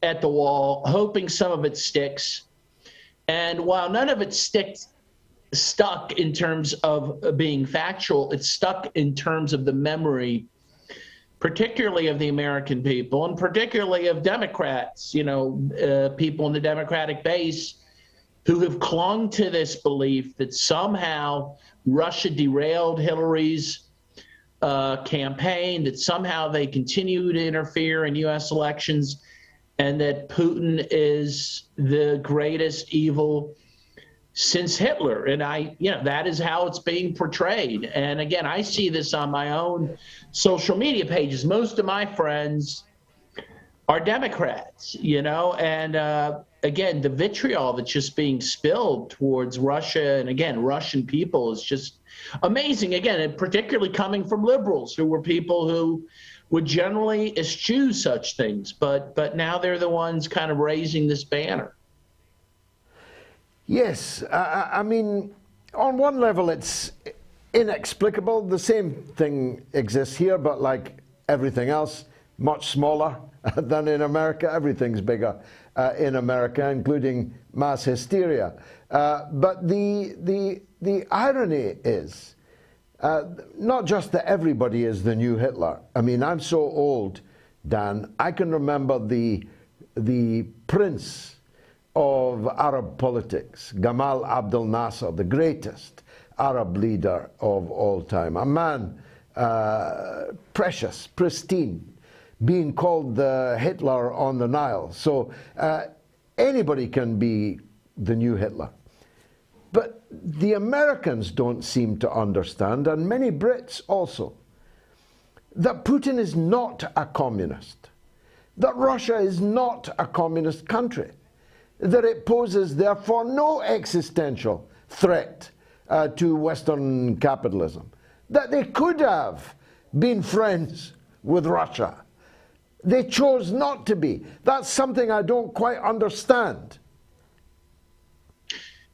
at the wall, hoping some of it sticks. And while none of it stuck in terms of being factual, it's stuck in terms of the memory, particularly of the American people and particularly of Democrats, people in the Democratic base who have clung to this belief that somehow Russia derailed Hillary's campaign, that somehow they continue to interfere in U.S. elections, and that Putin is the greatest evil since Hitler. And that is how it's being portrayed. And again, I see this on my own social media pages. Most of my friends are Democrats, and again, the vitriol that's just being spilled towards Russia and again, Russian people is just amazing. Again, and particularly coming from liberals who were people who would generally eschew such things, but now they're the ones kind of raising this banner. Yes, I mean, on one level it's inexplicable. The same thing exists here, but like everything else, much smaller than in America. Everything's bigger in America, including mass hysteria. But the irony is not just that everybody is the new Hitler. I mean, I'm so old, Dan, I can remember the prince of Arab politics, Gamal Abdel Nasser, the greatest Arab leader of all time. A man, precious, pristine, being called the Hitler on the Nile. So anybody can be the new Hitler. But the Americans don't seem to understand, and many Brits also, that Putin is not a communist, that Russia is not a communist country, that it poses, therefore, no existential threat to Western capitalism, that they could have been friends with Russia. They chose not to be. That's something I don't quite understand.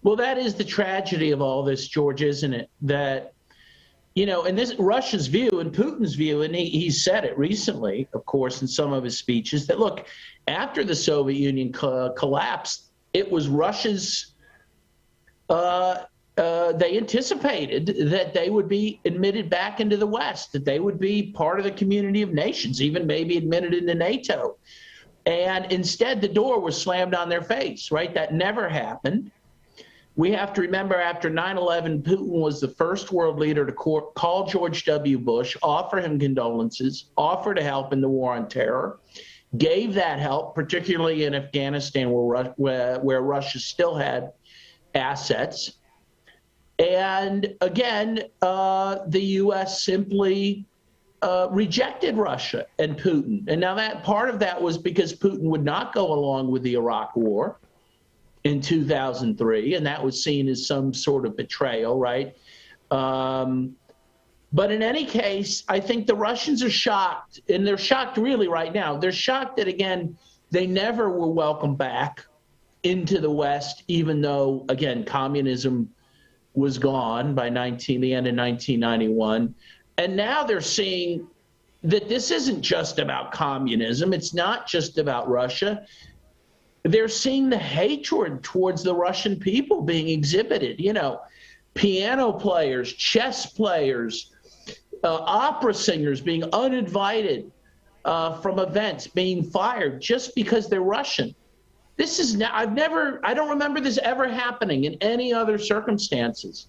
Well, that is the tragedy of all this, George, isn't it? That, and this Russia's view and Putin's view, and he said it recently, of course, in some of his speeches, that, look, after the Soviet Union collapsed, it was Russia's, they anticipated that they would be admitted back into the West, that they would be part of the community of nations, even maybe admitted into NATO. And instead, the door was slammed on their face, right? That never happened. We have to remember, after 9/11, Putin was the first world leader to call George W. Bush, offer him condolences, offer to help in the war on terror, gave that help, particularly in Afghanistan, where Russia still had assets. And again, the U.S. simply rejected Russia and Putin. And now that part of that was because Putin would not go along with the Iraq War in 2003, and that was seen as some sort of betrayal, right? But in any case, I think the Russians are shocked, and they're shocked really right now. They're shocked that, again, they never were welcomed back into the West, even though, again, communism was gone by the end of 1991. And now they're seeing that this isn't just about communism. It's not just about Russia. They're seeing the hatred towards the Russian people being exhibited. You know, piano players, chess players, opera singers being uninvited from events, being fired just because they're Russian. This is now, I don't remember this ever happening in any other circumstances.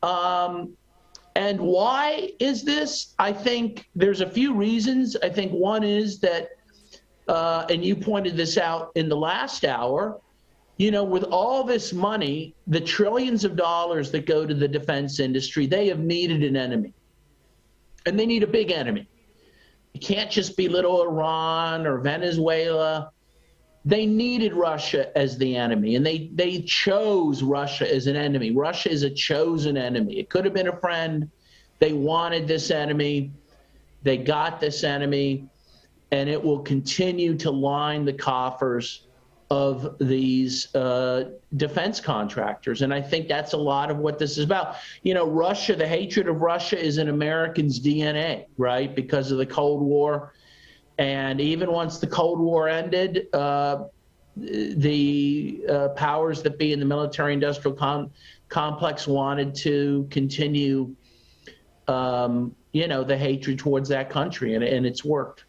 And why is this? I think there's a few reasons. I think one is that, and you pointed this out in the last hour, you know, with all this money, the trillions of dollars that go to the defense industry, they have needed an enemy. And they need a big enemy. It can't just be little Iran or Venezuela. They needed Russia as the enemy, and they chose Russia as an enemy. Russia is a chosen enemy. It could have been a friend. They wanted this enemy. They got this enemy, and it will continue to line the coffers of these defense contractors. And I think that's a lot of what this is about. You know, Russia, the hatred of Russia is in Americans' DNA, right? Because of the Cold War. And even once the Cold War ended, the powers that be in the military-industrial complex wanted to continue, you know, the hatred towards that country, and it's worked.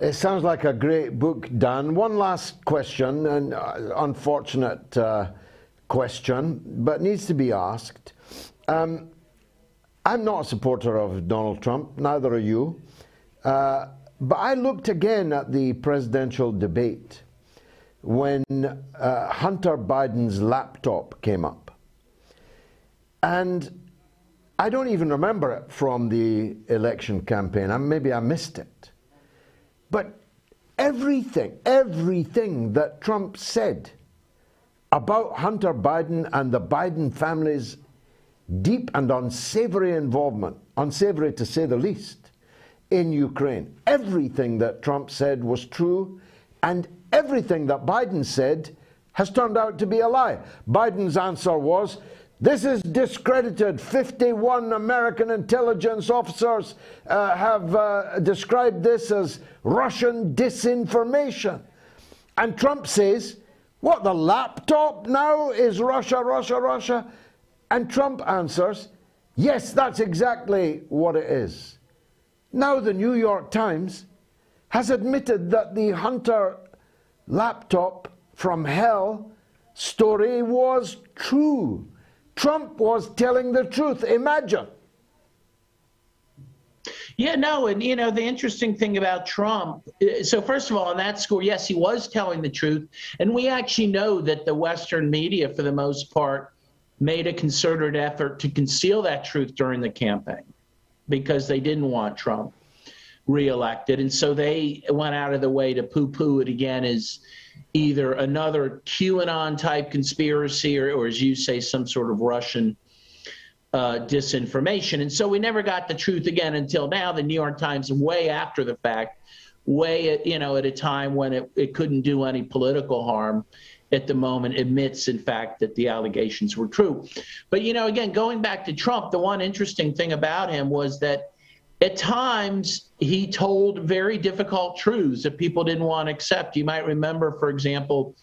It sounds like a great book, Dan. One last question, an unfortunate question, but needs to be asked. I'm not a supporter of Donald Trump, neither are you. But I looked again at the presidential debate when Hunter Biden's laptop came up. And I don't even remember it from the election campaign. Maybe I missed it. But everything that Trump said about Hunter Biden and the Biden family's deep and unsavory involvement, unsavory to say the least, in Ukraine, everything that Trump said was true, and everything that Biden said has turned out to be a lie. Biden's answer was, this is discredited. 51 American intelligence officers have described this as Russian disinformation. And Trump says, what, the laptop now is Russia, Russia, Russia? And Trump answers, yes, that's exactly what it is. Now the New York Times has admitted that the Hunter laptop from hell story was true. Trump was telling the truth. Imagine. Yeah, no, and you know, the interesting thing about Trump, so first of all, on that score, yes, he was telling the truth. And we actually know that the Western media, for the most part, made a concerted effort to conceal that truth during the campaign because they didn't want Trump reelected. And so they went out of the way to poo-poo it again as either another QAnon-type conspiracy or, as you say, some sort of Russian disinformation. And so we never got the truth again until now. The New York Times, way after the fact, at a time when it couldn't do any political harm at the moment, admits, in fact, that the allegations were true. But, you know, again, going back to Trump, the one interesting thing about him was that at times he told very difficult truths that people didn't want to accept. You might remember, for example,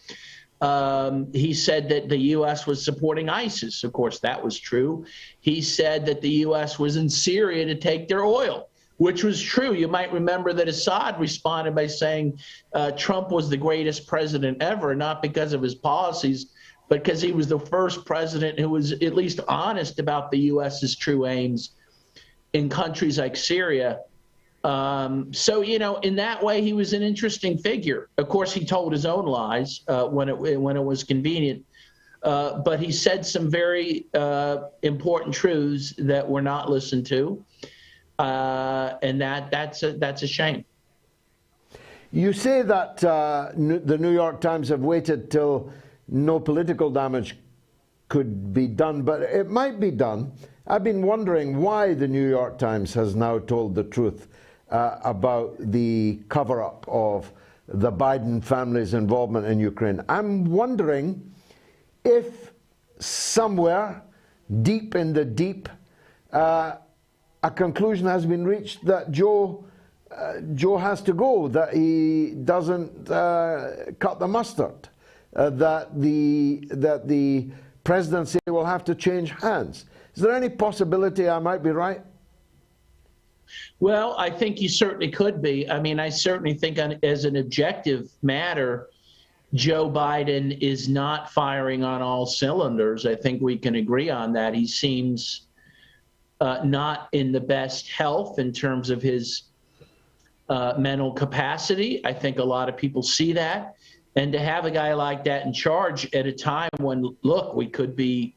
he said that the U.S. was supporting ISIS. Of course, that was true. He said that the U.S. was in Syria to take their oil, which was true. You might remember that Assad responded by saying Trump was the greatest president ever, not because of his policies, but because he was the first president who was at least honest about the U.S.'s true aims in countries like Syria. So, you know, in that way, he was an interesting figure. Of course, he told his own lies when it was convenient, but he said some very important truths that were not listened to. and that's a shame. You say that the New York Times have waited till no political damage could be done, but it might be done. I've been wondering why the New York Times has now told the truth about the cover-up of the Biden family's involvement in Ukraine. I'm wondering if somewhere deep in the deep, a conclusion has been reached that Joe has to go, that he doesn't cut the mustard, that the presidency will have to change hands. Is there any possibility I might be right? Well, I think you certainly could be. I mean, I certainly think as an objective matter, Joe Biden is not firing on all cylinders. I think we can agree on that. He seems not in the best health in terms of his mental capacity. I think a lot of people see that. And to have a guy like that in charge at a time when, look, we could be,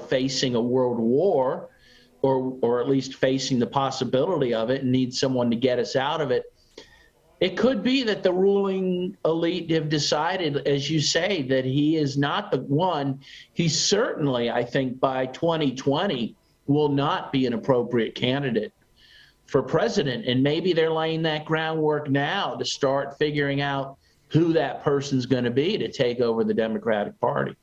facing a world war, or at least facing the possibility of it, and need someone to get us out of it. It could be that the ruling elite have decided, as you say, that he is not the one. He certainly, I think, by 2020 will not be an appropriate candidate for president. And maybe they're laying that groundwork now to start figuring out who that person's going to be to take over the Democratic Party.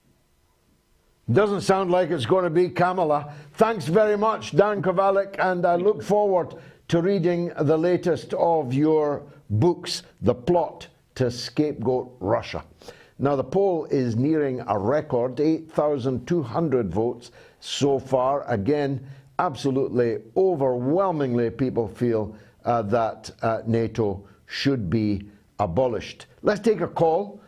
Doesn't sound like it's going to be Kamala. Thanks very much, Dan Kovalik, and I look forward to reading the latest of your books, The Plot to Scapegoat Russia. Now, the poll is nearing a record, 8,200 votes so far. Again, absolutely overwhelmingly people feel that NATO should be abolished. Let's take a call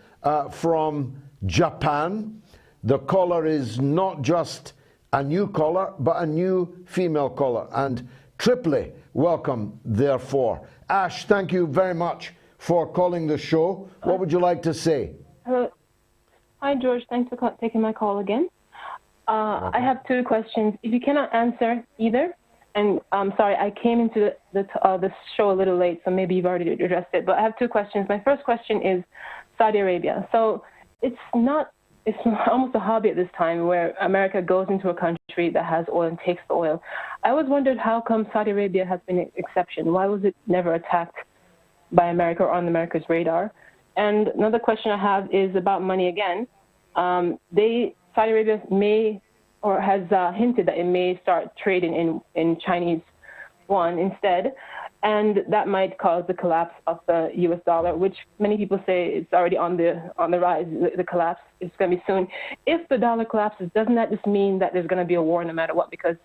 from Japan. The caller is not just a new caller, but a new female caller, and triply welcome, therefore. Ash, thank you very much for calling the show. What would you like to say? Hello. Hi, George. Thanks for taking my call again. I have two questions. If you cannot answer either, and I'm sorry, I came into the show a little late, so maybe you've already addressed it, but I have two questions. My first question is Saudi Arabia. So it's almost a hobby at this time where America goes into a country that has oil and takes the oil. I always wondered how come Saudi Arabia has been an exception. Why was it never attacked by America or on America's radar? And another question I have is about money again. Saudi Arabia may or has hinted that it may start trading in Chinese yuan instead, and that might cause the collapse of the U.S. dollar, which many people say is already on the rise. The collapse is going to be soon. If the dollar collapses, doesn't that just mean that there's going to be a war no matter what? Because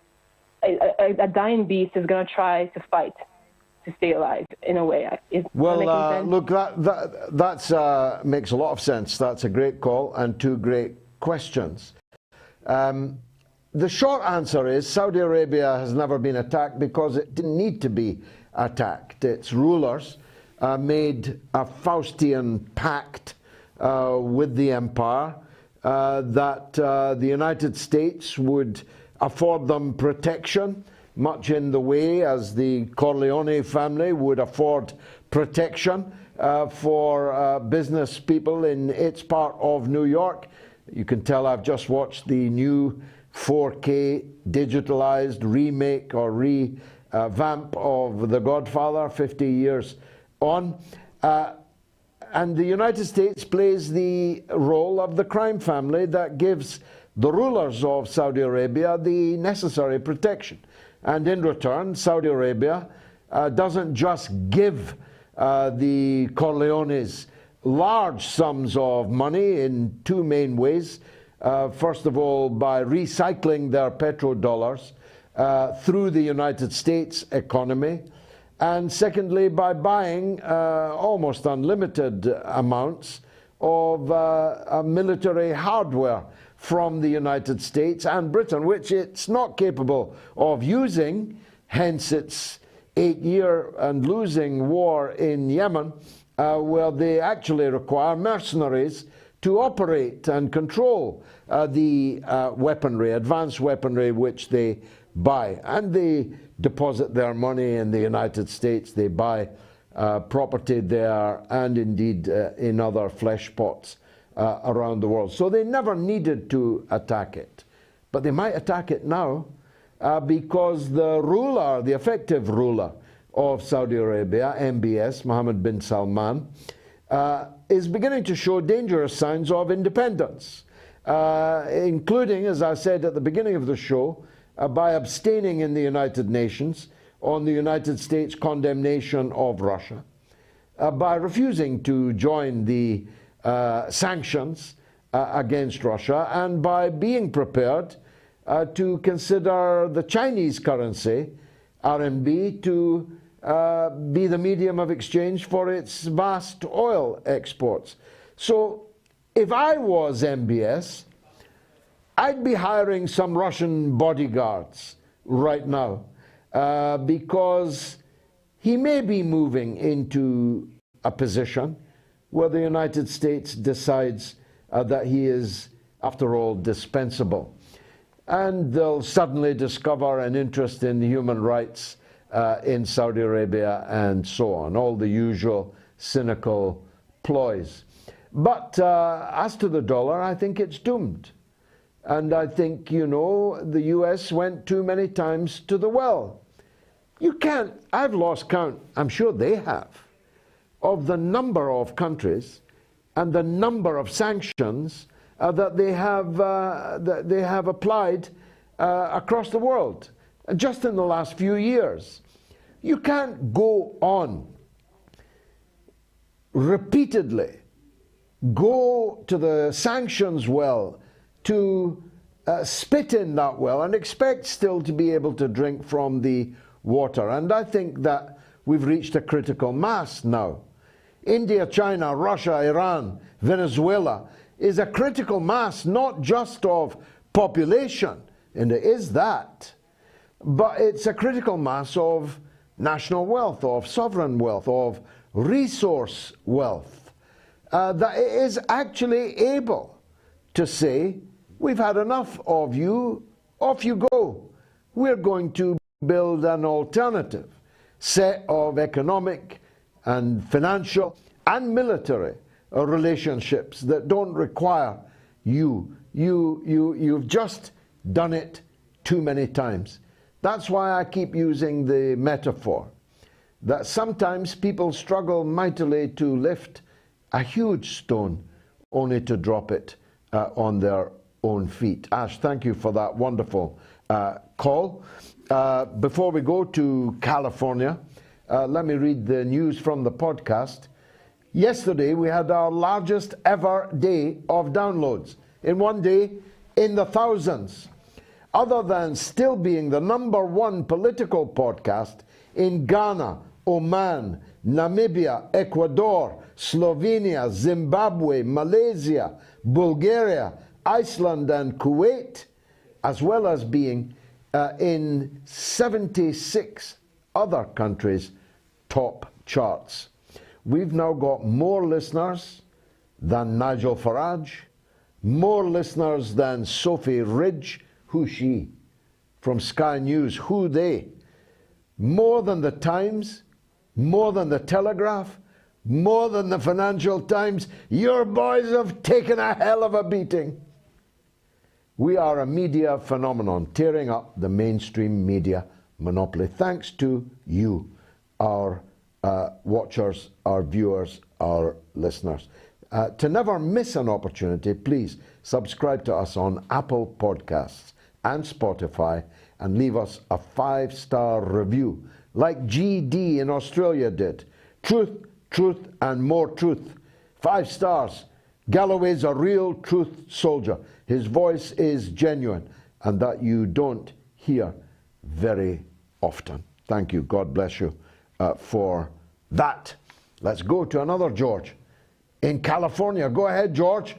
a dying beast is going to try to fight to stay alive in a way. Well, look, that makes a lot of sense. That's a great call and two great questions. The short answer is Saudi Arabia has never been attacked because it didn't need to be attacked. Its rulers made a Faustian pact with the empire that the United States would afford them protection, much in the way as the Corleone family would afford protection for business people in its part of New York. You can tell I've just watched the new 4K digitalized remake or revamp of The Godfather 50 years on. And the United States plays the role of the crime family that gives the rulers of Saudi Arabia the necessary protection. And in return, Saudi Arabia doesn't just give the Corleones large sums of money in two main ways. First of all, by recycling their petrodollars through the United States economy, and secondly, by buying almost unlimited amounts of military hardware from the United States and Britain, which it's not capable of using, hence its 8-year and losing war in Yemen, where they actually require mercenaries to operate and control the weaponry, advanced weaponry, which they buy. And they deposit their money in the United States. They buy property there and indeed in other flesh pots around the world. So they never needed to attack it. But they might attack it now because the ruler, the effective ruler of Saudi Arabia, MBS, Mohammed bin Salman, is beginning to show dangerous signs of independence, including, as I said at the beginning of the show, by abstaining in the United Nations on the United States condemnation of Russia, by refusing to join the sanctions against Russia, and by being prepared to consider the Chinese currency, RMB, to be the medium of exchange for its vast oil exports. So if I was MBS, I'd be hiring some Russian bodyguards right now because he may be moving into a position where the United States decides that he is, after all, dispensable. And they'll suddenly discover an interest in human rights in Saudi Arabia and so on, all the usual cynical ploys. But as to the dollar, I think it's doomed. And I think, you know, the US went too many times to the well. You can't, I've lost count, I'm sure they have, of the number of countries and the number of sanctions that they have applied across the world, just in the last few years. You can't go on repeatedly, go to the sanctions well, to spit in that well and expect still to be able to drink from the water. And I think that we've reached a critical mass now. India, China, Russia, Iran, Venezuela is a critical mass, not just of population, and it is that, but it's a critical mass of national wealth, of sovereign wealth, of resource wealth, that it is actually able to say, we've had enough of you, off you go. We're going to build an alternative set of economic and financial and military relationships that don't require you. You've just done it too many times. That's why I keep using the metaphor that sometimes people struggle mightily to lift a huge stone only to drop it on their own feet. Ash, thank you for that wonderful call. Before we go to California, let me read the news from the podcast. Yesterday, we had our largest ever day of downloads. In one day, in the thousands. Other than still being the #1 political podcast in Ghana, Oman, Namibia, Ecuador, Slovenia, Zimbabwe, Malaysia, Bulgaria, Iceland and Kuwait, as well as being in 76 other countries' top charts. We've now got more listeners than Nigel Farage, more listeners than Sophie Ridge, who's she? From Sky News, who they? More than the Times, more than the Telegraph, more than the Financial Times. Your boys have taken a hell of a beating. We are a media phenomenon, tearing up the mainstream media monopoly, thanks to you, our watchers, our viewers, our listeners. To never miss an opportunity, please subscribe to us on Apple Podcasts and Spotify and leave us a 5-star review, like GD in Australia did. Truth, truth, and more truth. 5 stars. Galloway's a real truth soldier. His voice is genuine, and that you don't hear very often. Thank you. God bless you for that. Let's go to another George in California. Go ahead, George.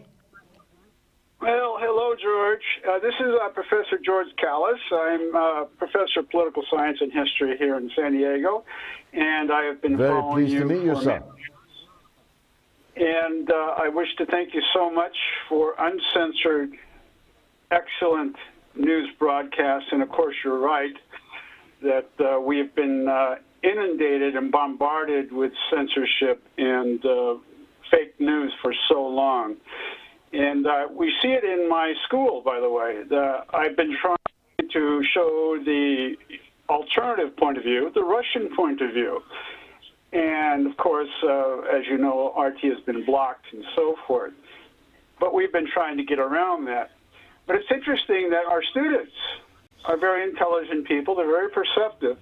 Well, hello, George. This is Professor George Callis. I'm a professor of political science and history here in San Diego, and I have been following you. Very pleased to meet you, sir. And I wish to thank you so much for uncensored, excellent news broadcasts, and of course you're right that we have been inundated and bombarded with censorship and fake news for so long. And we see it in my school, by the way. I've been trying to show the alternative point of view, the Russian point of view. And, of course, as you know, RT has been blocked and so forth. But we've been trying to get around that. But it's interesting that our students are very intelligent people. They're very perceptive.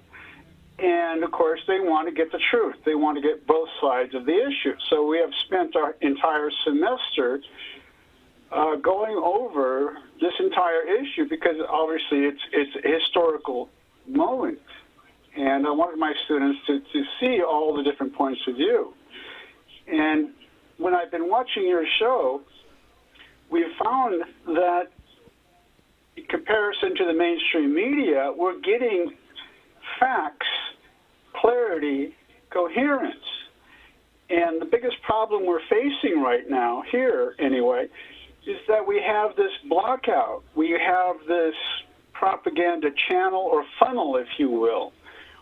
And, of course, they want to get the truth. They want to get both sides of the issue. So we have spent our entire semester going over this entire issue because, obviously, it's a historical moment. And I wanted my students to see all the different points of view. And when I've been watching your show, we've found that in comparison to the mainstream media, we're getting facts, clarity, coherence. And the biggest problem we're facing right now, here anyway, is that we have this blockout. We have this propaganda channel or funnel, if you will,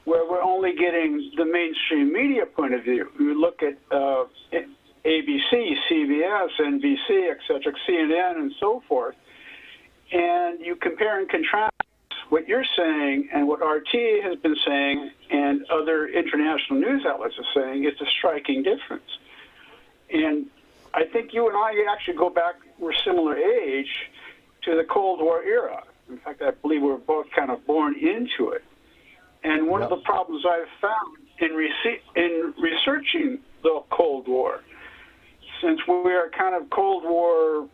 where we're only getting the mainstream media point of view. We look at ABC, CBS, NBC, et cetera, CNN, and so forth, and you compare and contrast what you're saying and what RT has been saying and other international news outlets are saying. It's a striking difference. And I think you and I actually go back, we're similar age, to the Cold War era. In fact, I believe we're both kind of born into it. And one of the problems I've found in researching the Cold War, since we are kind of Cold War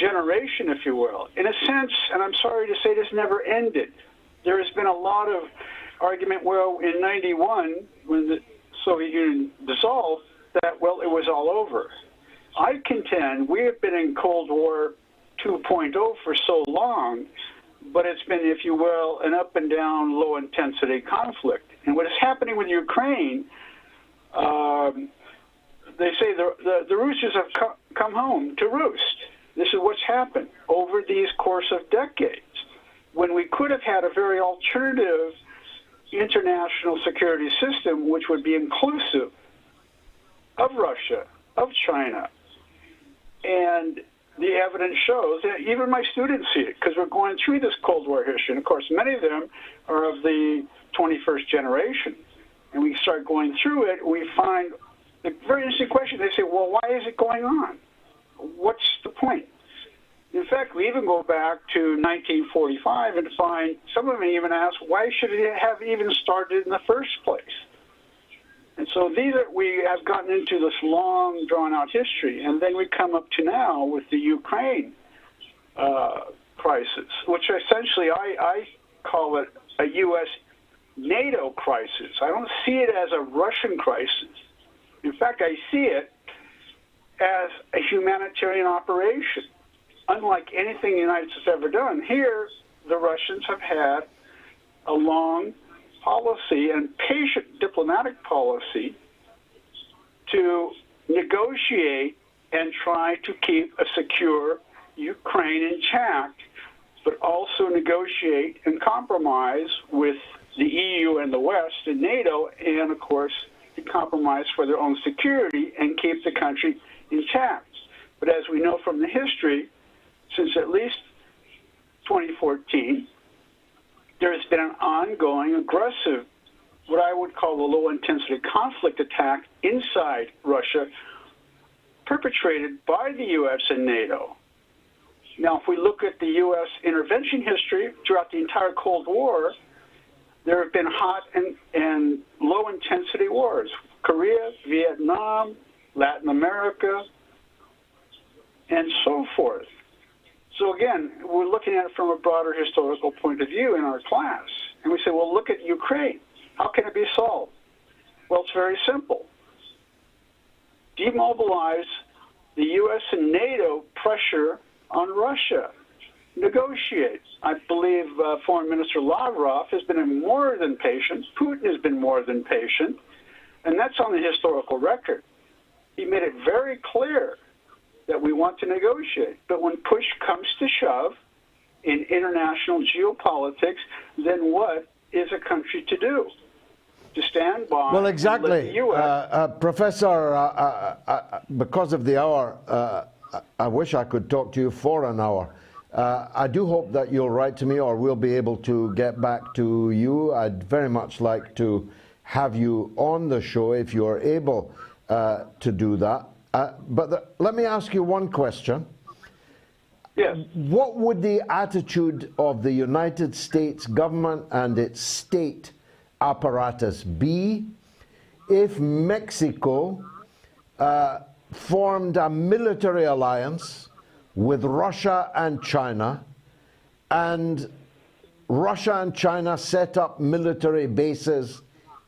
generation, if you will, in a sense, and I'm sorry to say this never ended. There has been a lot of argument, well, in 91, when the Soviet Union dissolved, that, well, it was all over. I contend we have been in Cold War 2.0 for so long, but it's been, if you will, an up and down, low-intensity conflict. And what is happening with Ukraine, they say the roosters have come home to roost. This is what's happened over these course of decades, when we could have had a very alternative international security system which would be inclusive of Russia, of China. And the evidence shows that even my students see it, because we're going through this Cold War history. And, of course, many of them are of the 21st generation. And we start going through it, we find a very interesting question. They say, well, why is it going on? What's the point? In fact, we even go back to 1945 and find, some of them even ask, why should it have even started in the first place? And so we have gotten into this long, drawn-out history, and then we come up to now with the Ukraine crisis, which essentially I call it a U.S.-NATO crisis. I don't see it as a Russian crisis. In fact, I see it as a humanitarian operation. Unlike anything the United States has ever done, here the Russians have had a long policy and patient diplomatic policy to negotiate and try to keep a secure Ukraine intact, but also negotiate and compromise with the EU and the West and NATO, and of course to compromise for their own security and keep the country intact. But as we know from the history, since at least 2014, there has been an ongoing, aggressive, what I would call a low-intensity conflict attack inside Russia, perpetrated by the U.S. and NATO. Now, if we look at the U.S. intervention history throughout the entire Cold War, there have been hot and low-intensity wars. Korea, Vietnam, Latin America, and so forth. So again, we're looking at it from a broader historical point of view in our class. And we say, well, look at Ukraine. How can it be solved? Well, it's very simple. Demobilize the U.S. and NATO pressure on Russia. Negotiate. I believe Foreign Minister Lavrov has been more than patient. Putin has been more than patient. And that's on the historical record. He made it very clear that we want to negotiate. But when push comes to shove, in international geopolitics, then what is a country to do? To stand by. Well, exactly. The US. Professor, because of the hour, I wish I could talk to you for an hour. I do hope that you'll write to me, or we'll be able to get back to you. I'd very much like to have you on the show if you're able to do that. Let me ask you one question. Yes. What would the attitude of the United States government and its state apparatus be if Mexico formed a military alliance with Russia and China, and Russia and China set up military bases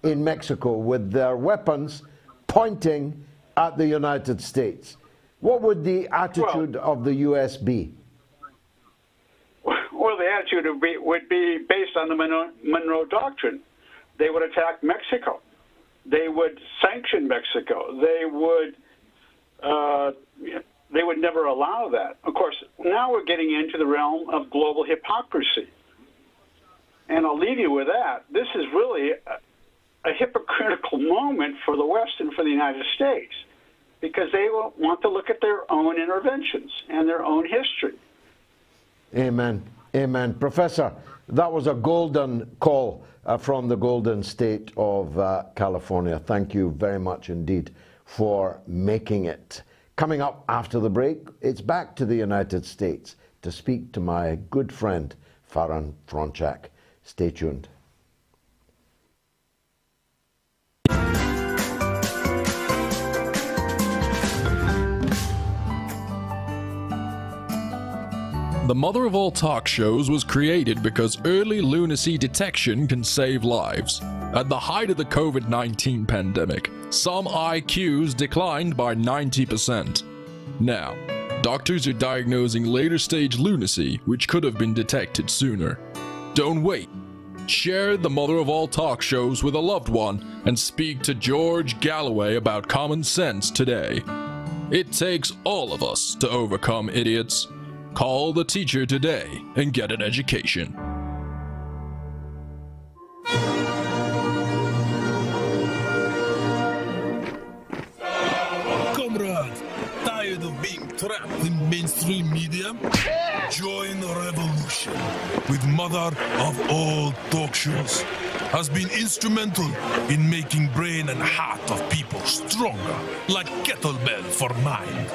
in Mexico with their weapons pointing at the United States? What would the attitude of the U.S. be? Well, the attitude would be based on the Monroe Doctrine. They would attack Mexico. They would sanction Mexico. They would never allow that. Of course, now we're getting into the realm of global hypocrisy. And I'll leave you with that. This is really a hypocritical moment for the West and for the United States, because they will want to look at their own interventions and their own history. Amen. Amen. Professor, that was a golden call from the Golden State of California. Thank you very much indeed for making it. Coming up after the break, it's back to the United States to speak to my good friend, Faran Fronczak. Stay tuned. The mother of all talk shows was created because early lunacy detection can save lives. At the height of the COVID-19 pandemic, some IQs declined by 90%. Now, doctors are diagnosing later stage lunacy, which could have been detected sooner. Don't wait. Share the mother of all talk shows with a loved one and speak to George Galloway about common sense today. It takes all of us to overcome idiots. Call the teacher today and get an education. Comrade, tired of being trapped in mainstream media? Join the revolution with mother of all talk shows. Has been instrumental in making brain and heart of people stronger, like kettlebell for mind.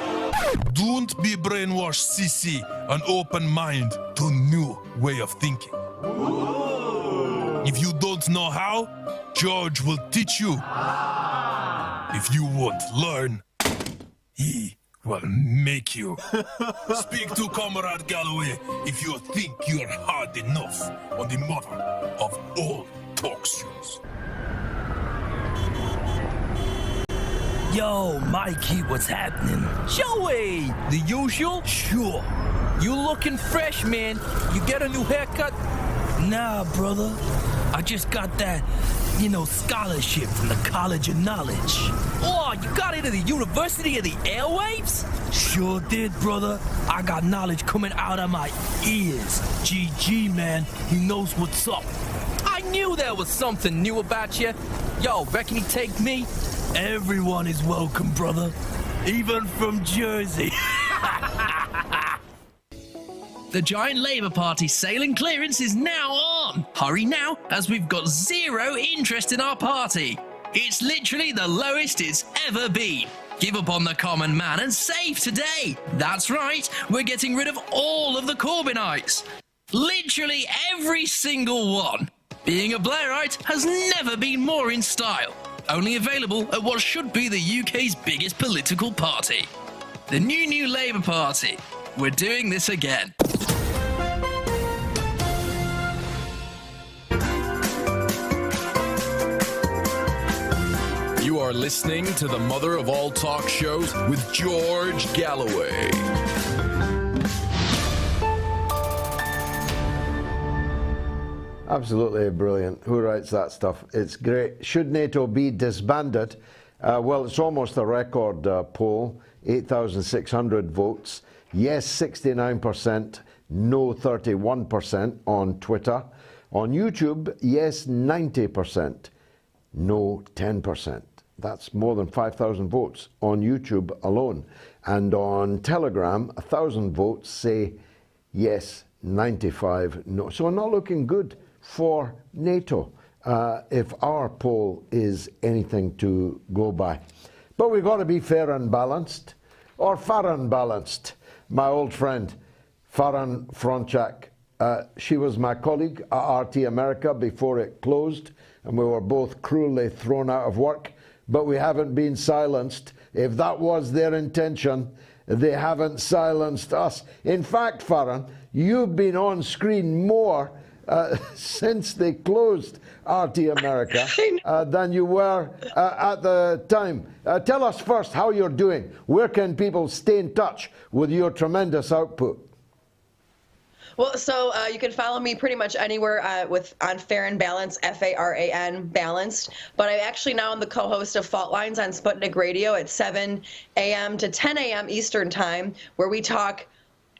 Don't be brainwashed, CC, an open mind to new way of thinking. If you don't know how, George will teach you. If you won't learn, he will make you. Speak to Comrade Galloway if you think you're hard enough on the mother of all talk shows. Yo, Mikey, what's happening? Joey! The usual? Sure. You looking fresh, man. You get a new haircut? Nah, brother. I just got that, scholarship from the College of Knowledge. Oh, you got into the University of the Airwaves? Sure did, brother. I got knowledge coming out of my ears. GG, man. He knows what's up. I knew there was something new about you. Yo, reckon he'd take me? Everyone is welcome, brother. Even from Jersey. The giant Labour Party sailing clearance is now on. Hurry now, as we've got zero interest in our party. It's literally the lowest it's ever been. Give up on the common man and save today. That's right, we're getting rid of all of the Corbynites. Literally every single one. Being a Blairite has never been more in style. Only available at what should be the UK's biggest political party. The New Labour Party. We're doing this again. You are listening to the mother of all talk shows with George Galloway. Absolutely brilliant. Who writes that stuff? It's great. Should NATO be disbanded? Well, it's almost a record poll. 8,600 votes. Yes, 69%. no 31% on Twitter. On YouTube, yes 90%, no 10%. That's more than 5,000 votes on YouTube alone. And on Telegram, 1,000 votes say yes, 95 no. So we're not looking good for NATO if our poll is anything to go by. But we've got to be fair and balanced, or FaranBalanced. My old friend, Faran Fronczak, she was my colleague at RT America before it closed, and we were both cruelly thrown out of work. But we haven't been silenced. If that was their intention, they haven't silenced us. In fact, Faran, you've been on screen more since they closed RT America than you were at the time. Tell us first how you're doing. Where can people stay in touch with your tremendous output? Well, so you can follow me pretty much anywhere on FaranBalanced, F-A-R-A-N Balanced. But I'm actually now the co-host of Fault Lines on Sputnik Radio at 7 a.m. to 10 a.m. Eastern Time, where we talk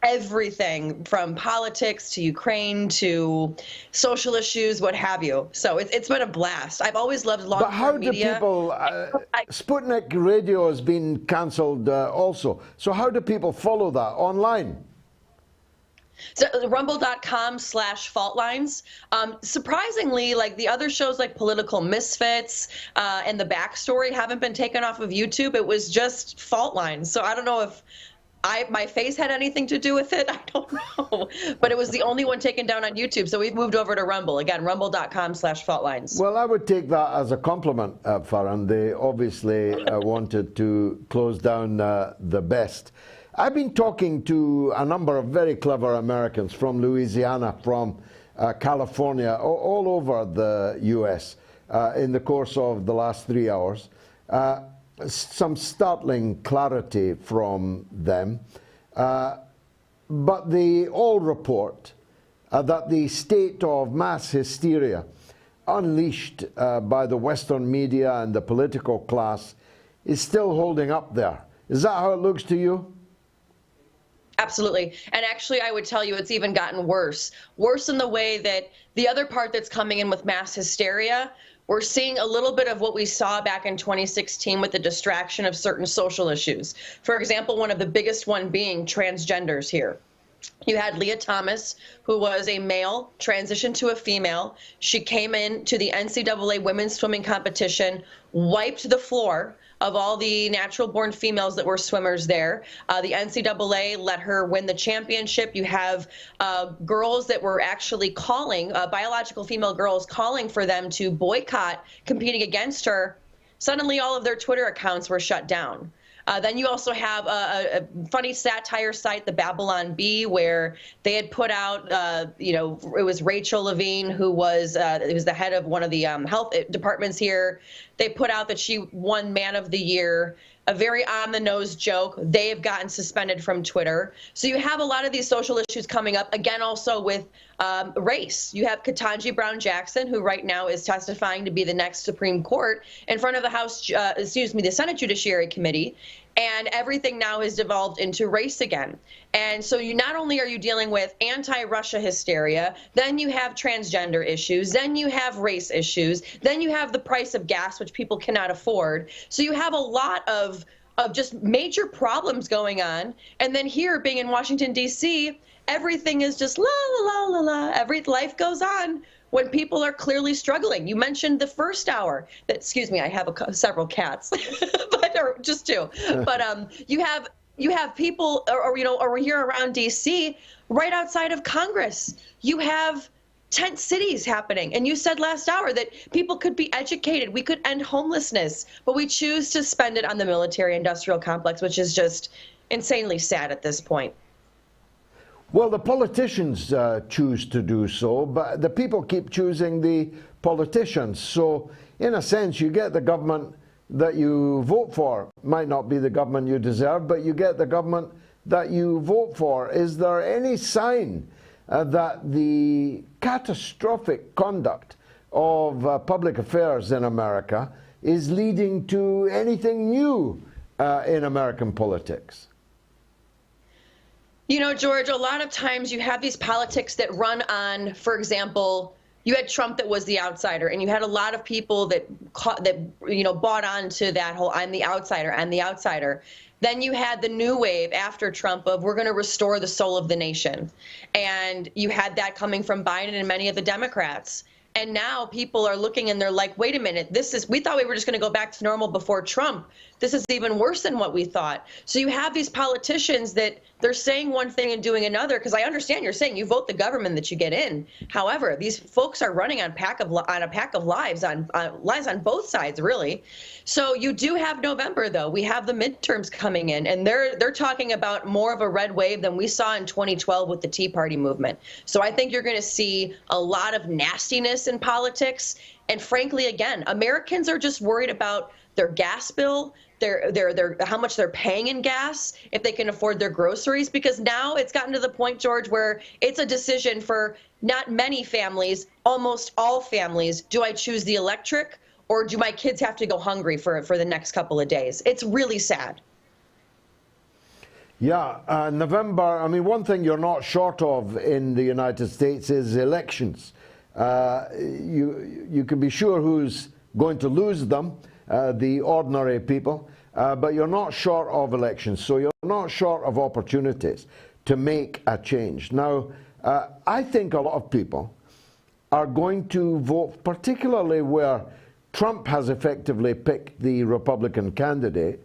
everything from politics to Ukraine to social issues, what have you. So it's been a blast. I've always loved long-form media. But how do people, Sputnik Radio has been cancelled also. So how do people follow that online? So rumble.com/faultlines. Surprisingly, like the other shows like Political Misfits and The Backstory haven't been taken off of YouTube. It was just Fault Lines. So I don't know if my face had anything to do with it. I don't know. But it was the only one taken down on YouTube. So we've moved over to Rumble. Again, rumble.com/faultlines. Well, I would take that as a compliment, Faran. They obviously wanted to close down the best. I've been talking to a number of very clever Americans from Louisiana, from California, all over the U.S. In the course of the last 3 hours. Some startling clarity from them. But they all report that the state of mass hysteria unleashed by the Western media and the political class is still holding up there. Is that how it looks to you? Absolutely. And actually, I would tell you it's even gotten worse. Worse in the way that the other part that's coming in with mass hysteria, we're seeing a little bit of what we saw back in 2016 with the distraction of certain social issues. For example, one of the biggest one being transgenders here. You had Leah Thomas, who was a male, transitioned to a female. She came in to the NCAA women's swimming competition, wiped the floor of all the natural-born females that were swimmers there. The NCAA let her win the championship. You have girls that were actually calling, biological female girls calling for them to boycott competing against her. Suddenly, all of their Twitter accounts were shut down. Then you also have a funny satire site, the Babylon Bee, where they had put out, it was Rachel Levine, who was the head of one of the health departments here. They put out that she won Man of the Year, a very on-the-nose joke. They have gotten suspended from Twitter. So you have a lot of these social issues coming up, again, also with race. You have Ketanji Brown Jackson, who right now is testifying to be the next Supreme Court in front of the Senate Judiciary Committee. And everything now has devolved into race again. And so you not only are you dealing with anti-Russia hysteria, then you have transgender issues, then you have race issues, then you have the price of gas, which people cannot afford. So you have a lot of just major problems going on. And then here, being in Washington, D.C., everything is just la, la, la, la, la. Life goes on when people are clearly struggling. You mentioned the first hour. Excuse me, I have several cats, or just two. But you have people, or here around D.C., right outside of Congress. You have tent cities happening. And you said last hour that people could be educated. We could end homelessness. But we choose to spend it on the military-industrial complex, which is just insanely sad at this point. Well, the politicians choose to do so, but the people keep choosing the politicians. So, in a sense, you get the government that you vote for. Might not be the government you deserve, but you get the government that you vote for. Is there any sign that the catastrophic conduct of public affairs in America is leading to anything new in American politics? You know, George, a lot of times you have these politics that run on, for example, you had Trump that was the outsider, and you had a lot of people that bought onto that whole I'm the outsider, I'm the outsider. Then you had the new wave after Trump of we're going to restore the soul of the nation. And you had that coming from Biden and many of the Democrats. And now people are looking and they're like, wait a minute, we thought we were just going to go back to normal before Trump. This is even worse than what we thought. So you have these politicians that they're saying one thing and doing another, because I understand you're saying you vote the government that you get in. However, these folks are running on a pack of lives on both sides, really. So you do have November, though. We have the midterms coming in, and they're talking about more of a red wave than we saw in 2012 with the Tea Party movement. So I think you're going to see a lot of nastiness in politics. And frankly, again, Americans are just worried about their gas bill, how much they're paying in gas, if they can afford their groceries, because now it's gotten to the point, George, where it's a decision for not many families, almost all families. Do I choose the electric, or do my kids have to go hungry for the next couple of days? It's really sad. Yeah, November, I mean, one thing you're not short of in the United States is elections. You can be sure who's going to lose them, the ordinary people, but you're not short of elections, so you're not short of opportunities to make a change. Now, I think a lot of people are going to vote, particularly where Trump has effectively picked the Republican candidate.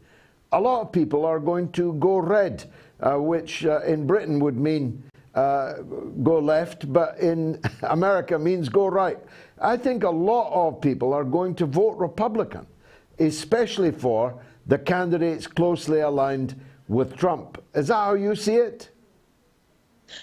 A lot of people are going to go red, which in Britain would mean go left, but in America means go right. I think a lot of people are going to vote Republican, especially for the candidates closely aligned with Trump. Is that how you see it?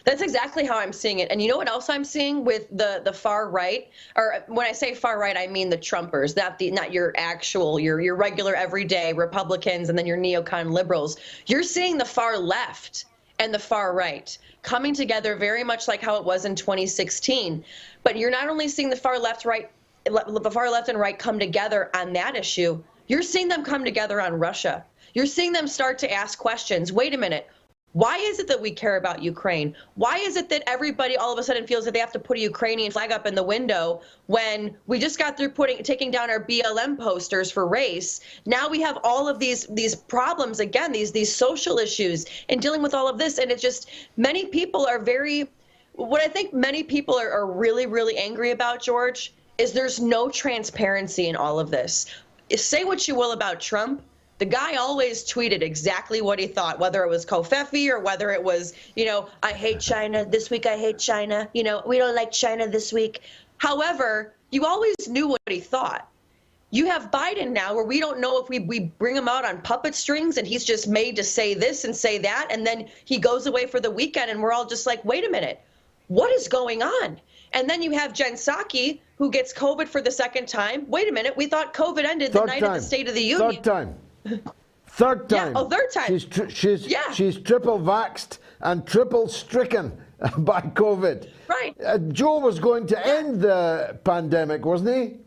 That's exactly how I'm seeing it. And you know what else I'm seeing with the far right? Or when I say far right, I mean the Trumpers, not your actual, your regular everyday Republicans and then your neocon liberals. You're seeing the far left and the far right coming together very much like how it was in 2016. But you're not only seeing the far left and right come together on that issue, you're seeing them come together on Russia. You're seeing them start to ask questions. Wait a minute. Why is it that we care about Ukraine? Why is it that everybody all of a sudden feels that they have to put a Ukrainian flag up in the window when we just got through taking down our BLM posters for race? Now we have all of these problems again, these social issues, and dealing with all of this. And it's just, many people are what I think many people are really, really angry about, George, is there's no transparency in all of this. Say what you will about Trump. The guy always tweeted exactly what he thought, whether it was Covfefe or whether it was, I hate China. This week I hate China. We don't like China this week. However, you always knew what he thought. You have Biden now where we don't know if we bring him out on puppet strings and he's just made to say this and say that. And then he goes away for the weekend and we're all just like, wait a minute, what is going on? And then you have Jen Psaki, who gets COVID for the second time. Wait a minute, we thought COVID ended the night of the State of the Union. Third time. Third time. Yeah, third time. She's triple vaxxed and triple stricken by COVID. Right. Joe was going to end the pandemic, wasn't he?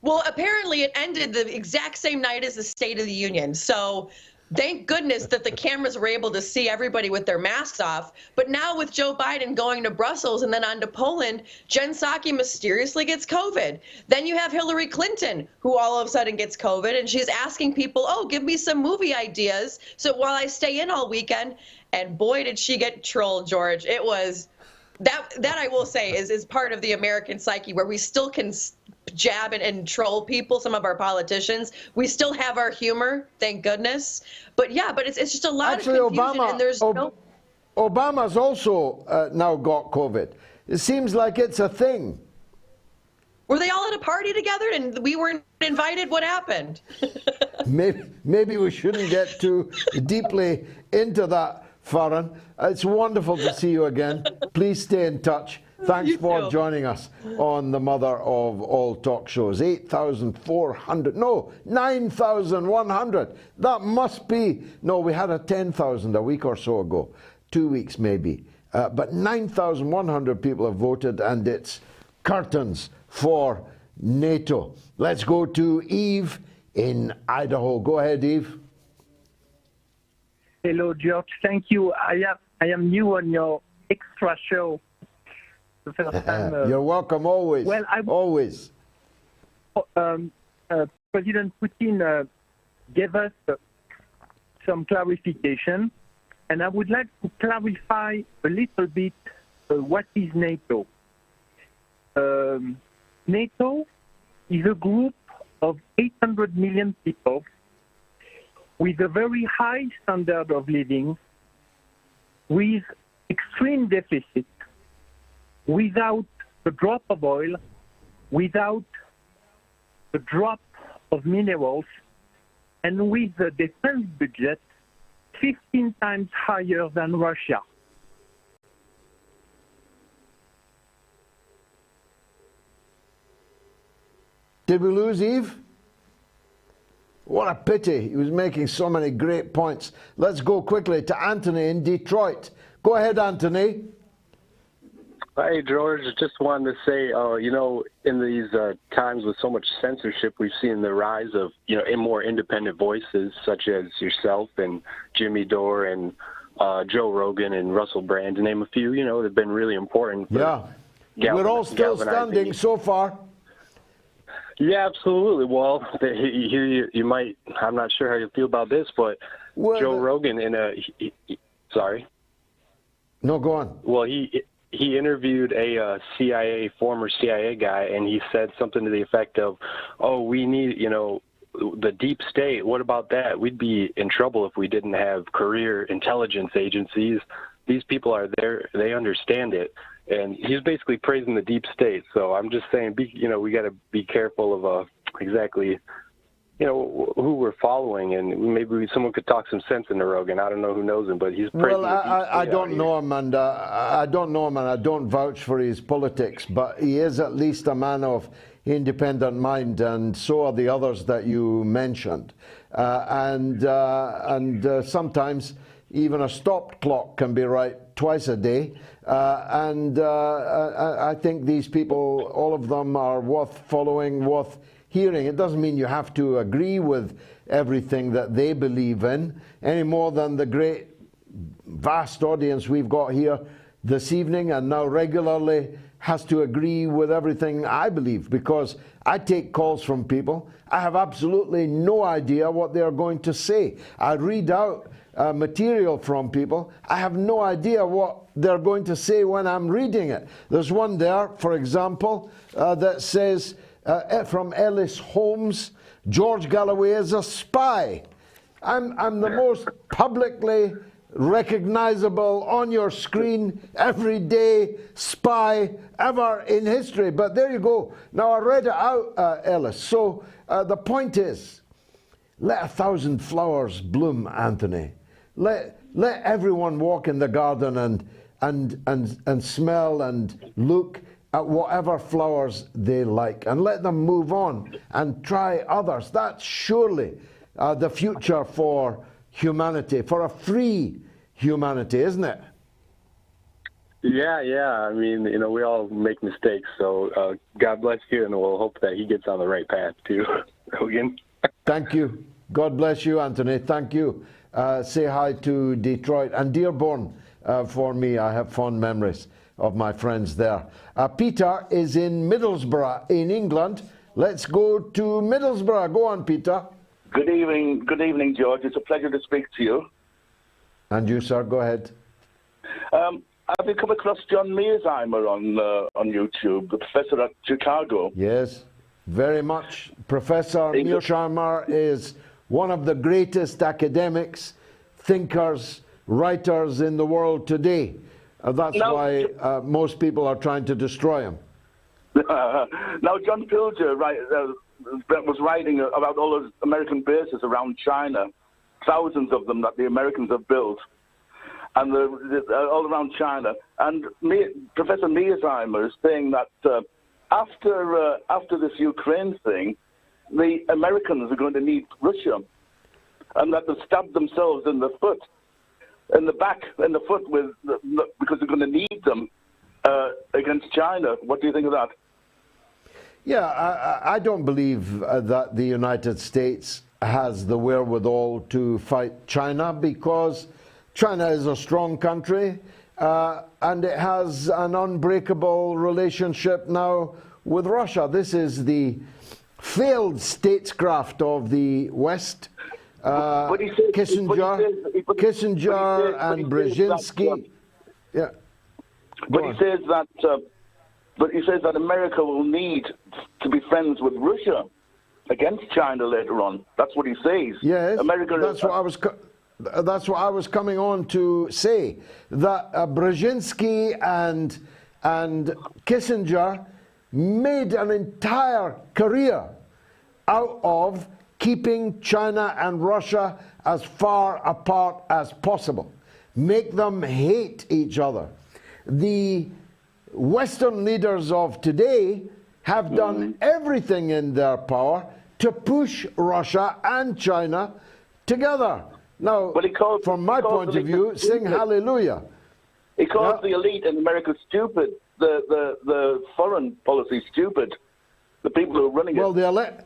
Well, apparently it ended the exact same night as the State of the Union. So thank goodness that the cameras were able to see everybody with their masks off. But now with Joe Biden going to Brussels and then on to Poland, Jen Psaki mysteriously gets COVID. Then you have Hillary Clinton, who all of a sudden gets COVID, and she's asking people, oh, give me some movie ideas so while I stay in all weekend. And boy, did she get trolled, George. It was, that I will say is part of the American psyche where we still can jab and troll people, some of our politicians. We still have our humor, thank goodness. But yeah, but it's just a lot of confusion, and there's Obama's also now got COVID. It seems like it's a thing. Were they all at a party together and we weren't invited? What happened? maybe we shouldn't get too deeply into that, Farran. It's wonderful to see you again. Please stay in touch. Thanks for joining us on the mother of all talk shows. 8,400, no, 9,100. That must be, no, we had a 10,000 a week or so ago, 2 weeks maybe. But 9,100 people have voted, and it's curtains for NATO. Let's go to Eve in Idaho. Go ahead, Eve. Hello, George. Thank you. I am new on your extra show. The first time, You're welcome always. Well, always. President Putin gave us some clarification, and I would like to clarify a little bit what is NATO. NATO is a group of 800 million people with a very high standard of living, with extreme deficit, without a drop of oil, without a drop of minerals, and with a defense budget 15 times higher than Russia. Did we lose Yves? What a pity. He was making so many great points. Let's go quickly to Anthony in Detroit. Go ahead, Anthony. Hi, George. Just wanted to say, you know, in these times with so much censorship, we've seen the rise of, you know, more independent voices such as yourself and Jimmy Dore and Joe Rogan and Russell Brand, to name a few. You know, they've been really important. Yeah. We're all still standing so far. Yeah, absolutely. Well, you might, I'm not sure how you feel about this, but Joe Rogan sorry. No, go on. Well, he interviewed a former CIA guy, and he said something to the effect of, oh, we need, you know, the deep state. What about that? We'd be in trouble if we didn't have career intelligence agencies. These people are there. They understand it. And he's basically praising the deep state. So I'm just saying, you know, we got to be careful of exactly, you know, who we're following, and maybe someone could talk some sense into Rogan. I don't know who knows him, but he's praising the deep state. I don't know him, and I don't know him, and I don't vouch for his politics. But he is at least a man of independent mind, and so are the others that you mentioned. And sometimes even a stopped clock can be right twice a day. I think these people, all of them, are worth following, worth hearing. It doesn't mean you have to agree with everything that they believe in, any more than the great, vast audience we've got here this evening and now regularly has to agree with everything I believe, because I take calls from people. I have absolutely no idea what they're going to say. I read out material from people. I have no idea what they're going to say when I'm reading it. There's one there, for example, that says, from Ellis Holmes, George Galloway is a spy. I'm the most publicly recognizable on your screen everyday spy ever in history. But there you go. Now I read it out, Ellis. So the point is, let 1,000 flowers bloom, Anthony. Let everyone walk in the garden and smell and look at whatever flowers they like, and let them move on and try others. That's surely the future for humanity, for a free humanity, isn't it? Yeah. I mean, you know, we all make mistakes, so God bless you, and we'll hope that he gets on the right path too. Rogan. Thank you. God bless you, Anthony. Thank you. Say hi to Detroit and Dearborn for me. I have fond memories of my friends there. Peter is in Middlesbrough in England. Let's go to Middlesbrough. Go on, Peter. Good evening, George. It's a pleasure to speak to you. And you, sir, go ahead. Have you come across John Mearsheimer on YouTube, the professor at Chicago? Yes, very much. Professor Mearsheimer is one of the greatest academics, thinkers, writers in the world today. That's why most people are trying to destroy him. Now, John Pilger was writing about all those American bases around China, thousands of them that the Americans have built, and all around China. And Professor Mearsheimer is saying that after this Ukraine thing, the Americans are going to need Russia, and that they've stabbed themselves in the foot, in the back, in the foot, because they're going to need them against China. What do you think of that? Yeah, I don't believe that the United States has the wherewithal to fight China, because China is a strong country and it has an unbreakable relationship now with Russia. This is the failed statescraft of the West. Kissinger and Brzezinski. Yeah. But he says that America will need to be friends with Russia against China later on. That's what he says. Yes, America. That's what I was coming on to say. That Brzezinski and Kissinger made an entire career out of keeping China and Russia as far apart as possible. Make them hate each other. The Western leaders of today have done everything in their power to push Russia and China together. Now, from my point of view, sing hallelujah. He calls the elite in America stupid, the foreign policy stupid, the people who are running it.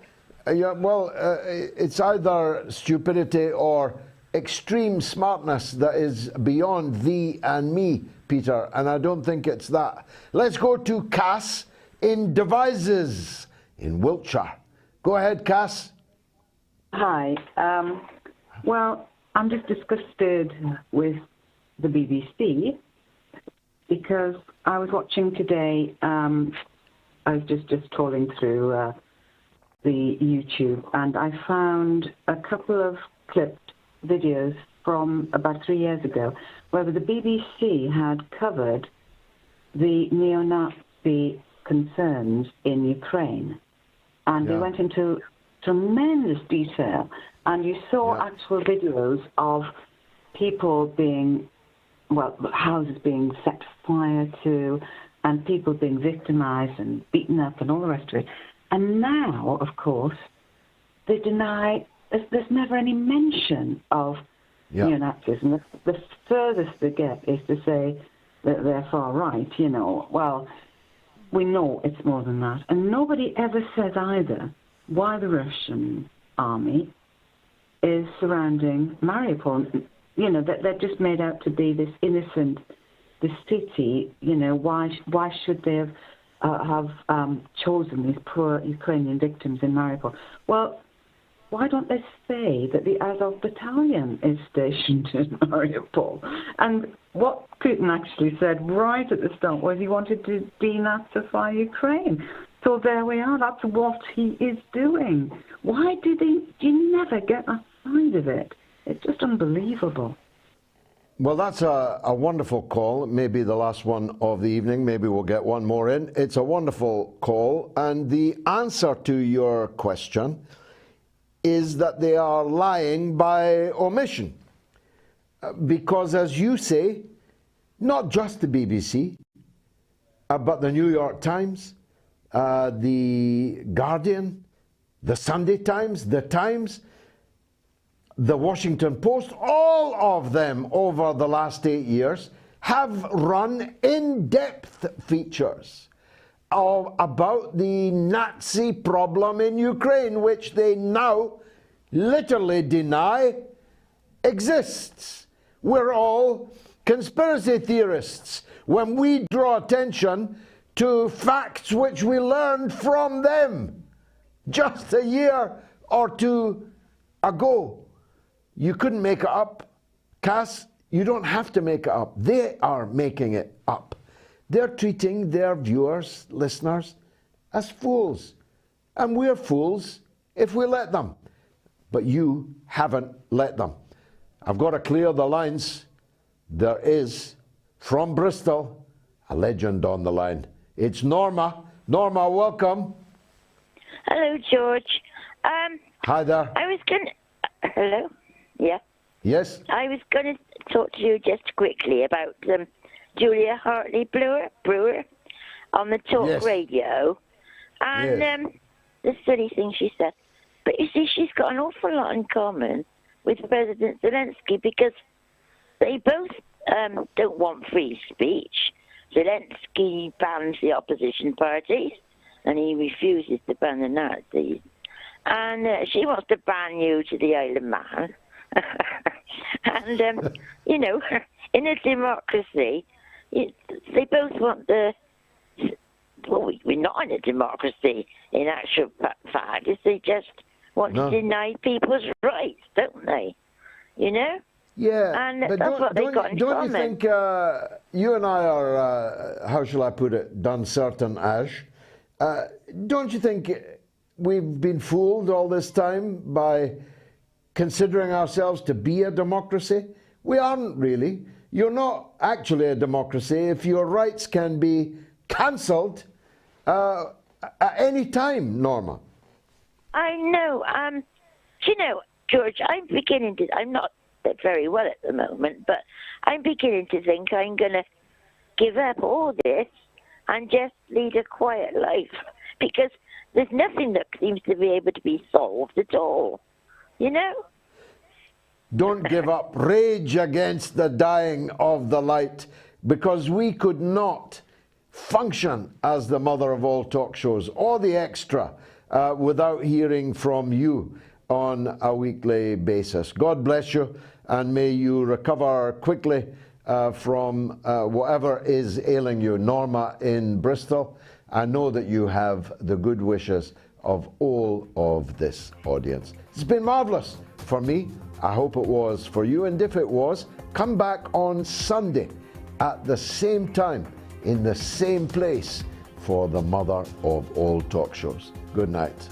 It's either stupidity or extreme smartness that is beyond thee and me, Peter, and I don't think it's that. Let's go to Cass in Devizes in Wiltshire. Go ahead, Cass. Hi. Well, I'm just disgusted with the BBC because I was watching today, I was just trawling through the YouTube, and I found a couple of clipped videos from about 3 years ago where the BBC had covered the neo-Nazi concerns in Ukraine. And they went into tremendous detail, and you saw actual videos of people being, houses being set fire to, and people being victimized and beaten up and all the rest of it. And now, of course, they deny, there's never any mention of neo-Nazis. And the furthest they get is to say that they're far right, Well, we know it's more than that. And nobody ever says either why the Russian army is surrounding Mariupol. That they're just made out to be this innocent, this city. Why should they have chosen these poor Ukrainian victims in Mariupol? Well, why don't they say that the Azov battalion is stationed in Mariupol? And what Putin actually said right at the start was he wanted to denazify Ukraine. So there we are. That's what he is doing. Why do you never get that side of it? It's just unbelievable. Well, that's a wonderful call. Maybe the last one of the evening. Maybe we'll get one more in. It's a wonderful call. And the answer to your question is that they are lying by omission. Because, as you say, not just the BBC, but the New York Times, the Guardian, the Sunday Times, the Times, the Washington Post, all of them over the last 8 years have run in-depth features about the Nazi problem in Ukraine, which they now literally deny exists. We're all conspiracy theorists when we draw attention to facts which we learned from them just a year or two ago. You couldn't make it up. Cass, you don't have to make it up. They are making it up. They're treating their viewers, listeners, as fools. And we're fools if we let them. But you haven't let them. I've got to clear the lines. There is, from Bristol, a legend on the line. It's Norma. Norma, welcome. Hello, George. Hi there. I was going to... Hello? Yeah? Yes? I was going to talk to you just quickly about Julia Hartley-Brewer on the talk radio. And the silly thing she said. But you see, she's got an awful lot in common with President Zelensky because they both don't want free speech. Zelensky bans the opposition parties, and he refuses to ban the Nazis. and she wants to ban you to the Isle of Man. And, you know, in a democracy, they both want the... Well, we're not in a democracy in actual fact. They just want to deny people's rights, don't they? You know? Yeah, and but that's what they got in common. Don't you think you and I are, how shall I put it, done certain as? Don't you think we've been fooled all this time by considering ourselves to be a democracy? We aren't really. You're not actually a democracy if your rights can be cancelled at any time, Norma. I know. You know, George, I'm not very well at the moment, but I'm beginning to think I'm going to give up all this and just lead a quiet life, because there's nothing that seems to be able to be solved at all, you know? Don't give up. Rage against the dying of the light, because we could not function as the mother of all talk shows or the extra without hearing from you on a weekly basis. God bless you, and may you recover quickly from whatever is ailing you. Norma in Bristol, I know that you have the good wishes of all of this audience. It's been marvellous for me. I hope it was for you, and if it was, come back on Sunday at the same time in the same place for the mother of all talk shows. Good night.